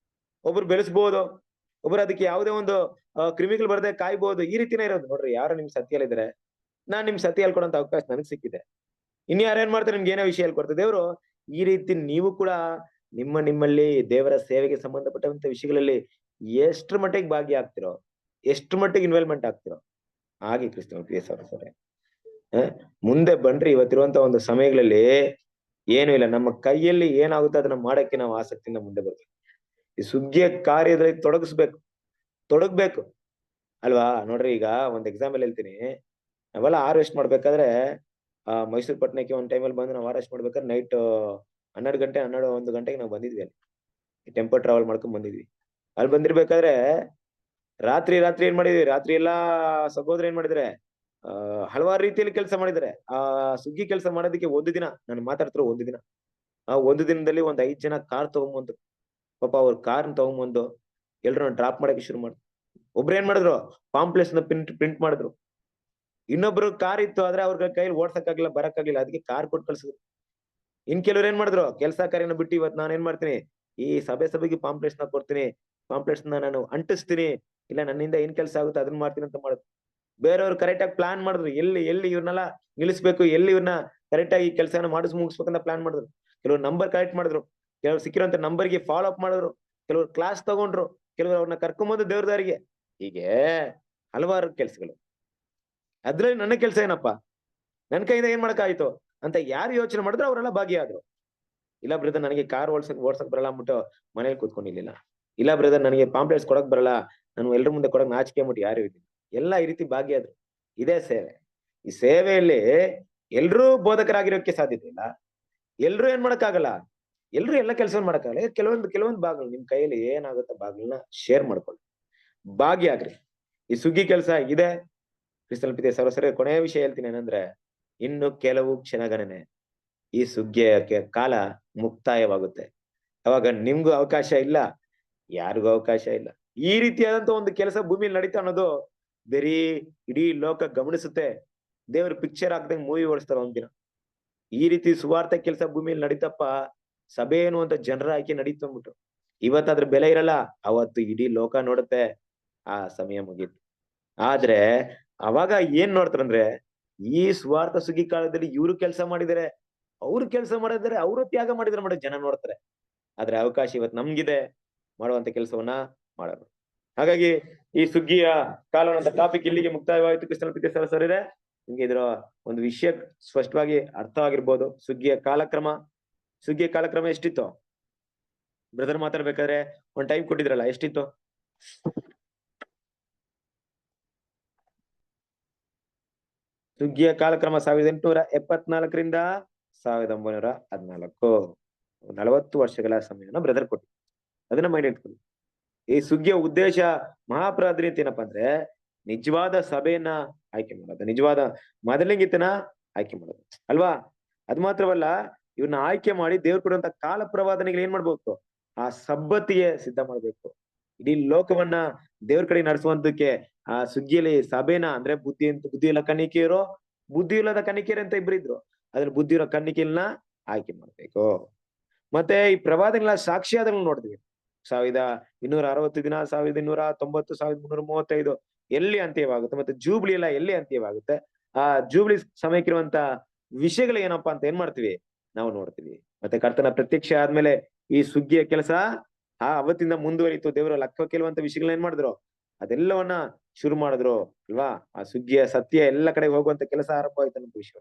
ಒಬ್ರು ಬೆಳೆಸ್ಬೋದು, ಒಬ್ರು ಅದಕ್ಕೆ ಯಾವುದೇ ಒಂದು ಕ್ರಿಮಿಗಳು ಬರದೆ ಕಾಯ್ಬೋದು. ಈ ರೀತಿನೇ ಇರೋದು ನೋಡ್ರಿ. ಯಾರು ನಿಮ್ ಸತ್ಯಲ್ಲಿದ್ರೆ ನಾನ್ ನಿಮ್ ಸತ್ಯ ಹೇಳ್ಕೊಡೋಂತ ಅವಕಾಶ ನನಗ್ ಸಿಕ್ಕಿದೆ. ಇನ್ಯಾರು ಏನ್ ಮಾಡ್ತಾರೆ, ನಿಮ್ಗೆ ಏನೋ ವಿಷಯ ಹೇಳ್ಕೊಡ್ತಾರೆ ದೇವ್ರು. ಈ ರೀತಿ ನೀವು ಕೂಡ ನಿಮ್ಮಲ್ಲಿ ದೇವರ ಸೇವೆಗೆ ಸಂಬಂಧಪಟ್ಟಂತ ವಿಷಯಗಳಲ್ಲಿ ಎಷ್ಟ್ರ ಮಟ್ಟಿಗೆ ಭಾಗಿಯಾಗ್ತಿರೋ, ಎಷ್ಟು ಮಟ್ಟಿಗೆ ಇನ್ವಾಲ್ವ್ಮೆಂಟ್ ಆಗ್ತಿರೋ ಹಾಗೆ ಕ್ರಿಸ್ತನ ಪ್ರಿಯ ಸಹೋದರರೇ, ಮುಂದೆ ಬನ್ರಿ. ಇವತ್ತಿರುವಂತ ಒಂದು ಸಮಯಗಳಲ್ಲಿ ಏನು ಇಲ್ಲ, ನಮ್ಮ ಕೈಯಲ್ಲಿ ಏನಾಗುತ್ತೆ ಅದನ್ನ ಮಾಡಕ್ಕೆ ನಾವು ಆಸಕ್ತಿಯಿಂದ ಮುಂದೆ ಬರ್ಬೇಕು. ಈ ಸುಗ್ಗಿಯ ಕಾರ್ಯದಲ್ಲಿ ತೊಡಗ್ಬೇಕು ಅಲ್ವಾ? ನೋಡ್ರಿ, ಈಗ ಒಂದ್ ಎಕ್ಸಾಂಪಲ್ ಹೇಳ್ತೀನಿ. ನಾವೆಲ್ಲ ಹಾರ್ವೆಸ್ಟ್ ಮಾಡ್ಬೇಕಾದ್ರೆ ಮೈಸೂರು ಪಟ್ಟಣಕ್ಕೆ ಒಂದ್ ಟೈಮಲ್ಲಿ ಬಂದು ನಾವು ಹಾರ್ವೆಸ್ಟ್ ಮಾಡ್ಬೇಕಾದ್ರೆ ನೈಟ್ 1 ಗಂಟೆಗೆ ನಾವು ಬಂದಿದ್ವಿ. ಅಲ್ಲಿ ಟೆಂಪೋ ಟ್ರಾವೆಲ್ ಮಾಡ್ಕೊಂಡ್ ಬಂದಿದ್ವಿ. ಅಲ್ಲಿ ಬಂದಿರ್ಬೇಕಾದ್ರೆ ರಾತ್ರಿ ಏನ್ ಮಾಡಿದ್ವಿ, ರಾತ್ರಿ ಎಲ್ಲಾ ಸಹೋದರ ಏನ್ ಮಾಡಿದ್ರೆ ಹಲವಾರು ರೀತಿಯಲ್ಲಿ ಕೆಲಸ ಮಾಡಿದ್ದಾರೆ. ಸುಗ್ಗಿ ಕೆಲಸ ಮಾಡೋದಕ್ಕೆ ಒಂದು ದಿನ, ನಾನು ಮಾತಾಡ್ತಿರೋ ಒಂದು ದಿನ, ಒಂದು ದಿನದಲ್ಲಿ ಒಂದ್ 5 ಜನ ಕಾರ್ ತಗೊಂಬಂದು, ಪಾಪ ಅವ್ರ ಕಾರ್ ತಗೊಂಬಂದು ಎಲ್ರು ಡ್ರಾಪ್ ಮಾಡಕ್ಕೆ ಶುರು ಮಾಡಿದ್ರು. ಒಬ್ರು ಏನ್ ಮಾಡಿದ್ರು, ಪಾಂಪ್ಲೆಟ್ಸ್ ನ ಪ್ರಿಂಟ್ ಮಾಡಿದ್ರು. ಇನ್ನೊಬ್ರು ಕಾರ್ ಇತ್ತು, ಆದ್ರೆ ಅವ್ರ ಕೈಯಲ್ಲಿ ಓಡ್ಸಕ್ಕಾಗಿಲ್ಲ, ಬರಕ್ಕಾಗಿಲ್ಲ, ಅದಕ್ಕೆ ಕಾರ್ ಕೊಟ್ಟು ಕಳ್ಸಿದ್ರು. ಇನ್ ಕೆಲವ್ರು ಏನ್ ಮಾಡಿದ್ರು, ಕೆಲಸ ಕಾರ್ಯನ ಬಿಟ್ಟು ಇವತ್ತು ನಾನು ಏನ್ ಮಾಡ್ತೀನಿ, ಈ ಸಭೆಗೆ ಪಾಂಪ್ಲೆಟ್ಸ್ ನ ಕೊಡ್ತೀನಿ, ಪಾಂಪ್ಲೆಟ್ಸ್ ನಾನು ಅಂಟಿಸ್ತೀನಿ, ಇಲ್ಲ ನನ್ನಿಂದ ಏನ್ ಕೆಲಸ ಆಗುತ್ತೆ ಅದನ್ನ ಮಾಡ್ತೀನಿ ಅಂತ ಮಾಡಿದ್ರು. ಬೇರೆಯವ್ರು ಕರೆಕ್ಟ್ ಆಗಿ ಪ್ಲಾನ್ ಮಾಡಿದ್ರು, ಎಲ್ಲಿ ಇವ್ರನ್ನೆಲ್ಲ ನಿಲ್ಲಿಸ್ಬೇಕು, ಎಲ್ಲಿ ಇವ್ರನ್ನ ಕರೆಕ್ಟ್ ಆಗಿ ಕೆಲಸನ ಮುಗಿಸ್ಬೇಕಂತ ಪ್ಲಾನ್ ಮಾಡಿದ್ರು. ಕೆಲವ್ರು ನಂಬರ್ ಕರೆಕ್ಟ್ ಮಾಡಿದ್ರು, ಕೆಲವ್ರು ಸಿಕ್ಕಿರೋಂತ ನಂಬರ್ಗೆ ಫಾಲೋ ಅಪ್ ಮಾಡಿದ್ರು, ಕೆಲವ್ರು ಕ್ಲಾಸ್ ತಗೊಂಡ್ರು, ಕೆಲವರು ಅವ್ರನ್ನ ಕರ್ಕೊಂಬಂದು ದೇವ್ರ ದಾರಿಗೆ. ಹೀಗೆ ಹಲವಾರು ಕೆಲ್ಸಗಳು. ಅದ್ರಲ್ಲಿ ನನ್ನ ಕೆಲಸ ಏನಪ್ಪಾ, ನನ್ ಕೈಯಿಂದ ಏನ್ ಮಾಡಕ್ಕಾಯ್ತು ಅಂತ ಯಾರು ಯೋಚನೆ ಮಾಡಿದ್ರು ಅವರೆಲ್ಲ ಭಾಗಿಯಾದ್ರು. ಇಲ್ಲ ಬ್ರದರ್, ನನಗೆ ಕಾರ್ ಓಡ್ಸಕ್ ಬರಲ್ಲ ಅಂದ್ಬಿಟ್ಟು ಮನೇಲಿ ಕೂತ್ಕೊಂಡಿರ್ಲಿಲ್ಲ. ಇಲ್ಲ ಬ್ರದರ್, ನನಗೆ ಪಾಂಪ್ಲೆಟ್ಸ್ ಕೊಡಕ್ ಬರಲ್ಲ, ನಾನು ಎಲ್ರ ಮುಂದೆ ಕೊಡಕ್ ನಾಚಿಕೆ ಅಂದ್ಬಿಟ್ಟು ಯಾರು ಇರ್ಲಿಲ್ಲ. ಎಲ್ಲ ಈ ರೀತಿ ಭಾಗಿಯಾದ್ರು. ಇದೇ ಸೇವೆ. ಈ ಸೇವೆಯಲ್ಲಿ ಎಲ್ರೂ ಬೋಧಕರಾಗಿರೋಕೆ ಸಾಧ್ಯತೆ ಇಲ್ಲ, ಎಲ್ರು ಏನ್ ಮಾಡಕ್ಕಾಗಲ್ಲ, ಎಲ್ರು ಎಲ್ಲ ಕೆಲಸವನ್ನು ಮಾಡಕ್ಕಾಗಲ್ಲ. ಕೆಲವೊಂದು ಭಾಗಗಳು ನಿಮ್ ಕೈಯಲ್ಲಿ ಏನಾಗುತ್ತೆ ಭಾಗಗಳನ್ನ ಶೇರ್ ಮಾಡ್ಕೊಳ್ಳಿ, ಭಾಗಿಯಾಗ್ರಿ. ಈ ಸುಗ್ಗಿ ಕೆಲಸ ಇದೆ. ಕ್ರಿಸ್ತನ ಪ್ರೀತಿಯ ಸಹೋದರರೇ, ಕೊನೆಯ ವಿಷಯ ಹೇಳ್ತೀನಿ ಏನಂದ್ರೆ, ಇನ್ನು ಕೆಲವು ಕ್ಷಣಗಣನೆ ಈ ಸುಗ್ಗಿಯ ಕಾಲ ಮುಕ್ತಾಯವಾಗುತ್ತೆ. ಅವಾಗ ನಿಮ್ಗೂ ಅವಕಾಶ ಇಲ್ಲ, ಯಾರಿಗೂ ಅವಕಾಶ ಇಲ್ಲ. ಈ ರೀತಿಯಾದಂತ ಒಂದು ಕೆಲಸ ಭೂಮಿಯಲ್ಲಿ ನಡೀತಾ ಅನ್ನೋದು ಇಡೀ ಲೋಕ ಗಮನಿಸುತ್ತೆ. ದೇವ್ರ ಪಿಕ್ಚರ್ ಹಾಕ್ದಂಗೆ ಮೂವಿ ಓಡಿಸ್ತಾರ ಒಂದಿನ. ಈ ರೀತಿ ಸುವಾರ್ಥ ಕೆಲಸ ಭೂಮಿಯಲ್ಲಿ ನಡೀತಪ್ಪ, ಸಭೆ ಅನ್ನುವಂತ ಜನರ ಆಯ್ಕೆ ನಡೀತು ಅಂದ್ಬಿಟ್ಟು. ಇವತ್ತಾದ್ರ ಬೆಲೆ ಇರಲ್ಲ, ಅವತ್ತು ಇಡೀ ಲೋಕ ನೋಡುತ್ತೆ. ಆ ಸಮಯ ಮುಗೀತು. ಆದ್ರೆ ಅವಾಗ ಏನ್ ನೋಡ್ತಾರಂದ್ರೆ, ಈ ಸ್ವಾರ್ಥ ಸುಗ್ಗಿ ಕಾಲದಲ್ಲಿ ಇವ್ರು ಕೆಲಸ ಮಾಡಿದಾರೆ, ಅವ್ರು ಕೆಲಸ ಮಾಡಿದಾರೆ, ಅವರು ತ್ಯಾಗ ಮಾಡಿದಾರೆ ಮಾಡೋ ಜನ ನೋಡ್ತಾರೆ. ಆದ್ರೆ ಅವಕಾಶ ಇವತ್ತು ನಮ್ಗಿದೆ, ಮಾಡುವಂತ ಕೆಲಸವನ್ನ ಮಾಡೋಣ. ಹಾಗಾಗಿ ಈ ಸುಗ್ಗಿಯ ಕಾಲ ಅಂತ ಟಾಪಿಕ್ ಇಲ್ಲಿಗೆ ಮುಕ್ತಾಯವಾಯಿತು. ಕ್ರಿಸ್ತನ ಪ್ರೀತಿಯ ಸಹೋದರರೇ, ನಿಮ್ಗೆ ಇದರ ಒಂದು ವಿಷಯ ಸ್ಪಷ್ಟವಾಗಿ ಅರ್ಥವಾಗಿರ್ಬೋದು. ಸುಗ್ಗಿಯ ಕಾಲಕ್ರಮ ಎಷ್ಟಿತ್ತು ಬ್ರದರ್? ಮಾತಾಡ್ಬೇಕಾದ್ರೆ ಒಂದ್ ಟೈಮ್ ಕೊಟ್ಟಿದ್ರಲ್ಲ, ಎಷ್ಟಿತ್ತು? ಸುಗ್ಗಿಯ ಕಾಲಕ್ರಮ 1874ರಿಂದ 1914, 40 ವರ್ಷಗಳ ಸಮಯನ ಬ್ರದರ್ ಕೊಟ್ಟು, ಅದನ್ನ ಮೈಂಡ್ ಇಟ್ಕೊಳ್ಳಿ. ಈ ಸುಗ್ಗಿಯ ಉದ್ದೇಶ, ಮಹಾಪ್ರಾಧಾನ್ಯತೆ ಏನಪ್ಪಾ ಅಂದ್ರೆ, ನಿಜವಾದ ಸಭೆಯನ್ನ ಆಯ್ಕೆ ಮಾಡೋದು, ನಿಜವಾದ ಮೊದಲಿಂಗಿತನ ಆಯ್ಕೆ ಮಾಡೋದು ಅಲ್ವಾ? ಅದ್ ಮಾತ್ರವಲ್ಲ, ಇವ್ರನ್ನ ಆಯ್ಕೆ ಮಾಡಿ ದೇವ್ರು ಕೊಡುವಂತ ಕಾಲ ಪ್ರವಾದನೆಗಳು ಏನ್ ಮಾಡ್ಬೇಕು, ಆ ಸಬ್ಬತ್ತಿಗೆ ಸಿದ್ಧ ಮಾಡ್ಬೇಕು. ಇಡೀ ಲೋಕವನ್ನ ದೇವ್ರ ಕಡೆ ನಡೆಸುವಂತಕ್ಕೆ ಆ ಸುಗ್ಗಿಯಲ್ಲಿ ಸಭೆನ, ಅಂದ್ರೆ ಬುದ್ಧಿ ಇಲ್ಲ ಕನ್ನಿಕೆಯರು, ಬುದ್ಧಿ ಇಲ್ಲದ ಕನ್ನಿಕೆಯರು ಅಂತ ಇಬ್ರು ಇದ್ರು. ಅದ್ರ ಬುದ್ಧಿ ಇರೋ ಕನ್ನಿಕೆಯನ್ನ ಆಯ್ಕೆ ಮಾಡ್ಬೇಕು. ಮತ್ತೆ ಈ ಪ್ರವಾದನೆಗಳ ಸಾಕ್ಷ್ಯಾಧಾರಗಳು ನೋಡಿದ್ವಿ. 1260 ದಿನ, 1290, 1335 ಎಲ್ಲಿ ಅಂತ್ಯವಾಗುತ್ತೆ, ಮತ್ತೆ ಜೂಬ್ಲಿ ಎಲ್ಲ ಎಲ್ಲಿ ಅಂತ್ಯವಾಗುತ್ತೆ, ಆ ಜೂಬ್ಲಿ ಸಮಯಕ್ಕಿರುವಂತ ವಿಷಯಗಳು ಏನಪ್ಪಾ ಅಂತ ಏನ್ ಮಾಡ್ತೀವಿ ನಾವು ನೋಡ್ತೀವಿ. ಮತ್ತೆ ಕರ್ತನ ಪ್ರತ್ಯಕ್ಷ ಆದ್ಮೇಲೆ ಈ ಸುಗ್ಗಿಯ ಕೆಲಸ ಅವತ್ತಿಂದ ಮುಂದುವರಿತು. ದೇವರ ಲೆಕ್ಕ ಕೆಲವಂತ ವಿಷಯಗಳನ್ನ ಏನ್ ಮಾಡಿದ್ರು, ಅದೆಲ್ಲವನ್ನ ಶುರು ಮಾಡಿದ್ರು ಅಲ್ವಾ? ಆ ಸುಗ್ಗಿಯ ಸತ್ಯ ಎಲ್ಲ ಕಡೆ ಹೋಗುವಂತ ಕೆಲಸ ಆರಂಭ ಆಯ್ತು ಅನ್ನೋ ವಿಷಯ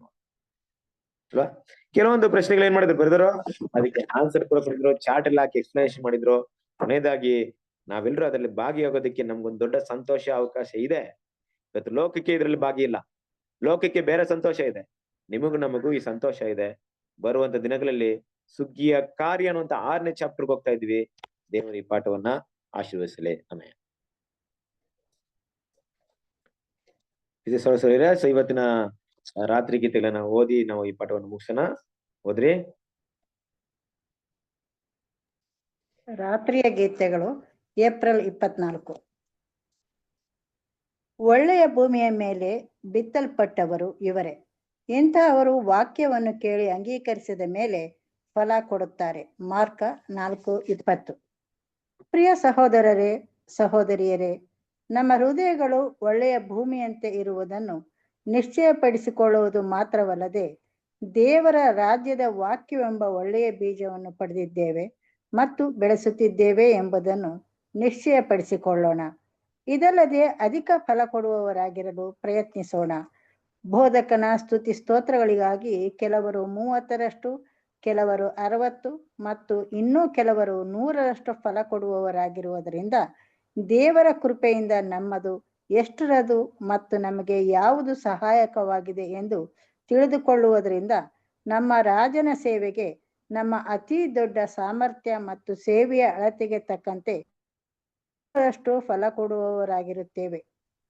ಅಲ್ವಾ? ಕೆಲವೊಂದು ಪ್ರಶ್ನೆಗಳು ಏನ್ ಮಾಡಿದ್ರು ಬರೆದ್ರು, ಅದಕ್ಕೆ ಆನ್ಸರ್ ಕೂಡ ಕೊಟ್ಟಿದ್ರು, ಚಾರ್ಟ್ ಎಲ್ಲ ಹಾಕಿ ಎಕ್ಸ್ಪ್ಲನೇಷನ್ ಮಾಡಿದ್ರು. ಕೊನೆಯದಾಗಿ ನಾವೆಲ್ಲರೂ ಅದರಲ್ಲಿ ಭಾಗಿಯಾಗೋದಕ್ಕೆ ನಮ್ಗೊಂದು ದೊಡ್ಡ ಸಂತೋಷ ಅವಕಾಶ ಇದೆ. ಇವತ್ತು ಲೋಕಕ್ಕೆ ಇದ್ರಲ್ಲಿ ಭಾಗಿ ಇಲ್ಲ, ಲೋಕಕ್ಕೆ ಬೇರೆ ಸಂತೋಷ ಇದೆ, ನಿಮಗೂ ನಮಗೂ ಈ ಸಂತೋಷ ಇದೆ. ಬರುವಂತ ದಿನಗಳಲ್ಲಿ ಸುಗ್ಗಿಯ ಕಾರ್ಯ ಅನ್ನುವಂತ 6ನೇ ಚಾಪ್ಟರ್ಗೆ ಹೋಗ್ತಾ ಇದ್ವಿ. ದೇವರು ಈ ಪಾಠವನ್ನ ಆಶೀರ್ವದಿಸಲಿ. ಆಮೇಲೆ ಇದು ಸೊ ಇವತ್ತಿನ ರಾತ್ರಿ ಗೀತೆಗಳನ್ನ ಓದಿ ನಾವು ಈ ಪಾಠವನ್ನು ಮುಗಿಸೋಣ. ಓದ್ರಿ. ರಾತ್ರಿಯ ಗೀತೆಗಳು ಏಪ್ರಿಲ್ 24. ಒಳ್ಳೆಯ ಭೂಮಿಯ ಮೇಲೆ ಬಿತ್ತಲ್ಪಟ್ಟವರು ಇವರೇ. ಇಂತಹವರು ವಾಕ್ಯವನ್ನು ಕೇಳಿ ಅಂಗೀಕರಿಸಿದ ಮೇಲೆ ಫಲ ಕೊಡುತ್ತಾರೆ. ಮಾರ್ಕ 4:20. ಪ್ರಿಯ ಸಹೋದರರೇ, ಸಹೋದರಿಯರೇ, ನಮ್ಮ ಹೃದಯಗಳು ಒಳ್ಳೆಯ ಭೂಮಿಯಂತೆ ಇರುವುದನ್ನು ನಿಶ್ಚಯಪಡಿಸಿಕೊಳ್ಳುವುದು ಮಾತ್ರವಲ್ಲದೆ ದೇವರ ರಾಜ್ಯದ ವಾಕ್ಯವೆಂಬ ಒಳ್ಳೆಯ ಬೀಜವನ್ನು ಪಡೆದಿದ್ದೇವೆ ಮತ್ತು ಬೆಳೆಸುತ್ತಿದ್ದೇವೆ ಎಂಬುದನ್ನು ನಿಶ್ಚಯಪಡಿಸಿಕೊಳ್ಳೋಣ. ಇದಲ್ಲದೆ ಅಧಿಕ ಫಲ ಕೊಡುವವರಾಗಿರಲು ಪ್ರಯತ್ನಿಸೋಣ. ಬೋಧಕನ ಸ್ತುತಿ ಸ್ತೋತ್ರಗಳಿಗಾಗಿ ಕೆಲವರು 30ರಷ್ಟು, ಕೆಲವರು 60 ಮತ್ತು ಇನ್ನೂ ಕೆಲವರು 100ರಷ್ಟು ಫಲ ಕೊಡುವವರಾಗಿರುವುದರಿಂದ ದೇವರ ಕೃಪೆಯಿಂದ ನಮ್ಮದು ಎಷ್ಟರದು ಮತ್ತು ನಮಗೆ ಯಾವುದು ಸಹಾಯಕವಾಗಿದೆ ಎಂದು ತಿಳಿದುಕೊಳ್ಳುವುದರಿಂದ ನಮ್ಮ ರಾಜನ ಸೇವೆಗೆ ನಮ್ಮ ಅತಿ ದೊಡ್ಡ ಸಾಮರ್ಥ್ಯ ಮತ್ತು ಸೇವೆಯ ಅಳತೆಗೆ ತಕ್ಕಂತೆ ಅಷ್ಟು ಫಲ ಕೊಡುವವರಾಗಿರುತ್ತೇವೆ.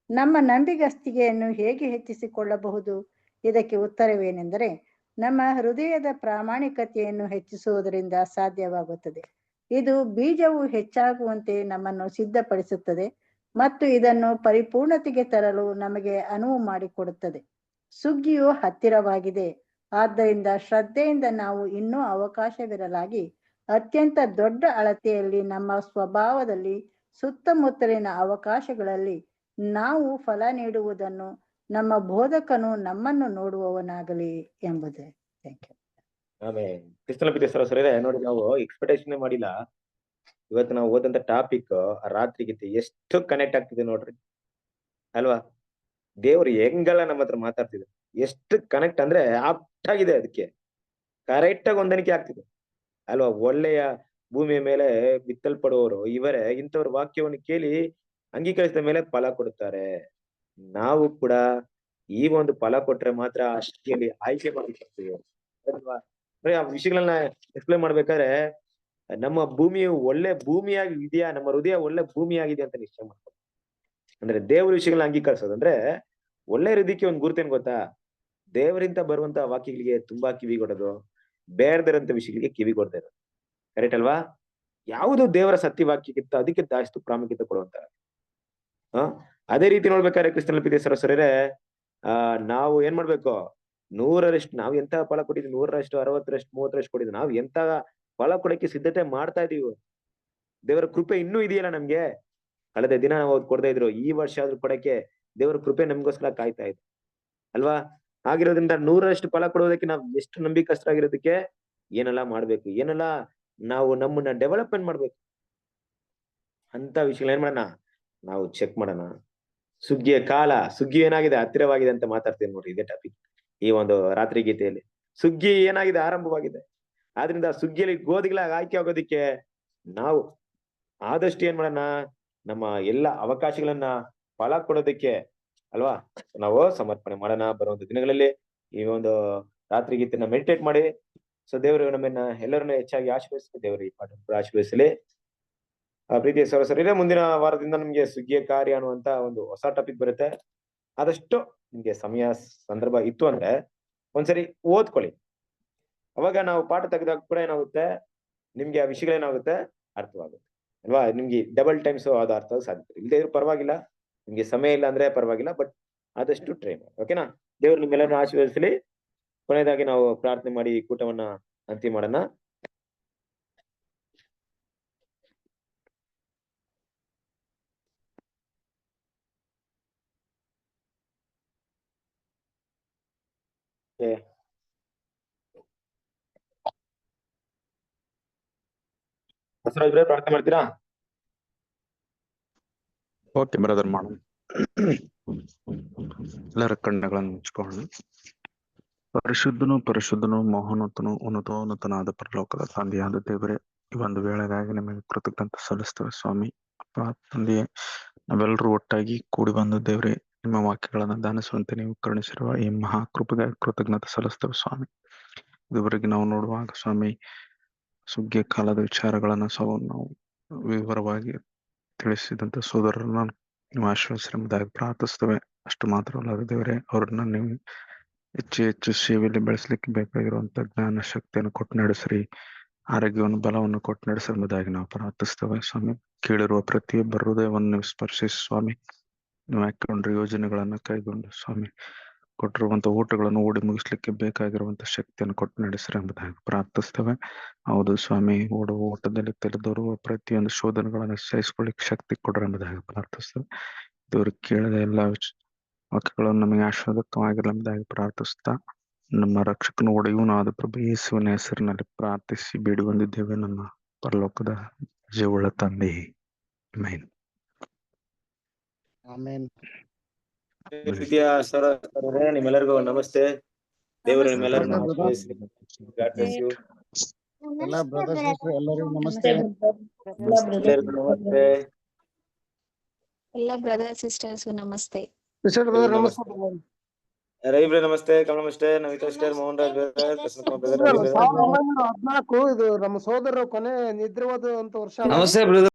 ನಮ್ಮ ನಂಬಿಗಸ್ತಿಕೆಯನ್ನು ಹೇಗೆ ಹೆಚ್ಚಿಸಿಕೊಳ್ಳಬಹುದು? ಇದಕ್ಕೆ ಉತ್ತರವೇನೆಂದರೆ ನಮ್ಮ ಹೃದಯದ ಪ್ರಾಮಾಣಿಕತೆಯನ್ನು ಹೆಚ್ಚಿಸುವುದರಿಂದ ಸಾಧ್ಯವಾಗುತ್ತದೆ. ಇದು ಬೀಜವು ಹೆಚ್ಚಾಗುವಂತೆ ನಮ್ಮನ್ನು ಸಿದ್ಧಪಡಿಸುತ್ತದೆ ಮತ್ತು ಇದನ್ನು ಪರಿಪೂರ್ಣತೆಗೆ ತರಲು ನಮಗೆ ಅನುವು ಮಾಡಿಕೊಡುತ್ತದೆ. ಸುಗ್ಗಿಯು ಹತ್ತಿರವಾಗಿದೆ. ಆದ್ದರಿಂದ ಶ್ರದ್ಧೆಯಿಂದ ನಾವು ಇನ್ನೂ ಅವಕಾಶವಿರಲಾಗಿ ಅತ್ಯಂತ ದೊಡ್ಡ ಅಳತೆಯಲ್ಲಿ ನಮ್ಮ ಸ್ವಭಾವದಲ್ಲಿ ಸುತ್ತಮುತ್ತಲಿನ ಅವಕಾಶಗಳಲ್ಲಿ ನಾವು ಫಲ ನೀಡುವುದನ್ನು ನಮ್ಮ ಬೋಧಕನು ನಮ್ಮನ್ನು ನೋಡುವವನಾಗಲಿ ಎಂಬುದೇ. Thank you. ಆಮೇಲೆ ಕ್ರಿಸ್ತನ ಪ್ರೀತಿಯ ಸಹೋದರರೇ, ನೋಡಿ ನಾವು ಎಕ್ಸ್ಪೆಕ್ಟೇಷನ್ ಮಾಡಿಲ್ಲ. ಇವತ್ತು ನಾವು ಓದಂತ ಟಾಪಿಕ್ ರಾತ್ರಿ ಗೀತೆ ಎಷ್ಟು ಕನೆಕ್ಟ್ ಆಗ್ತಿದೆ ನೋಡ್ರಿ ಅಲ್ವಾ? ದೇವ್ರು ಹೆಂಗೆಲ್ಲ ನಮ್ಮ ಹತ್ರ ಮಾತಾಡ್ತಿದೆ, ಎಷ್ಟು ಕನೆಕ್ಟ್ ಅಂದ್ರೆ ಆಪ್ಟ್ ಆಗಿದೆ, ಅದಕ್ಕೆ ಕರೆಕ್ಟ್ ಆಗಿ ಹೊಂದಾಣಿಕೆ ಆಗ್ತಿದೆ ಅಲ್ವಾ? ಒಳ್ಳೆಯ ಭೂಮಿಯ ಮೇಲೆ ಬಿತ್ತಲ್ಪಡುವವರು ಇವರೇ. ಇಂಥವ್ರ ವಾಕ್ಯವನ್ನು ಕೇಳಿ ಅಂಗೀಕರಿಸಿದ ಮೇಲೆ ಫಲ ಕೊಡುತ್ತಾರೆ. ನಾವು ಕೂಡ ಈ ಒಂದು ಫಲ ಕೊಟ್ರೆ ಮಾತ್ರ ಅಷ್ಟಿಯಲ್ಲಿ ಆಯ್ಕೆ ಮಾಡಿರ್ತೀವಿ ಅಲ್ವಾ? ಆ ವಿಷಯಗಳನ್ನ ಎಕ್ಸ್ಪ್ಲೇನ್ ಮಾಡ್ಬೇಕಾದ್ರೆ ನಮ್ಮ ಭೂಮಿಯು ಒಳ್ಳೆ ಭೂಮಿಯಾಗಿ ಇದೆಯಾ, ನಮ್ಮ ಹೃದಯ ಒಳ್ಳೆ ಭೂಮಿಯಾಗಿದೆ ಅಂತ ನಿಶ್ಚಯ ಮಾಡ್ತಾರೆ. ಅಂದ್ರೆ ದೇವ್ರ ವಿಷಯಗಳನ್ನ ಅಂಗೀಕರಿಸೋದು ಅಂದ್ರೆ ಒಳ್ಳೆ ಹೃದಯಕ್ಕೆ ಒಂದು ಗುರುತೇನ್ ಗೊತ್ತಾ? ದೇವರಿಂದ ಬರುವಂತ ವಾಕ್ಯಗಳಿಗೆ ತುಂಬಾ ಕಿವಿ ಕೊಡೋದು, ಬೇಡದಿರಂತ ವಿಷಯಗಳಿಗೆ ಕಿವಿ ಕೊಡ್ತಾ ಇರೋದು. ಕರೆಕ್ಟ್ ಅಲ್ವಾ? ಯಾವುದು ದೇವರ ಸತ್ಯವಾಕ್ಯಕ್ಕಿಂತ ಅದಕ್ಕೆ ಜಾಸ್ತಿ ಪ್ರಾಮುಖ್ಯತೆ ಕೊಡುವಂತ. ಅದೇ ರೀತಿ ನೋಡ್ಬೇಕಾದ್ರೆ ಕ್ರಿಸ್ತನ ಪ್ರೀತಿಯ ಸಹೋದರರೇ, ನಾವು ಏನ್ ಮಾಡ್ಬೇಕು? 100ರಷ್ಟು ನಾವು ಎಂತ ಫಲ ಕೊಟ್ಟಿದ್ವಿ, 100ರಷ್ಟು, 60ರಷ್ಟು, 30ರಷ್ಟು ಕೊಟ್ಟಿದ್ವಿ. ನಾವು ಎಂತ ಫಲ ಕೊಡಕ್ಕೆ ಸಿದ್ಧತೆ ಮಾಡ್ತಾ ಇದೀವಿ. ದೇವರ ಕೃಪೆ ಇನ್ನೂ ಇದೆಯಲ್ಲ ನಮ್ಗೆ. ಕಳೆದ ದಿನ ನಾವು ಕೊಡ್ತಾ ಇದ್ರು, ಈ ವರ್ಷ ಆದ್ರೂ ಕೊಡಕ್ಕೆ ದೇವರ ಕೃಪೆ ನಮ್ಗೋಸ್ಕರ ಕಾಯ್ತಾ ಇದೆ ಅಲ್ವಾ? ಆಗಿರೋದ್ರಿಂದ 100ರಷ್ಟು ಫಲ ಕೊಡೋದಕ್ಕೆ ನಾವು ಎಷ್ಟು ನಂಬಿಕಸ್ಥರಾಗಿರೋದಕ್ಕೆ ಏನೆಲ್ಲ ಮಾಡ್ಬೇಕು, ಏನೆಲ್ಲ ನಾವು ನಮ್ಮನ್ನ ಡೆವಲಪ್ಮೆಂಟ್ ಮಾಡ್ಬೇಕು ಅಂತ ವಿಷಯ ಏನ್ ಮಾಡೋಣ, ನಾವು ಚೆಕ್ ಮಾಡೋಣ. ಸುಗ್ಗಿಯ ಕಾಲ, ಸುಗ್ಗಿ ಏನಾಗಿದೆ, ಹತ್ತಿರವಾಗಿದೆ ಅಂತ ಮಾತಾಡ್ತೀವಿ ನೋಡ್ರಿ. ಇದೇ ಟಾಪಿಕ್ ಈ ಒಂದು ರಾತ್ರಿ ಗೀತೆಯಲ್ಲಿ. ಸುಗ್ಗಿ ಏನಾಗಿದೆ, ಆರಂಭವಾಗಿದೆ. ಆದ್ರಿಂದ ಸುಗ್ಗಿಯಲ್ಲಿ ಗೋಧಿಗಳಾಗಿ ಆಯ್ಕೆ ಆಗೋದಿಕ್ಕೆ ನಾವು ಆದಷ್ಟು ಏನ್ ಮಾಡೋಣ, ನಮ್ಮ ಎಲ್ಲ ಅವಕಾಶಗಳನ್ನ ಫಲ ಕೊಡೋದಕ್ಕೆ ಅಲ್ವಾ ನಾವು ಸಮರ್ಪಣೆ ಮಾಡೋಣ. ಬರುವಂತ ದಿನಗಳಲ್ಲಿ ಈ ಒಂದು ರಾತ್ರಿ ಗೀತೆನ ಮೆಡಿಟೇಟ್ ಮಾಡಿ. ಸೊ ದೇವರು ನಮ್ಮನ್ನ ಎಲ್ಲರನ್ನ ಹೆಚ್ಚಾಗಿ ಆಶೀರ್ವದಿಸಲಿ. ದೇವರು ಈ ಪಾಠ ಆಶೀರ್ವದಿಸಲಿ. ಪ್ರೀತಿಯ ಸಹೋದರರೇ, ಮುಂದಿನ ವಾರದಿಂದ ನಮ್ಗೆ ಸುಗ್ಗಿಯ ಕಾರ್ಯ ಅನ್ನುವಂತ ಒಂದು ಹೊಸ ಟಾಪಿಕ್ ಬರುತ್ತೆ. ಆದಷ್ಟು ನಿಮ್ಗೆ ಸಮಯ ಸಂದರ್ಭ ಇತ್ತು ಅಂದ್ರೆ ಒಂದ್ಸರಿ ಓದ್ಕೊಳ್ಳಿ. ಅವಾಗ ನಾವು ಪಾಠ ತೆಗೆದಾಗ ಕೂಡ ಏನಾಗುತ್ತೆ, ನಿಮ್ಗೆ ಆ ವಿಷಯಗಳೇನಾಗುತ್ತೆ, ಅರ್ಥವಾಗುತ್ತೆ ಅಲ್ವಾ? ನಿಮ್ಗೆ ಡಬಲ್ ಟೈಮ್ಸ್ ಅದು ಅರ್ಥ ಸಾಧ್ಯತೆ. ಇಲ್ಲದೆ ಇದ್ರು ಪರವಾಗಿಲ್ಲ, ನಿಮ್ಗೆ ಸಮಯ ಇಲ್ಲ ಅಂದ್ರೆ ಪರವಾಗಿಲ್ಲ, ಬಟ್ ಆದಷ್ಟು ಟ್ರೈ ಮಾಡಿ. ಓಕೆನಾ? ದೇವ್ರು ನಿಮ್ಮೆಲ್ಲರನ್ನ ಆಶೀರ್ವದಿಸಲಿ. ಕೊನೆಯದಾಗಿ ನಾವು ಪ್ರಾರ್ಥನೆ ಮಾಡಿ ಕೂಟವನ್ನ ಅಂತಿಮ ಮಾಡೋಣ. ಬಸವರಾಜ್ ಪ್ರಾರ್ಥನೆ ಮಾಡ್ತೀರಾ? ಓಕೆ ಬ್ರದರ್, ಮಾಡೋಣ. ಎಲ್ಲರ ಕಣ್ಣುಗಳನ್ನು ಮುಚ್ಕೊಳ್ಳೋಣ. ಪರಿಶುದ್ಧನು ಪರಿಶುದ್ಧನು ಮಹೋನ್ನತನು ಉನ್ನತೋನ್ನತನಾದ ಪರಲೋಕದ ತಂದೆಯಾದ ದೇವರೇ, ಈ ಒಂದು ವೇಳೆಗಾಗಿ ನಿಮಗೆ ಕೃತಜ್ಞತೆ ಸಲ್ಲಿಸ್ತೇವೆ ಸ್ವಾಮಿ. ಅಪ್ಪ ತಂದೆಯೇ, ನಾವೆಲ್ಲರೂ ಒಟ್ಟಾಗಿ ಕೂಡಿ ಬಂದು ದೇವರೇ ನಿಮ್ಮ ವಾಕ್ಯಗಳನ್ನು ಧ್ಯಾನಿಸುವಂತೆ ನೀವು ಕರುಣಿಸಿರುವ ಈ ಮಹಾಕೃಪೆಗಾಗಿ ಕೃತಜ್ಞತೆ ಸಲ್ಲಿಸ್ತೇವೆ ಸ್ವಾಮಿ. ಇದುವರೆಗೆ ನಾವು ನೋಡುವಾಗ ಸ್ವಾಮಿ ಸುಗ್ಗಿಯ ಕಾಲದ ವಿಚಾರಗಳನ್ನು ಸಹ ನಾವು ವಿವರವಾಗಿ ತಿಳಿಸಿದಂತ ಸೋದರರನ್ನ ನೀವು ಆಶೀರ್ವದಿಸಲೆಂಬುದಾಗಿ ಪ್ರಾರ್ಥಿಸ್ತೇವೆ. ಅಷ್ಟು ಮಾತ್ರ ಅಲ್ಲ ದೇವರೇ, ಅವ್ರನ್ನ ನೀವು ಹೆಚ್ಚು ಹೆಚ್ಚು ಸೇವೆಯಲ್ಲಿ ಬೆಳೆಸಲಿಕ್ಕೆ ಬೇಕಾಗಿರುವಂತ ಜ್ಞಾನ ಶಕ್ತಿಯನ್ನು ಕೊಟ್ಟು ನಡೆಸ್ರಿ, ಆರೋಗ್ಯವನ್ನು ಬಲವನ್ನು ಕೊಟ್ಟು ನಡೆಸಲೆಂಬುದಾಗಿ ನಾವು ಪ್ರಾರ್ಥಿಸ್ತೇವೆ ಸ್ವಾಮಿ. ಕೇಳಿರುವ ಪ್ರತಿಯೊಬ್ಬರ ಹೃದಯವನ್ನು ನೀವು ಸ್ಪರ್ಶಿಸಿ ಸ್ವಾಮಿ. ನೀವು ಹಾಕೊಂಡ್ರ ಯೋಜನೆಗಳನ್ನ ಕೈಗೊಂಡು ಸ್ವಾಮಿ, ಕೊಟ್ಟಿರುವಂತ ಓಟಗಳನ್ನು ಓಡಿ ಮುಗಿಸ್ಲಿಕ್ಕೆ ಬೇಕಾಗಿರುವಂತ ಶಕ್ತಿಯನ್ನು ಕೊಟ್ಟು ನಡೆಸ್ರಿ ಎಂಬುದಾಗಿ ಪ್ರಾರ್ಥಿಸ್ತೇವೆ. ಹೌದು ಸ್ವಾಮಿ, ಓಡುವ ಓಟದಲ್ಲಿ ತಿಳಿದವರು ಪ್ರತಿಯೊಂದು ಶೋಧನೆಗಳನ್ನು ಸಹಿಸಿಕೊಳ್ಳಿಕ್ಕೆ ಶಕ್ತಿ ಕೊಡ್ರಿ ಎಂಬುದಾಗಿ ಪ್ರಾರ್ಥಿಸ್ತೇವೆ. ದೇವರು ಕೇಳಿದ ಎಲ್ಲ ವಾಕ್ಯಗಳನ್ನು ನಮಗೆ ಆಶೀರ್ವಾದಕವಾಗಿರಲೆಂಬುದಾಗಿ ಪ್ರಾರ್ಥಿಸ್ತಾ, ನಮ್ಮ ರಕ್ಷಕನ ಒಡೆಯುವನು ಆದ ಪ್ರಭು ಯೇಸುವಿನ ಹೆಸರಿನಲ್ಲಿ ಪ್ರಾರ್ಥಿಸಿ ಬೇಡಿ ಬಂದಿದ್ದೇವೆ ನಮ್ಮ ಪರಲೋಕದ ಜೀವಳ ತಂದೆ. ಆಮೆನ್. ಆಮೇನ್. ಪ್ರೀತಿಯ ಸಹೋದರರೇ, ನಿಮ್ಮೆಲ್ಲರಿಗೂ ನಮಸ್ತೆ. ದೇವರು ನಿಮ್ಮೆಲ್ಲರನ್ನು ನಮಸ್ತೆ ಆಶೀರ್ವದಿಸಲಿ. God bless you. ಎಲ್ಲ ಬ್ರದರ್ಸ್ ಸಿಸ್ಟರ್ ಎಲ್ಲರಿಗೂ ನಮಸ್ತೆ. ಎಲ್ಲರಿಗೂ ನಮಸ್ತೆ. ಎಲ್ಲ ಬ್ರದರ್ ಸಿಸ್ಟರ್ಸ್ ನಮಸ್ತೆ. ರೈಬ್ರೆ ನಮಸ್ತೆ, Kamala mister, Navita sister, Mohan Raj brother, Krishnappa brother. 1914 ಇದು ನಮ್ಮ ಸೋದರರ ಕೊನೆ ನಿದ್ರವಾದ ವರ್ಷ. ನಮಸ್ತೆ ಬ್ರದರ್.